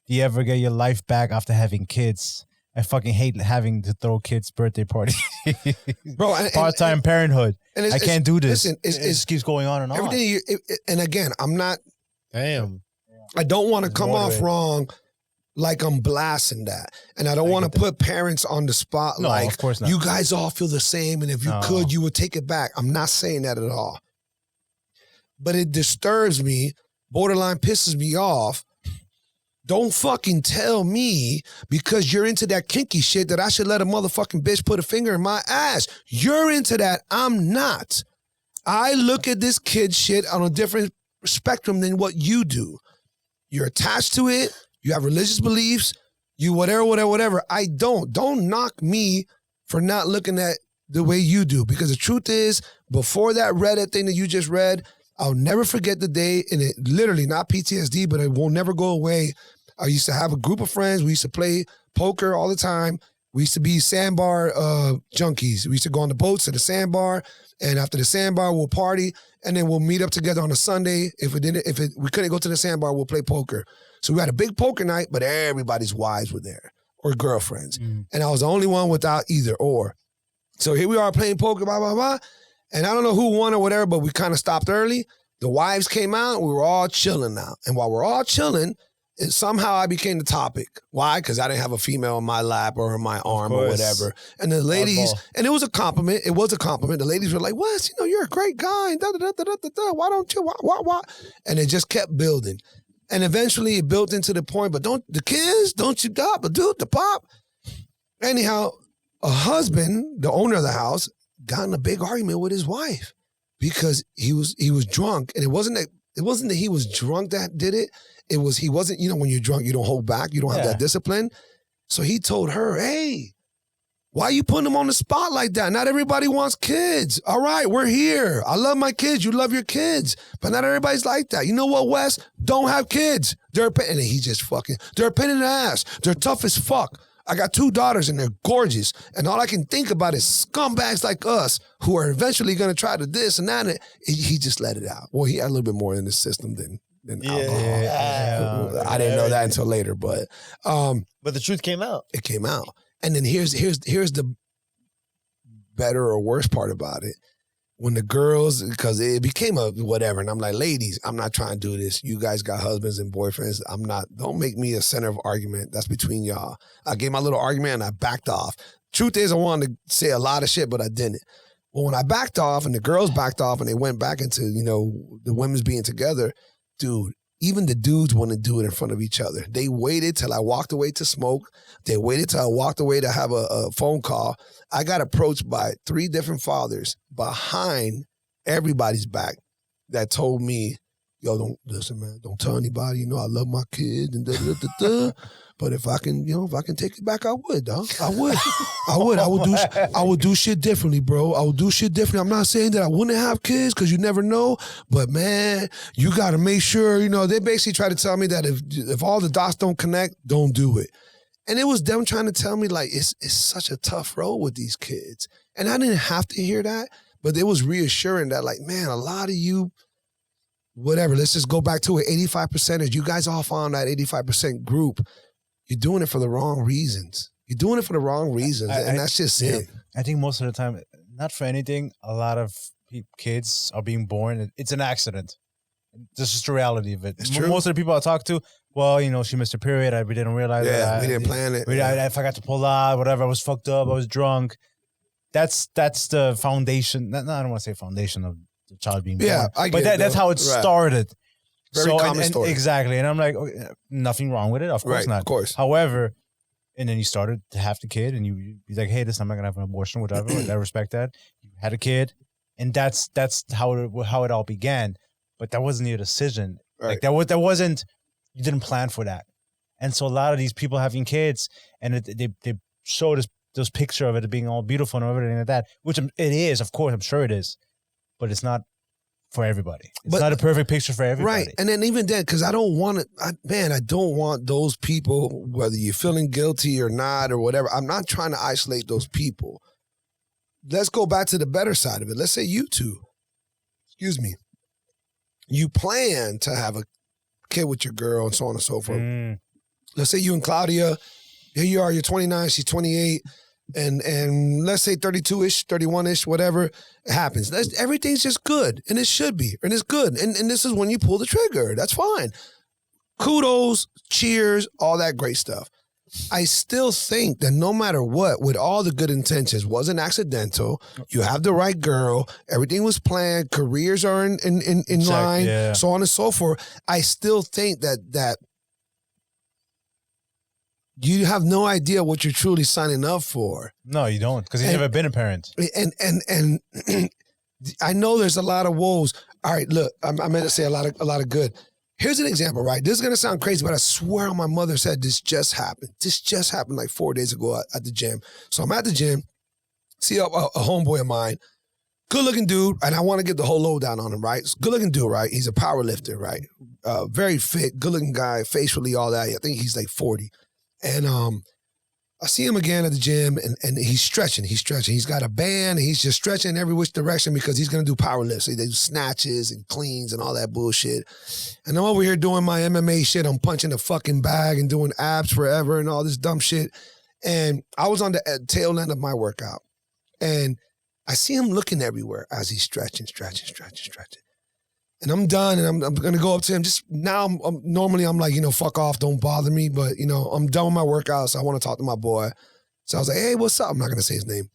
Do you ever get your life back after having kids? I fucking hate having to throw kids' birthday parties. Bro, part-time parenthood. And I can't do this. Listen, it just keeps going on and on. Everything and again, I'm not. Damn. I don't want to come off wrong, like I'm blasting that, and I don't want to put parents on the spot. No, like, of course not. You guys all feel the same, and if you could, you would take it back. I'm not saying that at all. But it disturbs me, borderline pisses me off. Don't fucking tell me because you're into that kinky shit that I should let a motherfucking bitch put a finger in my ass. You're into that. I'm not. I look at this kid shit on a different spectrum than what you do. You're attached to it. You have religious beliefs. You whatever. I don't. Don't knock me for not looking at the way you do because the truth is, before that Reddit thing that you just read, I'll never forget the day, and it literally, not PTSD, but it will never go away. I used to have a group of friends. We used to play poker all the time. We used to be sandbar junkies. We used to go on the boats to the sandbar, and after the sandbar, we'll party, and then we'll meet up together on a Sunday. If we couldn't go to the sandbar, we'll play poker. So we had a big poker night, but everybody's wives were there or girlfriends, and I was the only one without either or. So here we are playing poker, blah blah blah, and I don't know who won or whatever, but we kind of stopped early. The wives came out. We were all chilling now, and while we're all chilling. And somehow I became the topic. Why? Because I didn't have a female in my lap or in my arm or whatever. And the ladies, and it was a compliment. It was a compliment. The ladies were like, Wes, you're a great guy. Da, da, da, da, da, da. Why don't you? Why? And it just kept building. And eventually it built into the point, but don't you stop, but dude, the pop. Anyhow, a husband, the owner of the house, got in a big argument with his wife because he was drunk. And it wasn't that he was drunk that did it. It was, he wasn't, when you're drunk, you don't hold back. You don't have that discipline. So he told her, hey, why are you putting them on the spot like that? Not everybody wants kids. All right, we're here. I love my kids. You love your kids. But not everybody's like that. You know what, Wes? Don't have kids. They're a pain in the ass. They're tough as fuck. I got 2 daughters and they're gorgeous. And all I can think about is scumbags like us who are eventually going to try to this and that. And he just let it out. Well, he had a little bit more in the system than alcohol. Yeah. I didn't know that until later, but the truth came out. It came out, and then here's the better or worse part about it. When the girls, because it became a whatever, and I'm like, ladies, I'm not trying to do this. You guys got husbands and boyfriends. I'm not. Don't make me a center of argument. That's between y'all. I gave my little argument and I backed off. Truth is, I wanted to say a lot of shit, but I didn't. Well, when I backed off and the girls backed off and they went back into the women's being together. Dude, even the dudes want to do it in front of each other. They waited till I walked away to smoke. They waited till I walked away to have a phone call. I got approached by 3 different fathers behind everybody's back that told me, yo, don't listen, man. Don't tell anybody. I love my kids and da-da-da-da-da. But if I can take it back, I would, dog. I would do shit differently, bro. I would do shit differently. I'm not saying that I wouldn't have kids because you never know. But man, you got to make sure, they basically try to tell me that if all the dots don't connect, don't do it. And it was them trying to tell me like, it's such a tough road with these kids. And I didn't have to hear that, but it was reassuring that like, man, a lot of you, whatever, let's just go back to it. 85%, you guys all fall in that 85% group. You're doing it for the wrong reasons. And that's just it. I think most of the time, not for anything, a lot of kids are being born. It's an accident. This is the reality of it. Most of the people I talk to, well, she missed her period. We didn't realize that. We didn't plan it. I forgot to pull out, whatever. I was fucked up. I was drunk. That's the foundation. I don't want to say foundation of the child being born. Yeah, I get but it. That's how it started. Very common story. Exactly. And I'm like, nothing wrong with it. Of course not. Of course. However, and then you started to have the kid and you're like, hey, listen, I'm not going to have an abortion, whatever. I respect that. You had a kid. And that's how it all began. But that wasn't your decision. Right. Like that wasn't, you didn't plan for that. And so a lot of these people having kids and they show this picture of it being all beautiful and everything like that, which it is, of course, I'm sure it is. But it's not for everybody. It's not a perfect picture for everybody. Right. And then even then, because I don't want it, I don't want those people, whether you're feeling guilty or not or whatever, I'm not trying to isolate those people. Let's go back to the better side of it. Let's say you two, you plan to have kid with your girl and so on and so forth. Let's say you and Claudia, here you are, you're 29, she's 28, and let's say 32-ish, 31-ish, whatever, it happens. Everything's just good, and it should be, and it's good. And this is when you pull the trigger. That's fine. Kudos, cheers, all that great stuff. I still think that no matter what, with all the good intentions, wasn't accidental. You have the right girl. Everything was planned. Careers are in line, so on and so forth. I still think that you have no idea what you're truly signing up for. No, you don't, because you've never been a parent. And I know there's a lot of woes. All right, look, I meant to say a lot of good. Here's an example, right? This is going to sound crazy, but I swear on my mother said this just happened. This just happened like 4 days ago at the gym. So I'm at the gym, see a homeboy of mine, good-looking dude, and I want to get the whole lowdown on him, right? Good-looking dude, right? He's a power lifter, right? Very fit, good-looking guy, facially, all that. I think he's like 40. And I see him again at the gym, and he's stretching. He's got a band, and he's just stretching in every which direction because he's going to do power lifts. So they do snatches and cleans and all that bullshit. And I'm over here doing my MMA shit. I'm punching a fucking bag and doing abs forever and all this dumb shit. And I was on the tail end of my workout. And I see him looking everywhere as he's stretching. And I'm done, and I'm going to go up to him. Just now, normally I'm like, fuck off, don't bother me. But, I'm done with my workout, so I want to talk to my boy. So I was like, hey, what's up? I'm not going to say his name.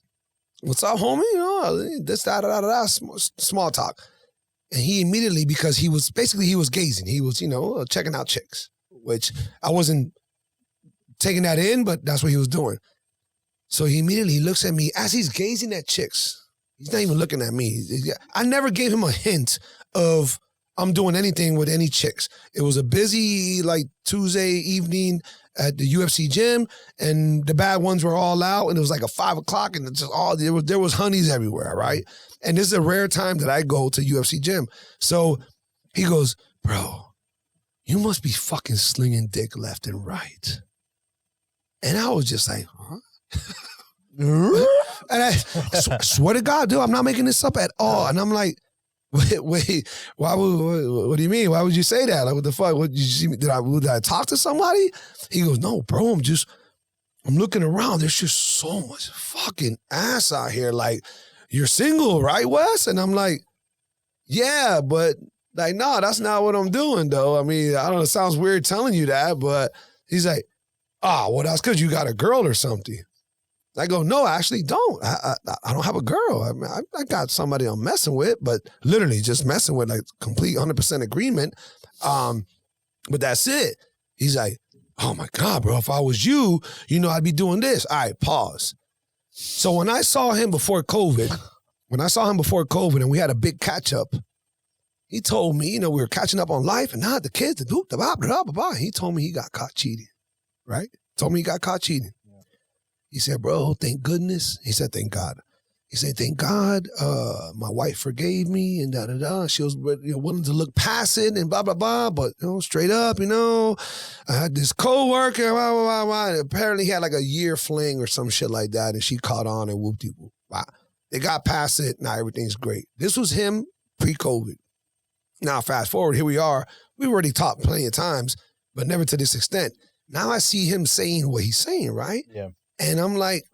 What's up, homie? This, da, small talk. And he immediately, because he was gazing. He was, checking out chicks, which I wasn't taking that in, but that's what he was doing. So he immediately looks at me as he's gazing at chicks. He's not even looking at me. I never gave him a hint of I'm doing anything with any chicks. It was a busy Tuesday evening at the UFC gym, and the bad ones were all out, and it was like a 5 o'clock, and it's just there was honeys everywhere, right? And this is a rare time that I go to UFC gym. So he goes, bro, you must be fucking slinging dick left and right. And I was just like, huh? And I swear to God, dude, I'm not making this up at all. And I'm like, wait, what do you mean? Why would you say that? Like, what the fuck? What, did you see me? Did I talk to somebody? He goes, no, bro, I'm looking around. There's just so much fucking ass out here. Like, you're single, right, Wes? And I'm like, yeah, but no, that's not what I'm doing, though. I mean, I don't know, it sounds weird telling you that, but he's like, well, that's because you got a girl or something. I go, no, I actually don't. I don't have a girl. I mean, I got somebody I'm messing with, but literally just messing with, like, complete 100% agreement. But that's it. He's like, oh my God, bro, if I was you, I'd be doing this. All right, pause. So when I saw him before COVID, and we had a big catch up, he told me, we were catching up on life and not the kids, he told me he got caught cheating, right? Told me he got caught cheating. He said, bro, thank goodness. He said, thank God. He said, thank God, my wife forgave me and da-da-da. She was willing to look past it and blah, blah, blah. But, straight up, I had this coworker, blah, blah, blah, blah. And apparently he had like a year fling or some shit like that. And she caught on and whoop-de-whoop. Wow. They got past it. Now everything's great. This was him pre-COVID. Now, fast forward, here we are. We've already talked plenty of times, but never to this extent. Now I see him saying what he's saying, right? Yeah. And I'm like,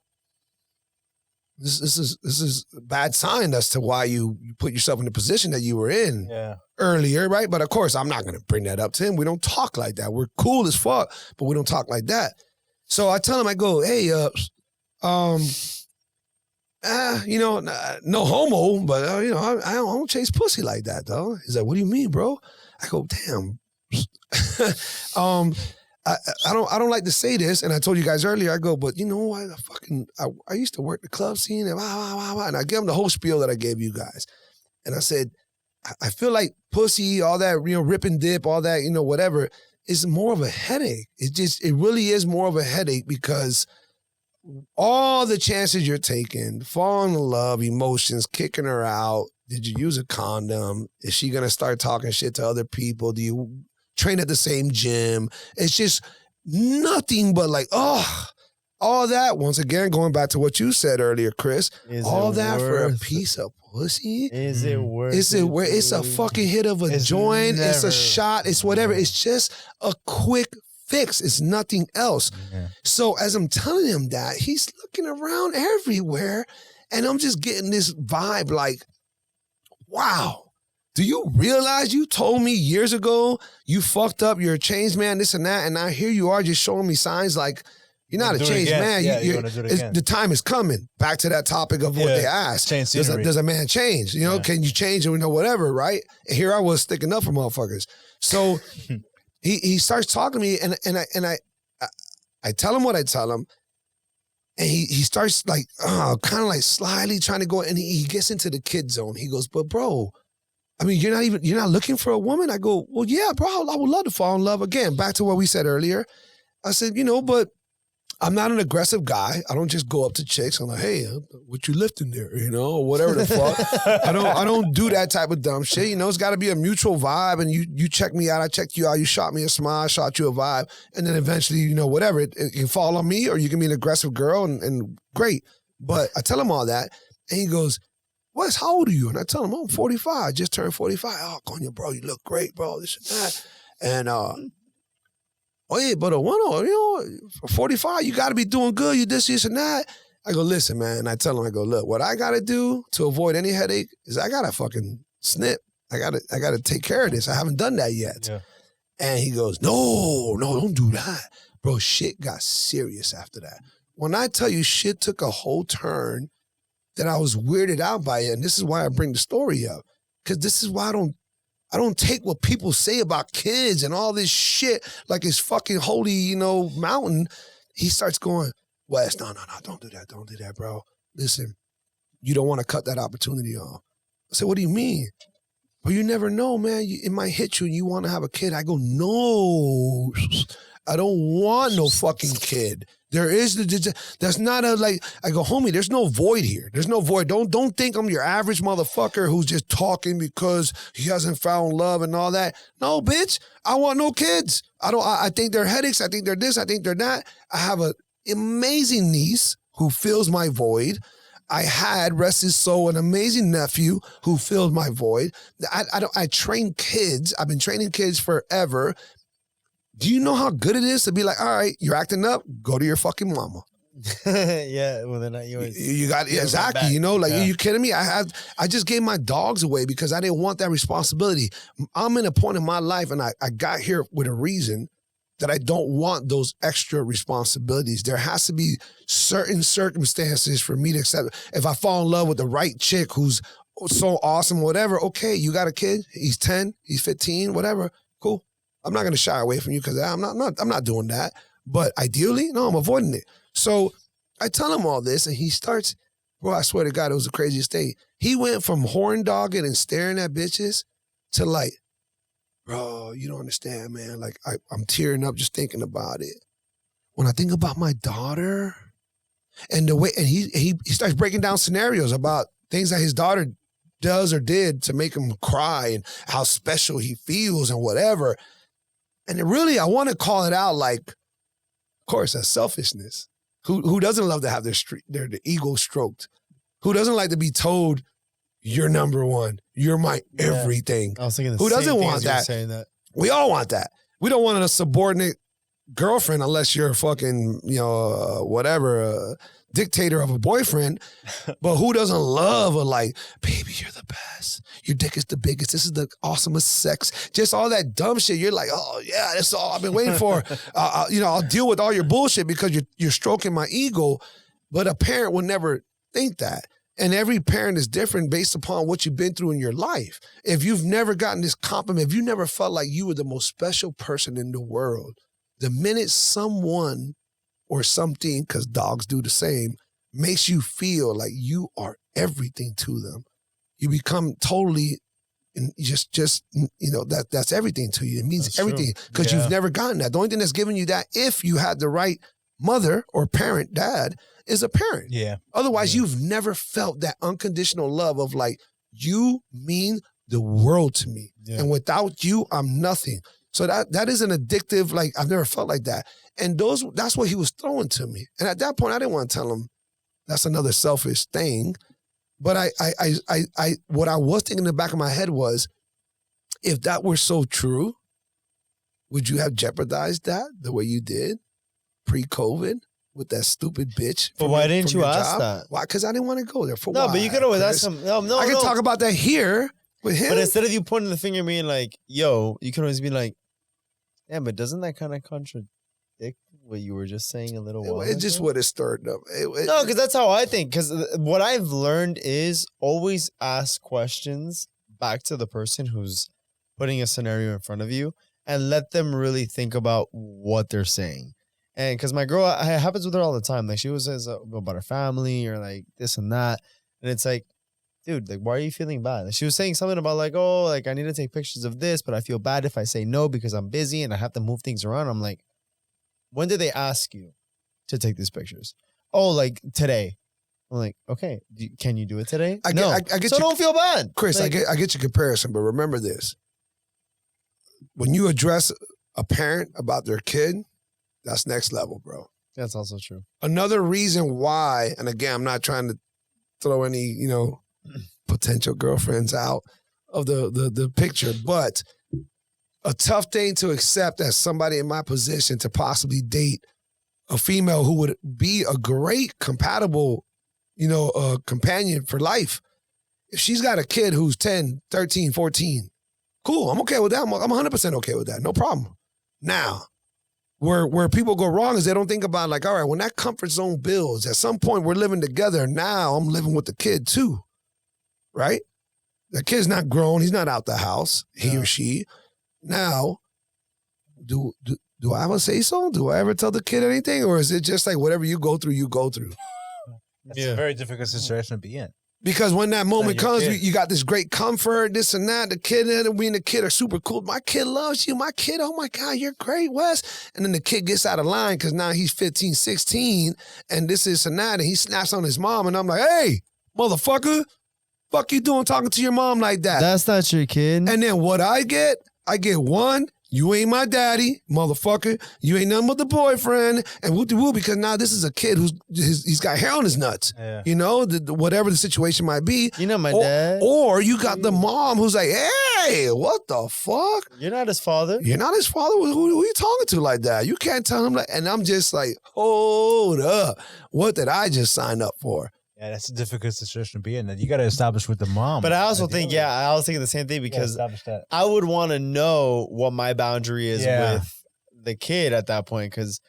this is a bad sign as to why you put yourself in the position that you were in earlier, right? But of course, I'm not going to bring that up to him. We don't talk like that. We're cool as fuck, but we don't talk like that. So I tell him, I go, hey, no homo, but I don't chase pussy like that, though. He's like, what do you mean, bro? I go, damn. I don't like to say this, and I told you guys earlier, I go, but you know what? I used to work the club scene, and and I gave him the whole spiel that I gave you guys. And I said, I feel like pussy, all that, rip and dip, all that, whatever, is more of a headache. It really is more of a headache because all the chances you're taking, falling in love, emotions, kicking her out. Did you use a condom? Is she going to start talking shit to other people? Do you train at the same gym? It's just nothing but like, All that, once again, going back to what you said earlier, Chris, all that for a piece of pussy? Is it worth it? It's a fucking hit of a joint. It's a shot. It's whatever. It's just a quick fix. It's nothing else. Yeah. So as I'm telling him that, he's looking around everywhere, and I'm just getting this vibe like, wow, do you realize you told me years ago you fucked up, you're a changed man, this and that, and now here you are just showing me signs like, you're not a changed man. The time is coming. Back to that topic of what they asked. Does a man change? You know, can you change or whatever, right? And here I was sticking up for motherfuckers. So he starts talking to me, and I tell him what I tell him, and he starts like kind of like slyly trying to go, and he gets into the kid zone. He goes, but bro, I mean, you're not looking for a woman? I go, well, yeah, bro, I would love to fall in love again. Back to what we said earlier. I said, but I'm not an aggressive guy. I don't just go up to chicks. I'm like, hey, what you lifting there? Or whatever the fuck. I don't do that type of dumb shit. It's got to be a mutual vibe. And you check me out, I checked you out. You shot me a smile, I shot you a vibe, and then eventually, whatever. It can fall on me, or you can be an aggressive girl, and great. But I tell him all that, and he goes, Wes, how old are you? And I tell him, I'm 45. I just turned 45. Oh, Coño, bro, you look great, bro. This and that. And oh yeah, but for 45, you got to be doing good. You this, and that. I go, listen, man. And I tell him, I go, look, what I got to do to avoid any headache is I got to fucking snip. I got to take care of this. I haven't done that yet. Yeah. And he goes, no, don't do that. Bro, shit got serious after that. When I tell you shit took a whole turn that I was weirded out by it, and this is why I bring the story up, because this is why I don't take what people say about kids and all this shit like it's fucking holy, mountain. He starts going, Wes, no, don't do that. Don't do that, bro. Listen, you don't want to cut that opportunity off. I said, what do you mean? Well, you never know, man. It might hit you and you want to have a kid. I go, no, I don't want no fucking kid. That's not I go, homie, there's no void here. There's no void. Don't think I'm your average motherfucker who's just talking because he hasn't found love and all that. No, bitch, I want no kids. I think they're headaches. I think they're this. I think they're that. I have an amazing niece who fills my void. I had, rest his soul, an amazing nephew who filled my void. I train kids. I've been training kids forever. Do you know how good it is to be like, all right, you're acting up, go to your fucking mama. Yeah, well, they're not yours. You got exactly, are you kidding me? I just gave my dogs away because I didn't want that responsibility. I'm in a point in my life, and I got here with a reason that I don't want those extra responsibilities. There has to be certain circumstances for me to accept. If I fall in love with the right chick who's so awesome, whatever, okay, you got a kid, he's 10, he's 15, whatever, cool. I'm not going to shy away from you because I'm not doing that. But ideally, no, I'm avoiding it. So I tell him all this, and he starts, bro, I swear to God, it was the craziest thing. He went from horn dogging and staring at bitches to like, bro, you don't understand, man. Like, I'm tearing up just thinking about it. When I think about my daughter and the way, and he starts breaking down scenarios about things that his daughter does or did to make him cry and how special he feels and whatever. And really, I want to call it out like, of course, that's selfishness. Who doesn't love to have their ego stroked? Who doesn't like to be told, you're number one, you're my everything? I was thinking who doesn't want that? We all want that. We don't want a subordinate girlfriend unless you're a fucking, whatever, dictator of a boyfriend. But who doesn't love a like, baby, you're the best. Your dick is the biggest. This is the awesomest sex. Just all that dumb shit. You're like, oh yeah, that's all I've been waiting for. I'll deal with all your bullshit because you're stroking my ego. But a parent would never think that. And every parent is different based upon what you've been through in your life. If you've never gotten this compliment, if you never felt like you were the most special person in the world, the minute someone or something, because dogs do the same, makes you feel like you are everything to them, you become totally, that's everything to you. It means that's everything because you've never gotten that. The only thing that's giving you that, if you had the right mother or parent, dad, is a parent. Yeah. Otherwise, you've never felt that unconditional love of like, you mean the world to me. Yeah. And without you, I'm nothing. So that is an addictive, like, I've never felt like that. And that's what he was throwing to me. And at that point, I didn't want to tell him that's another selfish thing. But what I was thinking in the back of my head was, if that were so true, would you have jeopardized that the way you did pre-COVID with that stupid bitch? But why didn't you ask that? Why? Because I didn't want to go there. No, but you could always ask him. No, I can talk about that here with him. But instead of you pointing the finger at me and like, yo, you can always be like, yeah, but doesn't that kind of contradict what you were just saying a little while ago? It just would have stirred up. No, because that's how I think. Because what I've learned is always ask questions back to the person who's putting a scenario in front of you and let them really think about what they're saying. And because my girl, it happens with her all the time. Like, she always says about her family or like this and that. And it's like, dude, like, why are you feeling bad? Like, she was saying something about like, oh, like, I need to take pictures of this, but I feel bad if I say no because I'm busy and I have to move things around. I'm like, when did they ask you to take these pictures? Oh, like today. I'm like, okay, can you do it today? I get so you, don't feel bad. Chris, like, I get your comparison, but remember this. When you address a parent about their kid, that's next level, bro. That's also true. Another reason why, and again, I'm not trying to throw any, potential girlfriends out of the picture, but a tough thing to accept as somebody in my position to possibly date a female who would be a great compatible, companion for life. If she's got a kid who's 10, 13, 14, cool, I'm okay with that. I'm 100% okay with that. No problem. Now, where people go wrong is they don't think about like, all right, when that comfort zone builds, at some point we're living together. Now I'm living with the kid too, right? The kid's not grown. He's not out the house, he or she. Now, do I ever say so? Do I ever tell the kid anything? Or is it just like whatever you go through, you go through? That's a very difficult situation to be in. Because when that moment comes, you got this great comfort, this and that. The kid and we and the kid are super cool. My kid loves you. My kid, oh my God, you're great, Wes. And then the kid gets out of line because now he's 15, 16, and this and that, and he snaps on his mom, and I'm like, hey, motherfucker, fuck you doing talking to your mom like that? That's not your kid. And then what I get one, you ain't my daddy, motherfucker. You ain't nothing but the boyfriend. And woo-de-woo, because now this is a kid he's got hair on his nuts. Yeah. Whatever the situation might be. My dad. Or you got the mom who's like, hey, what the fuck? You're not his father. You're not his father? Who are you talking to like that? You can't tell him that. And I'm just like, hold up. What did I just sign up for? Yeah, that's a difficult situation to be in. That you got to establish with the mom. But I also think, I was thinking the same thing because I would want to know what my boundary is with the kid at that point. Because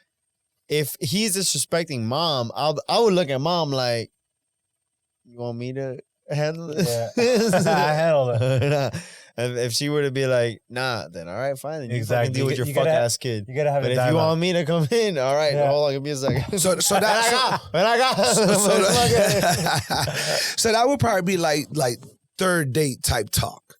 if he's disrespecting mom, I would look at mom like, you want me to handle this? Yeah. I handle it. And if she were to be like, nah, then all right, fine. Then you fucking deal with your fuck ass kid. You gotta have But if you want me to come in, all right, hold on, give me a second. So that so that would probably be like third date type talk.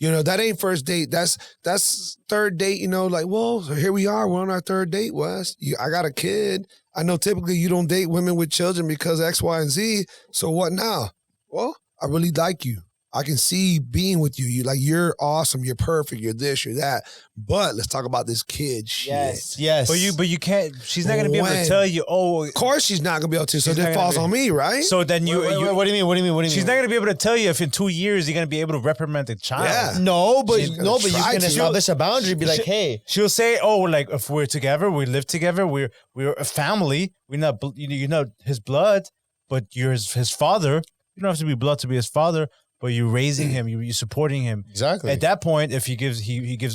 That ain't first date. That's third date. Like, well, so here we are. We're on our third date, Wes. I got a kid. I know typically you don't date women with children because X, Y, and Z. So what now? Well, I really like you. I can see being with you. You're awesome. You're perfect. You're this. You're that. But let's talk about this kid shit. Yes. But you can't. She's not gonna be able to tell you. Oh, of course she's not gonna be able to. So that falls on me, right? So then you. What do you mean? She's not gonna be able to tell you if in 2 years you're gonna be able to reprimand the child. Yeah. No, but you can establish a boundary. Be like, hey. She'll say, oh, like if we're together, we live together, we're a family. We're not. You're not his blood, but you're his father. You don't have to be blood to be his father. But you're raising him, you're supporting him. Exactly. At that point, if he gives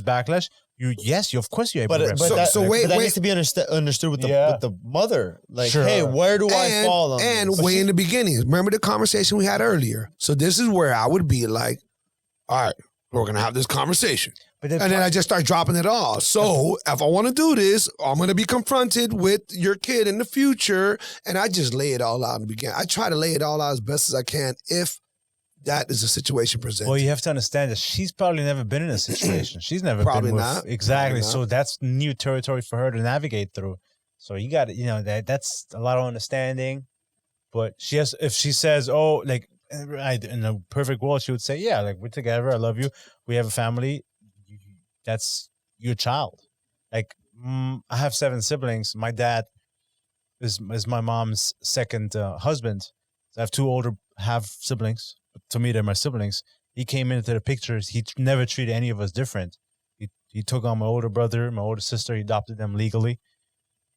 backlash, of course you're able to. But that needs to be understood with the mother. Like, hey, where do I fall on and this? In the beginning, remember the conversation we had earlier. So this is where I would be like, all right, we're gonna have this conversation. And then I just start dropping it all. So if I want to do this, I'm going to be confronted with your kid in the future. And I just lay it all out in the beginning. I try to lay it all out as best as I can if that is a situation presented. Well, you have to understand that she's probably never been in a situation. She's never probably been with, not. Exactly. Probably not. So that's new territory for her to navigate through. So you got to, that's a lot of understanding. But if she says, oh, like in a perfect world, she would say, yeah, like we're together. I love you. We have a family. That's your child. Like I have 7 siblings. My dad is my mom's second husband. So I have 2 older half siblings. But to me, they're my siblings. He came into the pictures. He never treated any of us different. He took on my older brother, my older sister. He adopted them legally.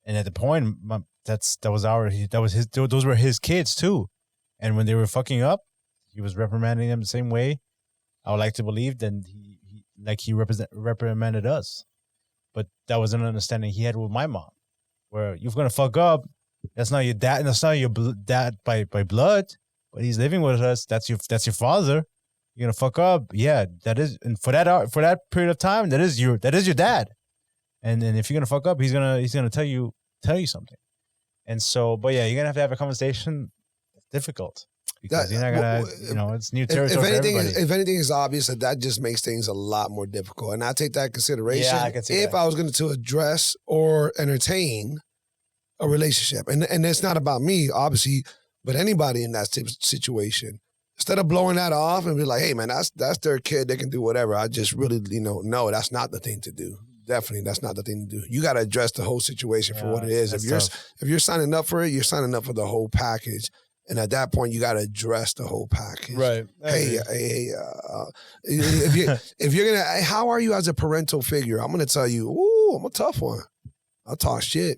And at the point, those were his kids too. And when they were fucking up, he was reprimanding them the same way. I would like to believe then he reprimanded us. But that was an understanding he had with my mom, where you're gonna fuck up. That's not your dad. That's not your dad by blood, but he's living with us. That's your father. You're gonna fuck up. Yeah, that is. And for that period of time, that is your dad. And if you're gonna fuck up, he's gonna tell you something. And so, but yeah, you're gonna have to have a conversation. It's difficult because you're not gonna, it's new territory for everybody. If anything is obvious, that just makes things a lot more difficult. And I take that into consideration. Yeah, I can see if that. I was going to address or entertain a relationship, and it's not about me, obviously, but anybody in that situation. Instead of blowing that off and be like, hey man, that's their kid, they can do whatever. I just really, no, that's not the thing to do. Definitely, that's not the thing to do. You got to address the whole situation for what it is. If you're signing up for it, you're signing up for the whole package. And at that point, you got to address the whole package. Right. Hey, if you're gonna, hey, how are you as a parental figure? I'm gonna tell you, I'm a tough one. I talk shit.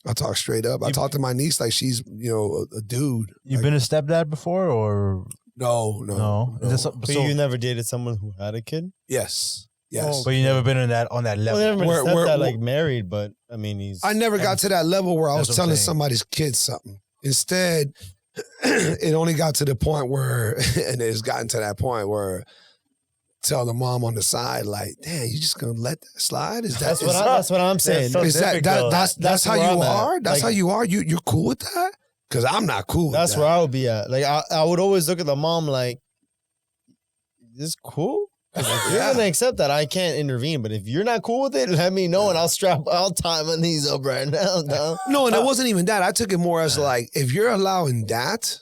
I talk straight up. I talk to my niece like she's, a dude. You've like, been a stepdad before, or no. So you never dated someone who had a kid? Yes. Oh, but you never been on that level. Well, never been a stepdad, like married, but I mean, I never got to that level where I was telling somebody's kid something. Instead, it only got to the point where, and it's gotten to that point where, tell the mom on the side, like, damn, you just gonna let that slide? That's what I'm saying. So that's how you are? That's how you are? You're cool with that? Because I'm not cool with that. That's where I would be at. Like, I would always look at the mom like, is this cool? If you're gonna accept that, I can't intervene. But if you're not cool with it, let me know, and I'll tie my knees up right now. No, and it wasn't even that. I took it more as like, if you're allowing that,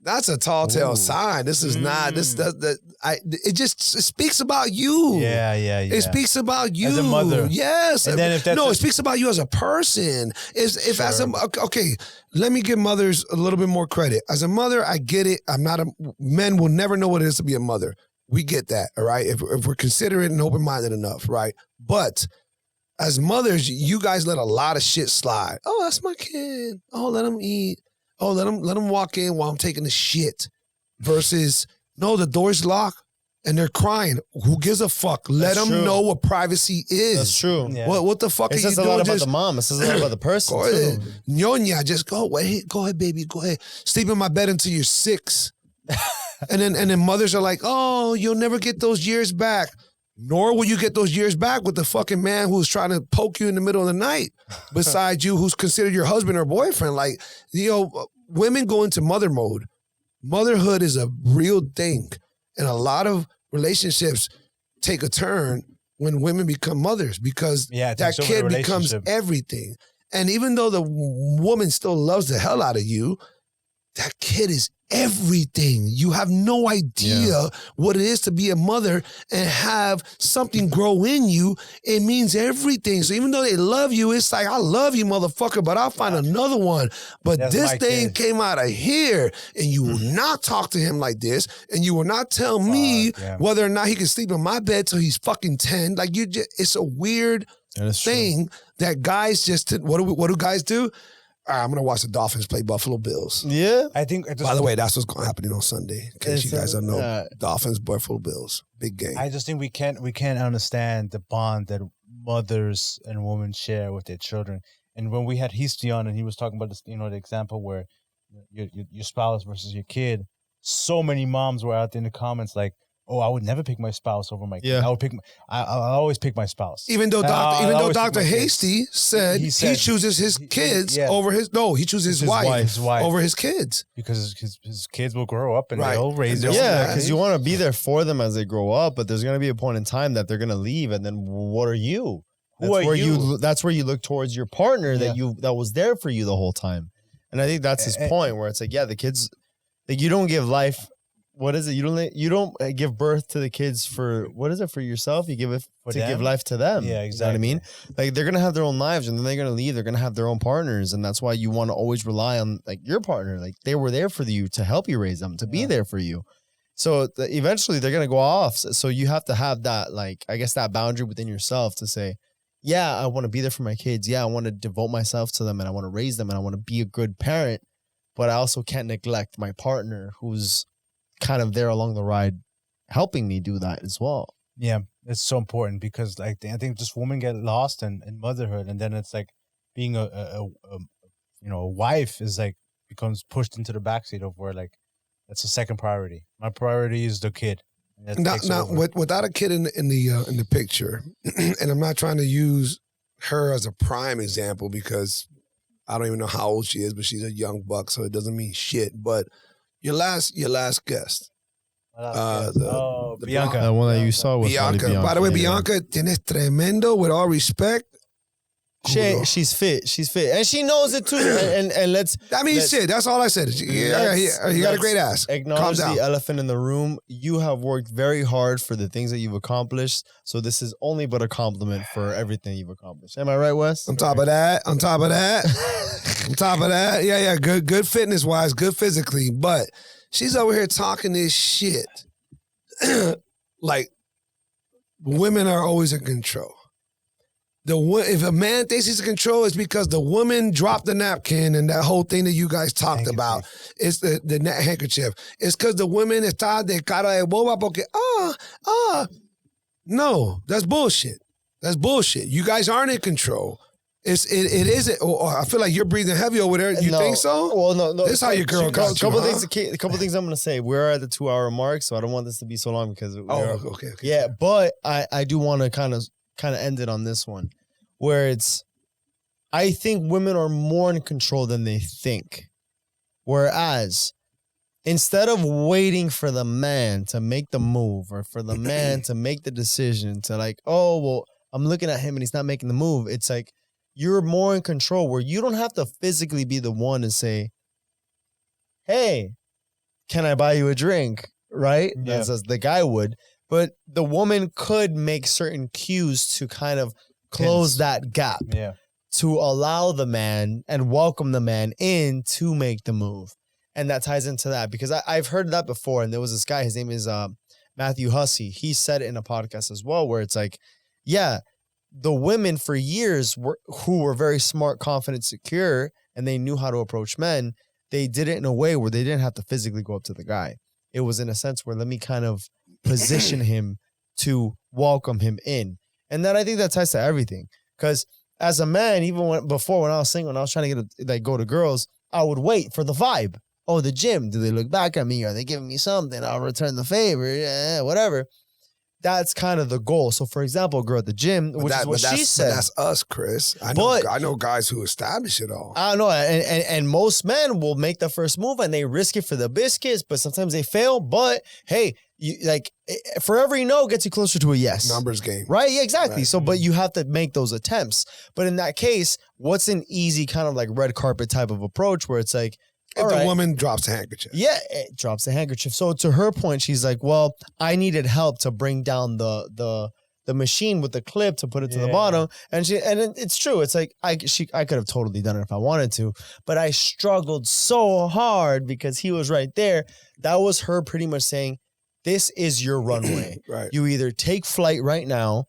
that's a tall tale sign. This is not. It just speaks about you. Yeah. It speaks about you as a mother. Yes. And then it speaks about you as a person. Okay, let me give mothers a little bit more credit. As a mother, I get it. Men will never know what it is to be a mother. We get that, all right? If we're considerate and open-minded enough, right? But as mothers, you guys let a lot of shit slide. Oh, that's my kid. Oh, let him eat. Oh, let him walk in while I'm taking the shit. Versus, no, the door's locked and they're crying. Who gives a fuck? Let them know what privacy is. That's true. Yeah. What the fuck are you doing? It says a lot about the mom. It says a lot about the person, go ahead. Nyonya, just go ahead, baby. Go ahead. Sleep in my bed until you're 6. And then mothers are like, oh, you'll never get those years back. Nor will you get those years back with the fucking man who's trying to poke you in the middle of the night beside you, who's considered your husband or boyfriend. Like, women go into mother mode. Motherhood is a real thing. And a lot of relationships take a turn when women become mothers because that kid becomes everything. And even though the woman still loves the hell out of you, that kid is everything. You have no idea what it is to be a mother and have something grow in you. It means everything. So even though they love you, it's like, I love you, motherfucker, but I'll find another one. But this thing came out of here, and you will not talk to him like this, and you will not tell me whether or not he can sleep in my bed till he's fucking 10. Like, it's a weird thing that guys just, what do guys do? All right, I'm going to watch the Dolphins play Buffalo Bills. Yeah. I think. By the way, that's what's going to happen on Sunday. In case you guys don't know, Dolphins, Buffalo Bills. Big game. I just think we can't understand the bond that mothers and women share with their children. And when we had Heasty on and he was talking about this, the example where your spouse versus your kid, so many moms were out there in the comments like, oh, I would never pick my spouse over my kid. Yeah. I'll always pick my spouse. Even though Dr. Hasty said he chooses his kids over his, he chooses his wife over his kids. Because his kids will grow up and they'll raise their own. Yeah, because you want to be there for them as they grow up, but there's going to be a point in time that they're going to leave, and then what are you? That's where you look towards your partner that was there for you the whole time. And I think that's his point, where it's like, the kids, like, you don't give life what is it? You don't give birth to the kids for, what is it, for yourself? You give it to give life to them. Yeah, exactly. You know what I mean? Like, they're going to have their own lives, and then they're going to leave. They're going to have their own partners. And that's why you want to always rely on like your partner. Like, they were there for you to help you raise them, to be there for you. So eventually they're going to go off. So you have to have that, like, I guess that boundary within yourself to say, yeah, I want to be there for my kids. Yeah, I want to devote myself to them, and I want to raise them, and I want to be a good parent. But I also can't neglect my partner who's kind of there along the ride, helping me do that as well. Yeah, it's so important because like I think just women get lost in motherhood, and then it's like being a wife is like becomes pushed into the backseat of where like that's the second priority. My priority is the kid. Now, without a kid in the picture, and I'm not trying to use her as a prime example because I don't even know how old she is, but she's a young buck, so it doesn't mean shit. But your last guest, Bianca, the one that you saw was Bianca. By the way, Bianca, tienes tremendo. With all respect. She's fit, and she knows it too. And let's. I mean, shit. That's all I said. You got a great ass. Acknowledge the elephant in the room. You have worked very hard for the things that you've accomplished. So this is only but a compliment for everything you've accomplished. Am I right, Wes? On top of that. Yeah. Good fitness wise, good physically, but she's over here talking this shit. Like women are always in control. If a man thinks he's in control, it's because the woman dropped the napkin and that whole thing that you guys talked about. It's the handkerchief. It's because the woman está de cara de boba porque, no, that's bullshit. That's bullshit. You guys aren't in control. It isn't. I feel like you're breathing heavy over there. You think so? Well, no. This is how your girl got you, A couple things I'm going to say. We're at the 2-hour mark, so I don't want this to be so long because... Okay. Yeah, but I do want to kind of end it on this one, where it's, I think women are more in control than they think. Whereas, instead of waiting for the man to make the move or for the man to make the decision to like, oh, well, I'm looking at him and he's not making the move. It's like, you're more in control where you don't have to physically be the one to say, hey, can I buy you a drink? Right? Yeah. As the guy would. But the woman could make certain cues to kind of close that gap. Yeah. To allow the man and welcome the man in to make the move. And that ties into that because I've heard that before. And there was this guy, his name is Matthew Hussey. He said it in a podcast as well, where it's like, yeah, the women for years who were very smart, confident, secure, and they knew how to approach men, they did it in a way where they didn't have to physically go up to the guy. It was in a sense where let me kind of position him to welcome him in. And then I think that ties to everything. Because as a man, even when I was single, when I was trying to go to girls, I would wait for the vibe. Oh, the gym. Do they look back at me? Are they giving me something? I'll return the favor. Yeah, whatever. That's kind of the goal. So, for example, a girl at the gym, which is what she said. But that's us, Chris. I know guys who establish it all. I know, and most men will make the first move and they risk it for the biscuits, but sometimes they fail. But hey, for every no gets you closer to a yes. Numbers game, right? Yeah, exactly. Right. So, but you have to make those attempts. But in that case, what's an easy kind of like red carpet type of approach where it's like, if the woman drops a handkerchief. Yeah, it drops the handkerchief. So to her point, she's like, well, I needed help to bring down the machine with the clip to put it to the bottom. And it's true. It's like I could have totally done it if I wanted to, but I struggled so hard because he was right there. That was her pretty much saying, this is your runway. Right. You either take flight right now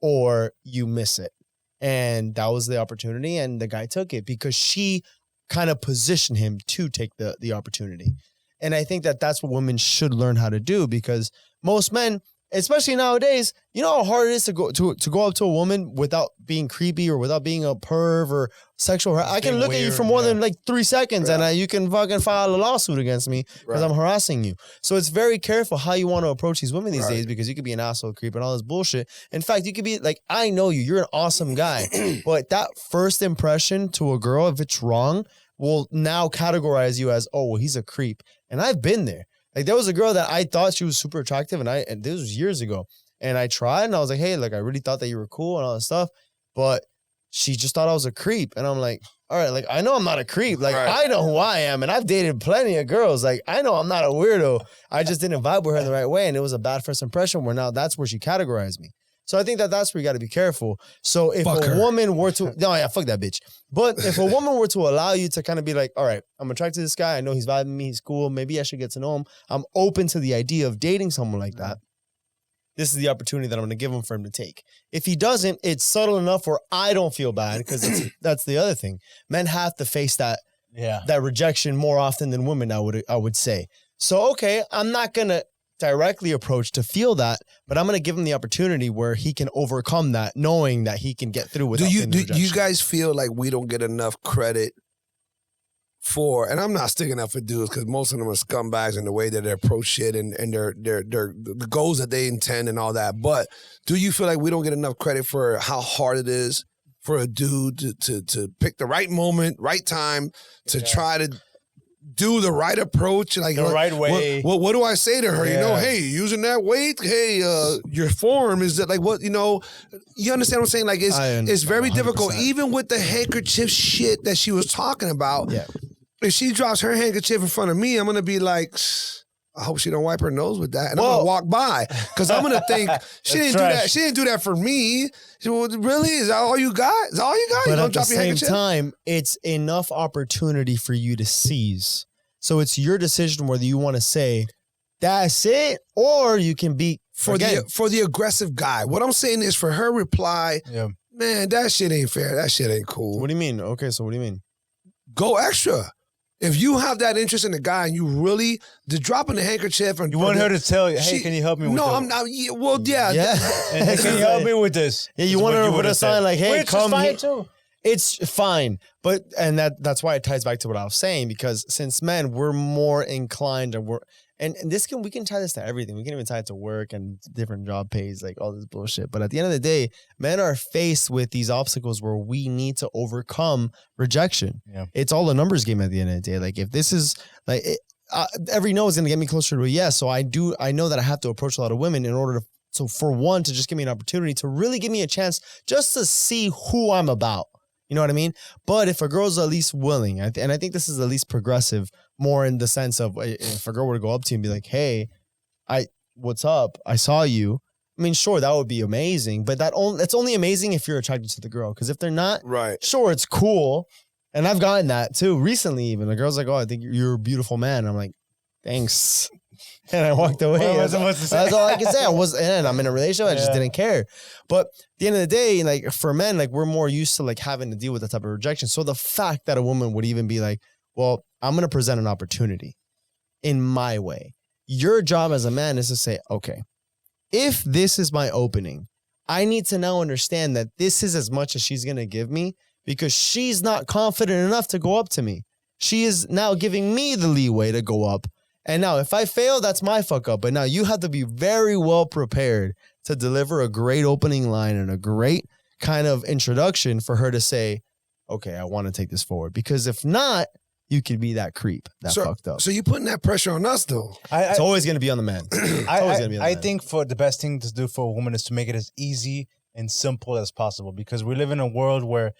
or you miss it. And that was the opportunity. And the guy took it because she kind of position him to take the opportunity. And I think that's what women should learn how to do because most men, especially nowadays, you know how hard it is to go up to a woman without being creepy or without being a perv or sexual. I can look at you for more than like 3 seconds and you can fucking file a lawsuit against me because I'm harassing you. So it's very careful how you want to approach these women these days because you could be an asshole creep and all this bullshit. In fact, you could be like, I know you're an awesome guy, but that first impression to a girl, if it's wrong, will now categorize you as, oh, well, he's a creep. And I've been there. Like there was a girl that I thought she was super attractive and this was years ago. And I tried and I was like, hey, like I really thought that you were cool and all that stuff. But she just thought I was a creep. And I'm like, all right, like, I know I'm not a creep. Like, Right. I know who I am, and I've dated plenty of girls. Like, I know I'm not a weirdo. I just didn't vibe with her the right way, and it was a bad first impression where now that's where she categorized me. So I think that's where you got to be careful. So if Fuck a her. woman were to, no, yeah, fuck that bitch. But if a woman were to allow you to kind of be like, all right, I'm attracted to this guy. I know he's vibing me. He's cool. Maybe I should get to know him. I'm open to the idea of dating someone like that. This is the opportunity that I'm going to give him for him to take. If he doesn't, it's subtle enough where I don't feel bad because that's the other thing. Men have to face that rejection more often than women, I would say. So, okay, I'm not going to directly approach to feel that, but I'm going to give him the opportunity where he can overcome that, knowing that he can get through without Do you guys feel like we don't get enough credit for, and I'm not sticking up for dudes because most of them are scumbags in the way that they approach shit and their the goals that they intend and all that. But do you feel like we don't get enough credit for how hard it is for a dude to pick the right moment, right time, to try to do the right approach, like the right way? What do I say to her? You know, hey, using that weight, hey, your form is that like what, you know, you understand what I'm saying? Like it's very 100%. Difficult, even with the handkerchief shit that she was talking about. Yeah. If she drops her handkerchief in front of me, I'm gonna be like, I hope she don't wipe her nose with that, and I'm gonna walk by because I'm gonna think she didn't do that. She didn't do that for me. Really? Is that all you got? Is that all you got? But you don't at the drop your same handkerchief? time, it's enough opportunity for you to seize. So it's your decision whether you want to say that's it, or you can be for the aggressive guy. What I'm saying is for her reply, man, that shit ain't fair. That shit ain't cool. What do you mean? Okay, so what do you mean? Go extra. If you have that interest in the guy and you really, the dropping the handkerchief and you want her to tell you, hey, can you help me with this? No, I'm not. Yeah, well, yeah. Hey, can you help me with this? Yeah, you want her to put a sign like, hey, come here. Too. It's fine. But, and that's why it ties back to what I was saying, because since men, we're more inclined and we can tie this to everything. We can even tie it to work and different job pays, like all this bullshit. But at the end of the day, men are faced with these obstacles where we need to overcome rejection. Yeah. It's all a numbers game at the end of the day. Like if this is like every no is going to get me closer to a yes. So I know that I have to approach a lot of women in order to, so for one, to just give me an opportunity to really give me a chance just to see who I'm about. You know what I mean? But if a girl's at least willing, and I think this is at least progressive, more in the sense of if a girl were to go up to you and be like, hey, what's up? I saw you. I mean, sure, that would be amazing, but that's only amazing if you're attracted to the girl. Because if they're not, right? Sure, it's cool. And I've gotten that too recently even. The girl's like, oh, I think you're a beautiful man. I'm like, thanks. And I walked away. That's all I can say. I'm in a relationship. I just didn't care. But at the end of the day, like for men, like we're more used to like having to deal with that type of rejection. So the fact that a woman would even be like, well, I'm going to present an opportunity in my way. Your job as a man is to say, okay, if this is my opening, I need to now understand that this is as much as she's going to give me because she's not confident enough to go up to me. She is now giving me the leeway to go up. And now if I fail, that's my fuck up. But now you have to be very well prepared to deliver a great opening line and a great kind of introduction for her to say, okay, I want to take this forward. Because if not, you could be that creep that fucked up. So you're putting that pressure on us though. It's always going to be on the man. I think for the best thing to do for a woman is to make it as easy and simple as possible. Because we live in a world where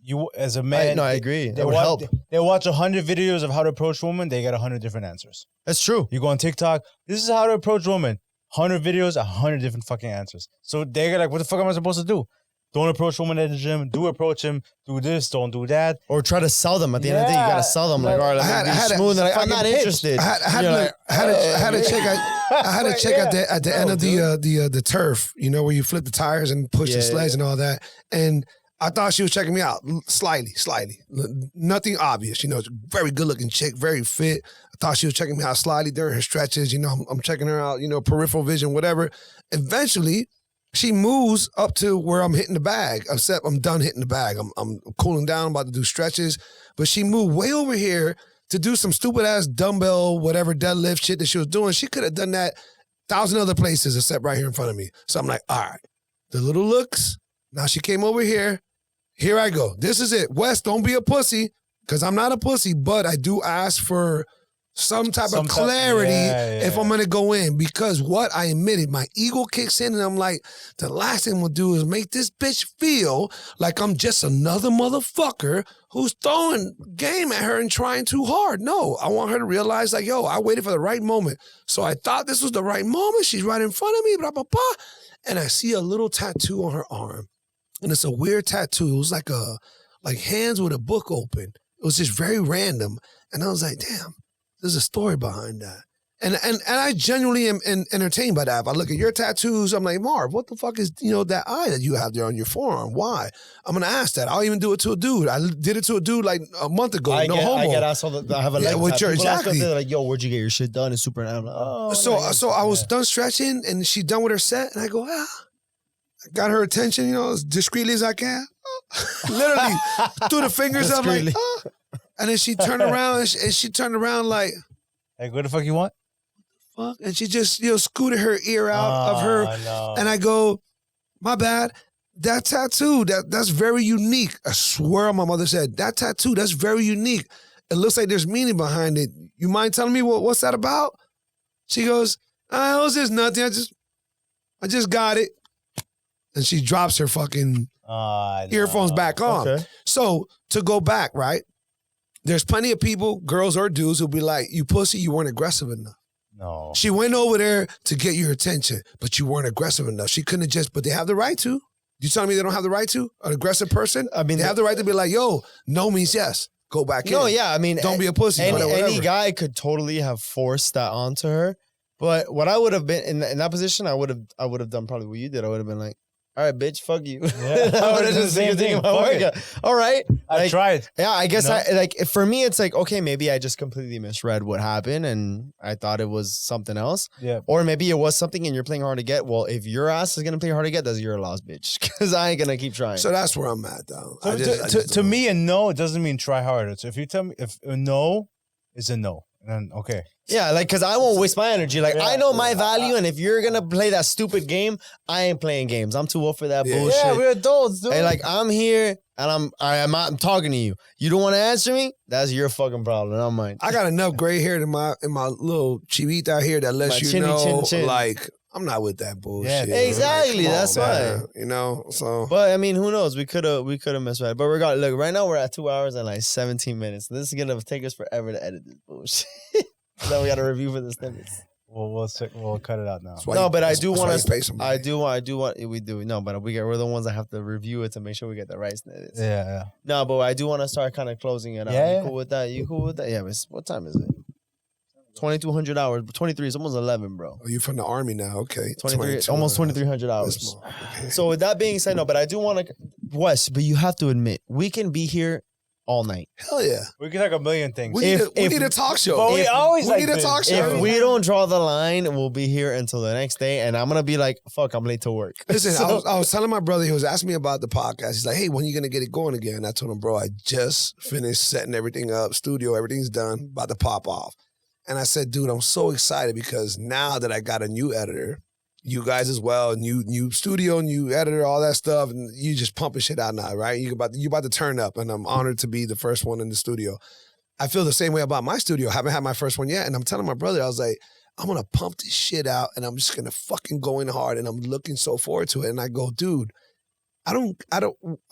you, as a man, I agree. They watch 100 videos of how to approach women. They get 100 different answers. That's true. You go on TikTok. This is how to approach women. 100 videos, 100 different fucking answers. So they're like, what the fuck am I supposed to do? Don't approach women at the gym. Do approach him. Do this. Don't do that. Or try to sell them. At the end of the day, you gotta sell them. Like, all right, let me be smooth. I'm not interested. I had to check at the end of the turf. You know where you flip the tires and push the sleds and all that. And I thought she was checking me out slightly. Nothing obvious. You know, very good looking chick, very fit. I thought she was checking me out slightly during her stretches. You know, I'm checking her out, you know, peripheral vision, whatever. Eventually, she moves up to where I'm hitting the bag. Except I'm done hitting the bag. I'm cooling down. I'm about to do stretches. But she moved way over here to do some stupid ass dumbbell, whatever deadlift shit that she was doing. She could have done that 1,000 other places except right here in front of me. So I'm like, all right, the little looks. Now she came over here. Here I go. This is it. Wes, don't be a pussy, because I'm not a pussy, but I do ask for some type of clarity if I'm going to go in. Because what I admitted, my ego kicks in and I'm like, the last thing we'll do is make this bitch feel like I'm just another motherfucker who's throwing game at her and trying too hard. No, I want her to realize, like, yo, I waited for the right moment. So I thought this was the right moment. She's right in front of me, blah, blah, blah. And I see a little tattoo on her arm. And it's a weird tattoo. It was like hands with a book open. It was just very random. And I was like, damn, there's a story behind that. And I genuinely am entertained by that. If I look at your tattoos, I'm like, Marv, what the fuck is, that eye that you have there on your forearm? Why? I'm going to ask that. I'll even do it to a dude. I did it to a dude like a month ago. I get asked all I have a leg tattoo. Exactly. They're like, yo, where'd you get your shit done? It's super. I'm like, oh. So I was done stretching and she done with her set. And I go, I got her attention, as discreetly as I can. Literally threw the fingers up like, and then she turned around and she turned around like, hey, what the fuck you want? Fuck. And she just, scooted her ear out of her. No. And I go, my bad. That tattoo, that's very unique. I swear my mother said, that tattoo, that's very unique. It looks like there's meaning behind it. You mind telling me what's that about? She goes, it was just nothing. I just got it. And she drops her fucking earphones back on. Okay. So to go back, right? There's plenty of people, girls or dudes, who'll be like, you pussy, you weren't aggressive enough. No. She went over there to get your attention, but you weren't aggressive enough. She couldn't have just, but they have the right to. You telling me they don't have the right to? An aggressive person? I mean, they have the right to be like, yo, no means yes. Go back in. No, yeah, I mean. Don't be a pussy. Any guy could totally have forced that onto her. But what I would have been, in that position, I would have done probably what you did. I would have been like, all right, bitch, fuck you. Yeah. I would have done the same thing. All right. I tried. Yeah, I guess for me, it's like, okay, maybe I just completely misread what happened and I thought it was something else. Yeah. Or maybe it was something and you're playing hard to get. Well, if your ass is going to play hard to get, that's your loss, bitch. Because I ain't going to keep trying. So that's where I'm at, though. So to me, a no, it doesn't mean try harder. So if you tell me if a no is a no, then okay. Yeah, because I won't waste my energy. I know my value, and if you're going to play that stupid game, I ain't playing games. I'm too old for that bullshit. Yeah, we're adults, dude. Hey, I'm here, and I'm talking to you. You don't want to answer me? That's your fucking problem, not mine. I got enough gray hair in my little chivita here that lets you know, I'm not with that bullshit. Yeah, exactly. That's why. So. But I mean, who knows? We could have messed with it. But regardless, look, right now we're at 2 hours and 17 minutes. This is gonna take us forever to edit this bullshit. Then we got to review for the snippets. We'll cut it out now. No, but I do want to. We do. No, but we're the ones that have to review it to make sure we get the right snippets. Yeah. No, but I do want to start kind of closing it out. Yeah. You cool with that? Yeah. What time is it? 2,200 hours, but 23 is almost 11, bro. Oh, you from the army now? Okay, 23, almost 2,300 hours. Okay. So with that being said, no, but I do want to, Wes. But you have to admit, we can be here all night. Hell yeah. We can talk a million things. We need a talk show. But we need a talk show. If we don't draw the line, we'll be here until the next day, and I'm gonna be like, "Fuck, I'm late to work." Listen, I was telling my brother, he was asking me about the podcast. He's like, "Hey, when are you gonna get it going again?" I told him, "Bro, I just finished setting everything up, studio, everything's done, about to pop off." And I said, "Dude, I'm so excited because now that I got a new editor, you guys as well, new studio, new editor, all that stuff, and you just pumping shit out now, right? You about to turn up, and I'm honored to be the first one in the studio. I feel the same way about my studio. I haven't had my first one yet, and I'm telling my brother, I was like, I'm gonna pump this shit out, and I'm just gonna fucking go in hard, and I'm looking so forward to it. And I go, dude, I'm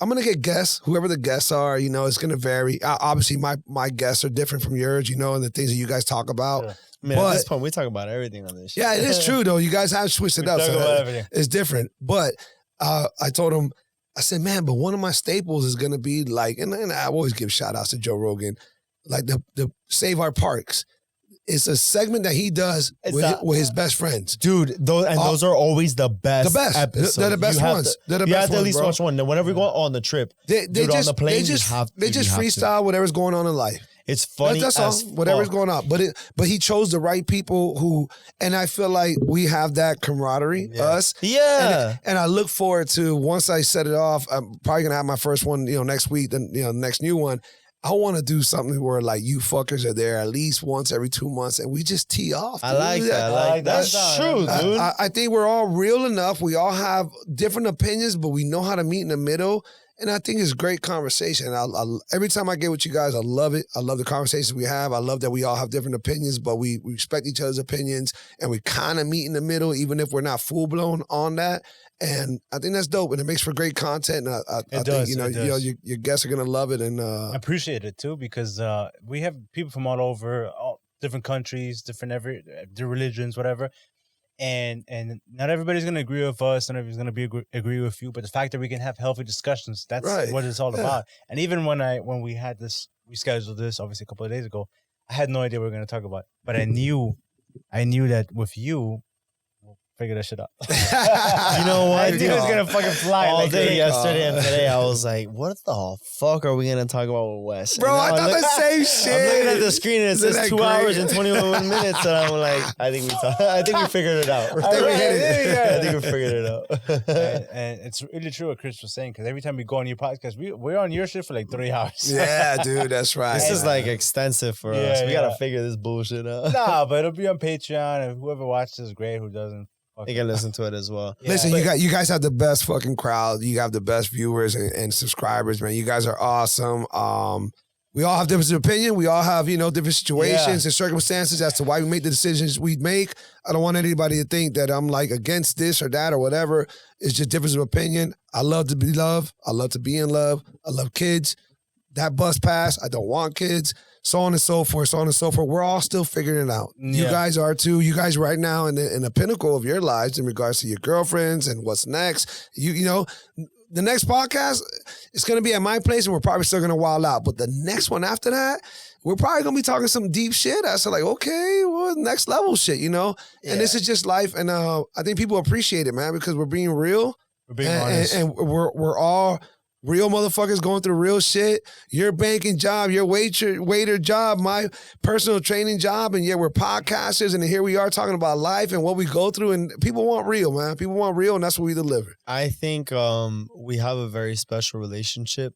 gonna get guests, whoever the guests are, it's gonna vary. Obviously, my guests are different from yours, and the things that you guys talk about. Yeah. Man, at this point, we talk about everything on this shit. Yeah, it is true, though. You guys have switched it up. So it's different. But I told him, I said, man, but one of my staples is going to be and I always give shout outs to Joe Rogan, the Save Our Parks. It's a segment that he does with his best friends. Dude, those are always the best episodes. They're the best ones. You have to at least watch one. Whenever we go on the trip, they just freestyle whatever's going on in life. It's funny. That's all. Whatever's going on. But he chose the right people who, and I feel like we have that camaraderie, us. Yeah. And I look forward to, once I set it off, I'm probably going to have my first one, next week, then, next new one. I want to do something where you fuckers are there at least once every 2 months and we just tee off. I like that. That's true, dude. I think we're all real enough. We all have different opinions, but we know how to meet in the middle. And I think it's great conversation. Every time I get with you guys, I love it. I love the conversations we have. I love that we all have different opinions, but we respect each other's opinions, and we kind of meet in the middle, even if we're not full blown on that. And I think that's dope, and it makes for great content. And I think your guests are gonna love it. And I appreciate it too, because we have people from all over, all different countries, different their religions, whatever. And not everybody's gonna agree with us, not everybody's gonna agree with you. But the fact that we can have healthy discussions, that's what it's all about. And even when we scheduled this, obviously a couple of days ago, I had no idea what we were gonna talk about. But I knew that with you, figure that shit out. You know what? I knew it was gonna fucking fly all like day yesterday and today. I was like, what the fuck are we gonna talk about with Wes? Bro, I thought the same shit. I'm looking at the screen and it says 2 hours and 21 minutes, and I'm like, I think we figured it out. I think we figured it out. And it's really true what Chris was saying, because every time we go on your podcast, we're on your shit for like 3 hours. Yeah, dude, that's right. This is like extensive for us. We gotta figure this bullshit out. Nah, but it'll be on Patreon, and whoever watches is great. Who doesn't? You can listen to it as well. Yeah. Listen, you guys have the best fucking crowd. You have the best viewers and subscribers, man. You guys are awesome. We all have different opinion. We all have, different situations and circumstances as to why we make the decisions we make. I don't want anybody to think that I'm like against this or that or whatever. It's just difference of opinion. I love to be loved. I love to be in love. I love kids. That bus pass. I don't want kids. So on and so forth, We're all still figuring it out. Yeah. You guys are too. You guys right now in the pinnacle of your lives in regards to your girlfriends and what's next. You know, the next podcast is going to be at my place, and we're probably still going to wild out. But the next one after that, we're probably going to be talking some deep shit. I said, like, okay, well, next level shit, Yeah. And this is just life. And I think people appreciate it, man, because we're being real. We're being honest. And we're all real motherfuckers going through real shit. Your banking job, your waiter job, my personal training job, and we're podcasters, and here we are talking about life and what we go through, and people want real, man. People want real, and that's what we deliver. I think we have a very special relationship,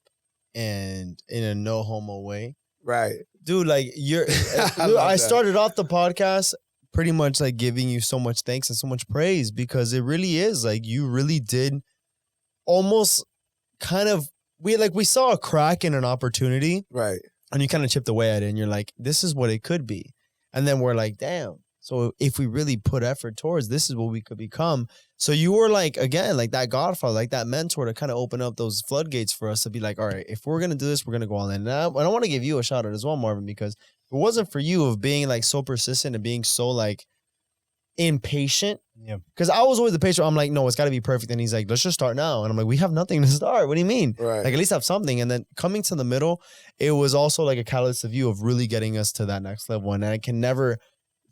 and in a no homo way. Right. Dude, like I started off the podcast pretty much like giving you so much thanks and so much praise, because it really is like you really did almost kind of, we saw a crack in an opportunity. Right. And you kind of chipped away at it, and you're like, this is what it could be. And then we're like, damn. So if we really put effort towards, this is what we could become. So you were like, again, like that godfather, like that mentor to kind of open up those floodgates for us to be like, all right, if we're going to do this, we're going to go all in. And I want to give you a shout out as well, Marvin, because if it wasn't for you of being like so persistent and being so like impatient. Yeah. Because I was always the patient. I'm like, no, it's got to be perfect. And he's like, let's just start now. And I'm like, we have nothing to start. What do you mean? Right. Like, at least have something. And then coming to the middle, it was also like a catalyst of you of really getting us to that next level. And I can never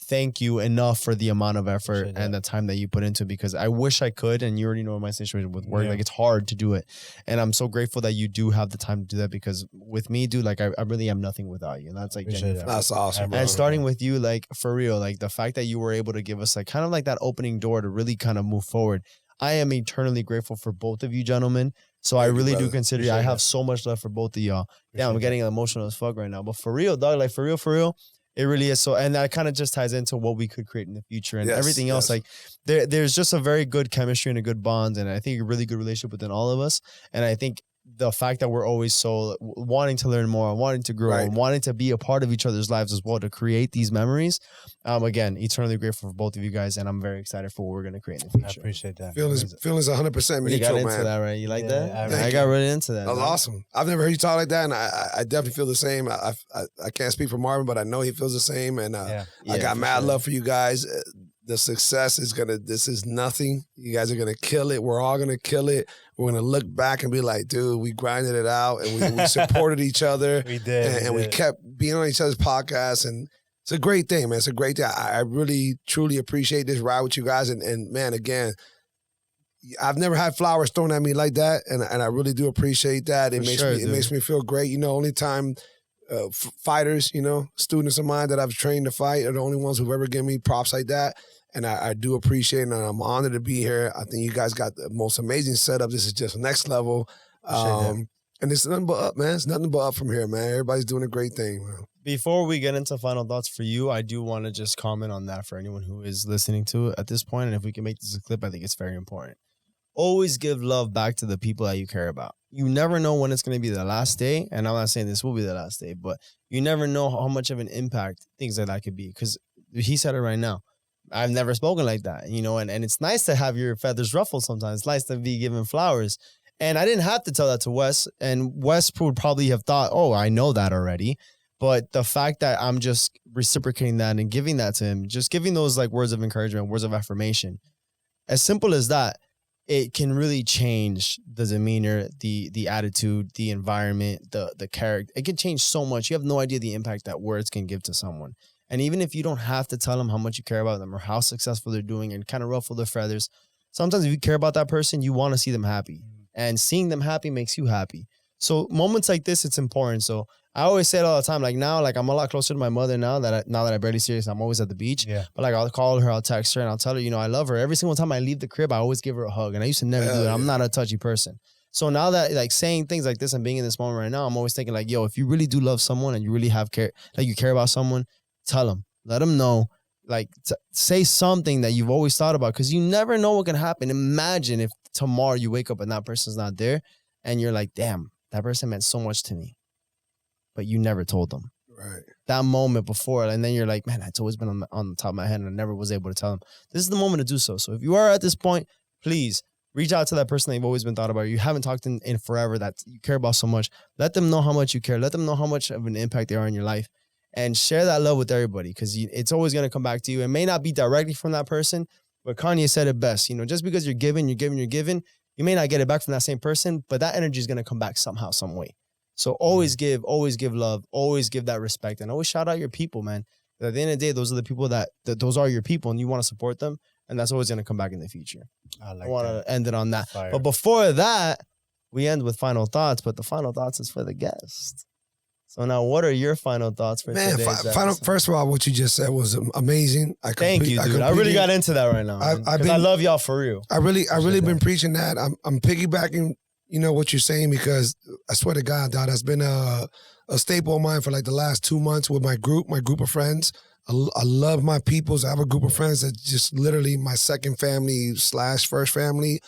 thank you enough for the amount of effort and the time that you put into it, because I wish I could. And you already know my situation with work. Like, it's hard to do it. And I'm so grateful that you do have the time to do that, because with me, dude, like I really am nothing without you. And that's like, that's awesome. Bro. And starting with you, like for real, like the fact that you were able to give us like kind of like that opening door to really kind of move forward. I am eternally grateful for both of you gentlemen. So I really do consider you. I have so much love for both of y'all. Yeah, I'm getting emotional as fuck right now. But for real, dog, like for real. It really is. So, and that kind of just ties into what we could create in the future and everything else. Like there's just a very good chemistry and a good bond. And I think a really good relationship within all of us. And I think the fact that we're always so wanting to learn more, wanting to grow, and wanting to be a part of each other's lives as well to create these memories. Again, eternally grateful for both of you guys, and I'm very excited for what we're going to create in the future. I appreciate that. Feelings 100% mutual, you got into man. that, right? You like that? I got really into that. That was awesome. I've never heard you talk like that, and I definitely feel the same. I can't speak for Marvin, but I know he feels the same, and I got mad love for you guys. The success is this is nothing. You guys are going to kill it. We're all going to kill it. We're going to look back and be like, dude, we grinded it out, and we supported each other. We did. And we kept being on each other's podcasts, and it's a great thing, man. It's a great thing. I really, truly appreciate this ride with you guys. And man, again, I've never had flowers thrown at me like that, and I really do appreciate that. It makes me feel great. Only time fighters, students of mine that I've trained to fight are the only ones who've ever given me props like that. And I do appreciate it, and I'm honored to be here. I think you guys got the most amazing setup. This is just next level. And it's nothing but up, man. It's nothing but up from here, man. Everybody's doing a great thing, man. Before we get into final thoughts for you, I do want to just comment on that for anyone who is listening to it at this point. And if we can make this a clip, I think it's very important. Always give love back to the people that you care about. you never know when it's going to be the last day. And I'm not saying this will be the last day, but you never know how much of an impact things like that could be. Because he said it right now. I've never spoken like that, you know, and it's nice to have your feathers ruffled sometimes. It's nice to be given flowers. And I didn't have to tell that to Wes. And Wes would probably have thought, oh, I know that already. But the fact that I'm just reciprocating that and giving that to him, just giving those like words of encouragement, words of affirmation, as simple as that, it can really change the demeanor, the attitude, the environment, the character. It can change so much. You have no idea the impact that words can give to someone. And even if you don't have to tell them how much you care about them or how successful they're doing and kind of ruffle their feathers, sometimes if you care about that person, you want to see them happy. And seeing them happy makes you happy. So moments like this, it's important. So I always say it all the time. Like now, like I'm a lot closer to my mother now that I barely see her. I'm always at the beach. Yeah. But like I'll call her, I'll text her, and I'll tell her, you know, I love her. Every single time I leave the crib, I always give her a hug. And I used to never do it. I'm not a touchy person. So now that like saying things like this and being in this moment right now, I'm always thinking like, yo, if you really do love someone and you really have care, like you care about someone, tell them, let them know. Like say something that you've always thought about, because you never know what can happen. Imagine if tomorrow you wake up and that person's not there and you're like, damn, that person meant so much to me, but you never told them. Right. That moment before, and then you're like, man, it's always been on the top of my head and I never was able to tell them. This is the moment to do so. So if you are at this point, please reach out to that person that you've always been thought about. You haven't talked in forever, that you care about so much. Let them know how much you care. Let them know how much of an impact they are in your life. And share that love with everybody, because it's always going to come back to you. It may not be directly from that person, but Kanye said it best. You know, just because you're giving, you may not get it back from that same person, but that energy is going to come back somehow, some way. So always give love, always give that respect, and always shout out your people, man. At the end of the day, those are the people that those are your people, and you want to support them, and that's always going to come back in the future. I want to end it on that. Fire. But before that, we end with final thoughts, but the final thoughts is for the guest. So now, what are your final thoughts for today's episode? First of all, what you just said was amazing. Thank you, dude. I really got into that right now. I love y'all for real. I really been preaching that. I'm piggybacking, you know, what you're saying, because I swear to God, dog, that's been a staple of mine for like the last 2 months with my group of friends. I love my peoples. I have a group of friends that's just literally my second family / first family.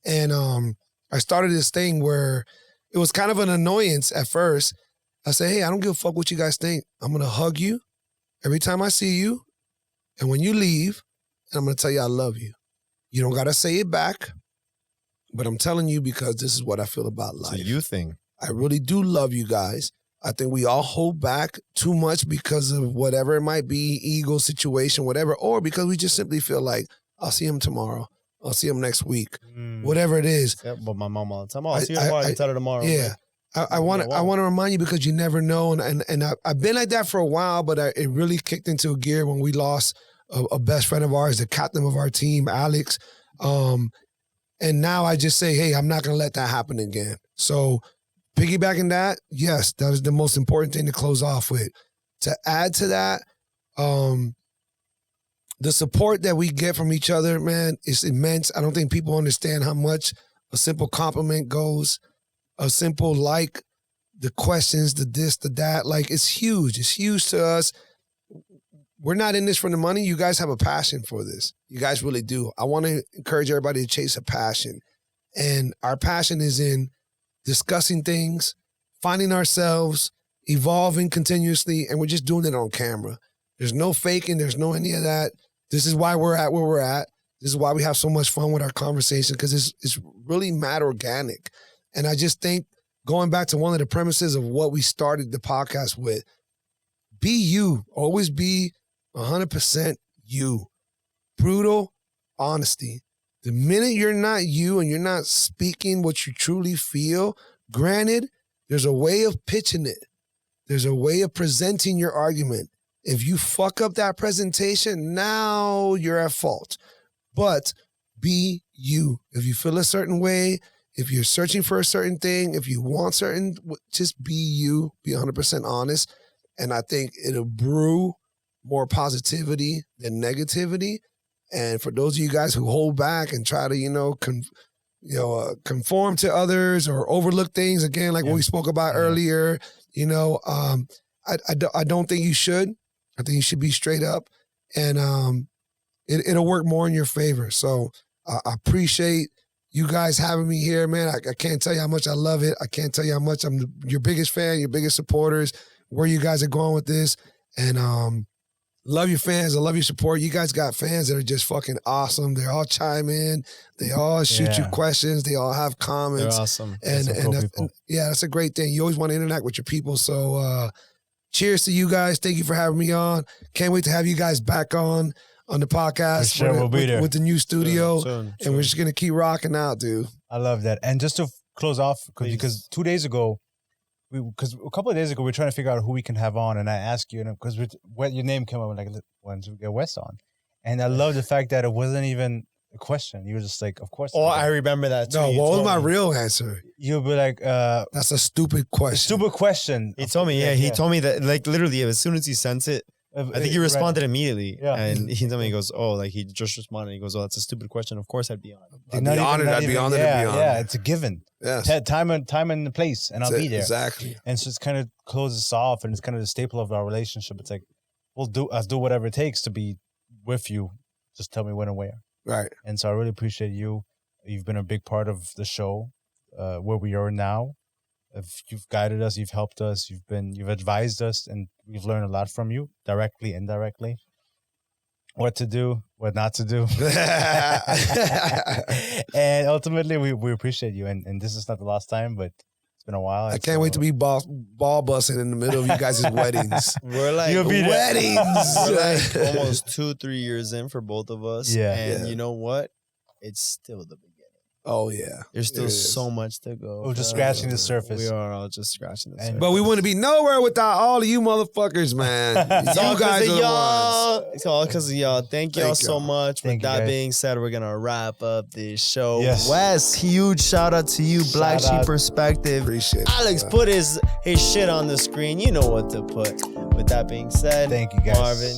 And I started this thing where it was kind of an annoyance at first. I say, hey, I don't give a fuck what you guys think. I'm going to hug you every time I see you. And when you leave, I'm going to tell you I love you. You don't got to say it back, but I'm telling you because this is what I feel about life. It's a you thing. I really do love you guys. I think we all hold back too much because of whatever it might be, ego situation, whatever, or because we just simply feel like, I'll see him tomorrow. I'll see him next week. Whatever it is. Yeah, but my mom all the time, I'll see you tomorrow. I tell her tomorrow. Yeah. Right? I want to remind you, because you never know, and I've been like that for a while, but it really kicked into a gear when we lost a best friend of ours, the captain of our team, Alex. And now I just say, hey, I'm not going to let that happen again. So piggybacking that, yes, that is the most important thing to close off with. To add to that, the support that we get from each other, man, is immense. I don't think people understand how much a simple compliment goes. A simple like, the questions, the this, the that, like it's huge. It's huge to us. We're not in this for the money. You guys have a passion for this. You guys really do. I want to encourage everybody to chase a passion. And our passion is in discussing things, finding ourselves, evolving continuously, and we're just doing it on camera. There's no faking. There's no any of that. This is why we're at where we're at. This is why we have so much fun with our conversation, because it's really mad organic. And I just think, going back to one of the premises of what we started the podcast with, be you. Always be 100% you. Brutal honesty. The minute you're not you and you're not speaking what you truly feel, granted, there's a way of pitching it. There's a way of presenting your argument. If you fuck up that presentation, now you're at fault. But be you. If you feel a certain way, if you're searching for a certain thing, if you want certain, just be you, be 100% honest. And I think it'll brew more positivity than negativity. And for those of you guys who hold back and try to, conform to others or overlook things, again, like what we spoke about earlier, I don't think you should. I think you should be straight up, and it'll work more in your favor. So I appreciate you guys having me here, man. I can't tell you how much I love it. I can't tell you how much I'm your biggest fan, your biggest supporters, where you guys are going with this. And love your fans. I love your support. You guys got fans that are just fucking awesome. They all chime in. They all shoot you questions. They all have comments. They're awesome. And that's a great thing. You always want to interact with your people. So cheers to you guys. Thank you for having me on. Can't wait to have you guys back on the podcast. For sure, we'll be there. With the new studio. Soon. And we're just going to keep rocking out, dude. I love that. And just to close off, because 2 days ago, because a couple of days ago, we were trying to figure out who we can have on. And I asked you, because your name came up, like, once we get Wes on. And I love the fact that it wasn't even a question. You were just like, of course. Oh, I remember that too. No, what was my real answer? You'll be like, that's a stupid question. Stupid question. He told me, he told me that, like, literally, as soon as he sent it, I think he responded immediately. Yeah. And he told me, he goes, oh, like, he just responded. He goes, oh, that's a stupid question. Of course I'd be on. I'd be honored to be on. Yeah, it's a given. Yes. Time and the place, and I'll be there. Exactly. And so it's kind of closes us off, and it's kind of the staple of our relationship. It's like, I'll do whatever it takes to be with you. Just tell me when and where. Right. And so I really appreciate you. You've been a big part of the show, where we are now. You've guided us, you've helped us, you've advised us, and we've learned a lot from you, directly, indirectly. What to do, what not to do. And ultimately, we appreciate you. And this is not the last time, but it's been a while. I can't wait to be ball busting in the middle of you guys' weddings. We're like, weddings. We're like almost 2-3 years in for both of us. Yeah. And you know what? It's still the beginning. Oh, yeah. There's still so much to go. We're just scratching the surface. We are all just scratching the surface. But we wouldn't be nowhere without all of you motherfuckers, man. You guys are the ones. It's all because of y'all. Thank y'all so much. With that being said, we're going to wrap up this show. Yes. Wes, huge shout out to you. Black Sheep Perspective. Appreciate it. Alex put his shit on the screen. You know what to put. With that being said, thank you guys. Marvin,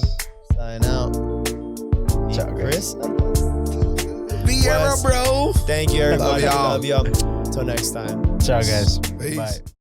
sign out. Ciao, Chris. Vieira, bro. Thank you, everybody. Love y'all. Love y'all. Until next time. Ciao, guys. Peace. Bye.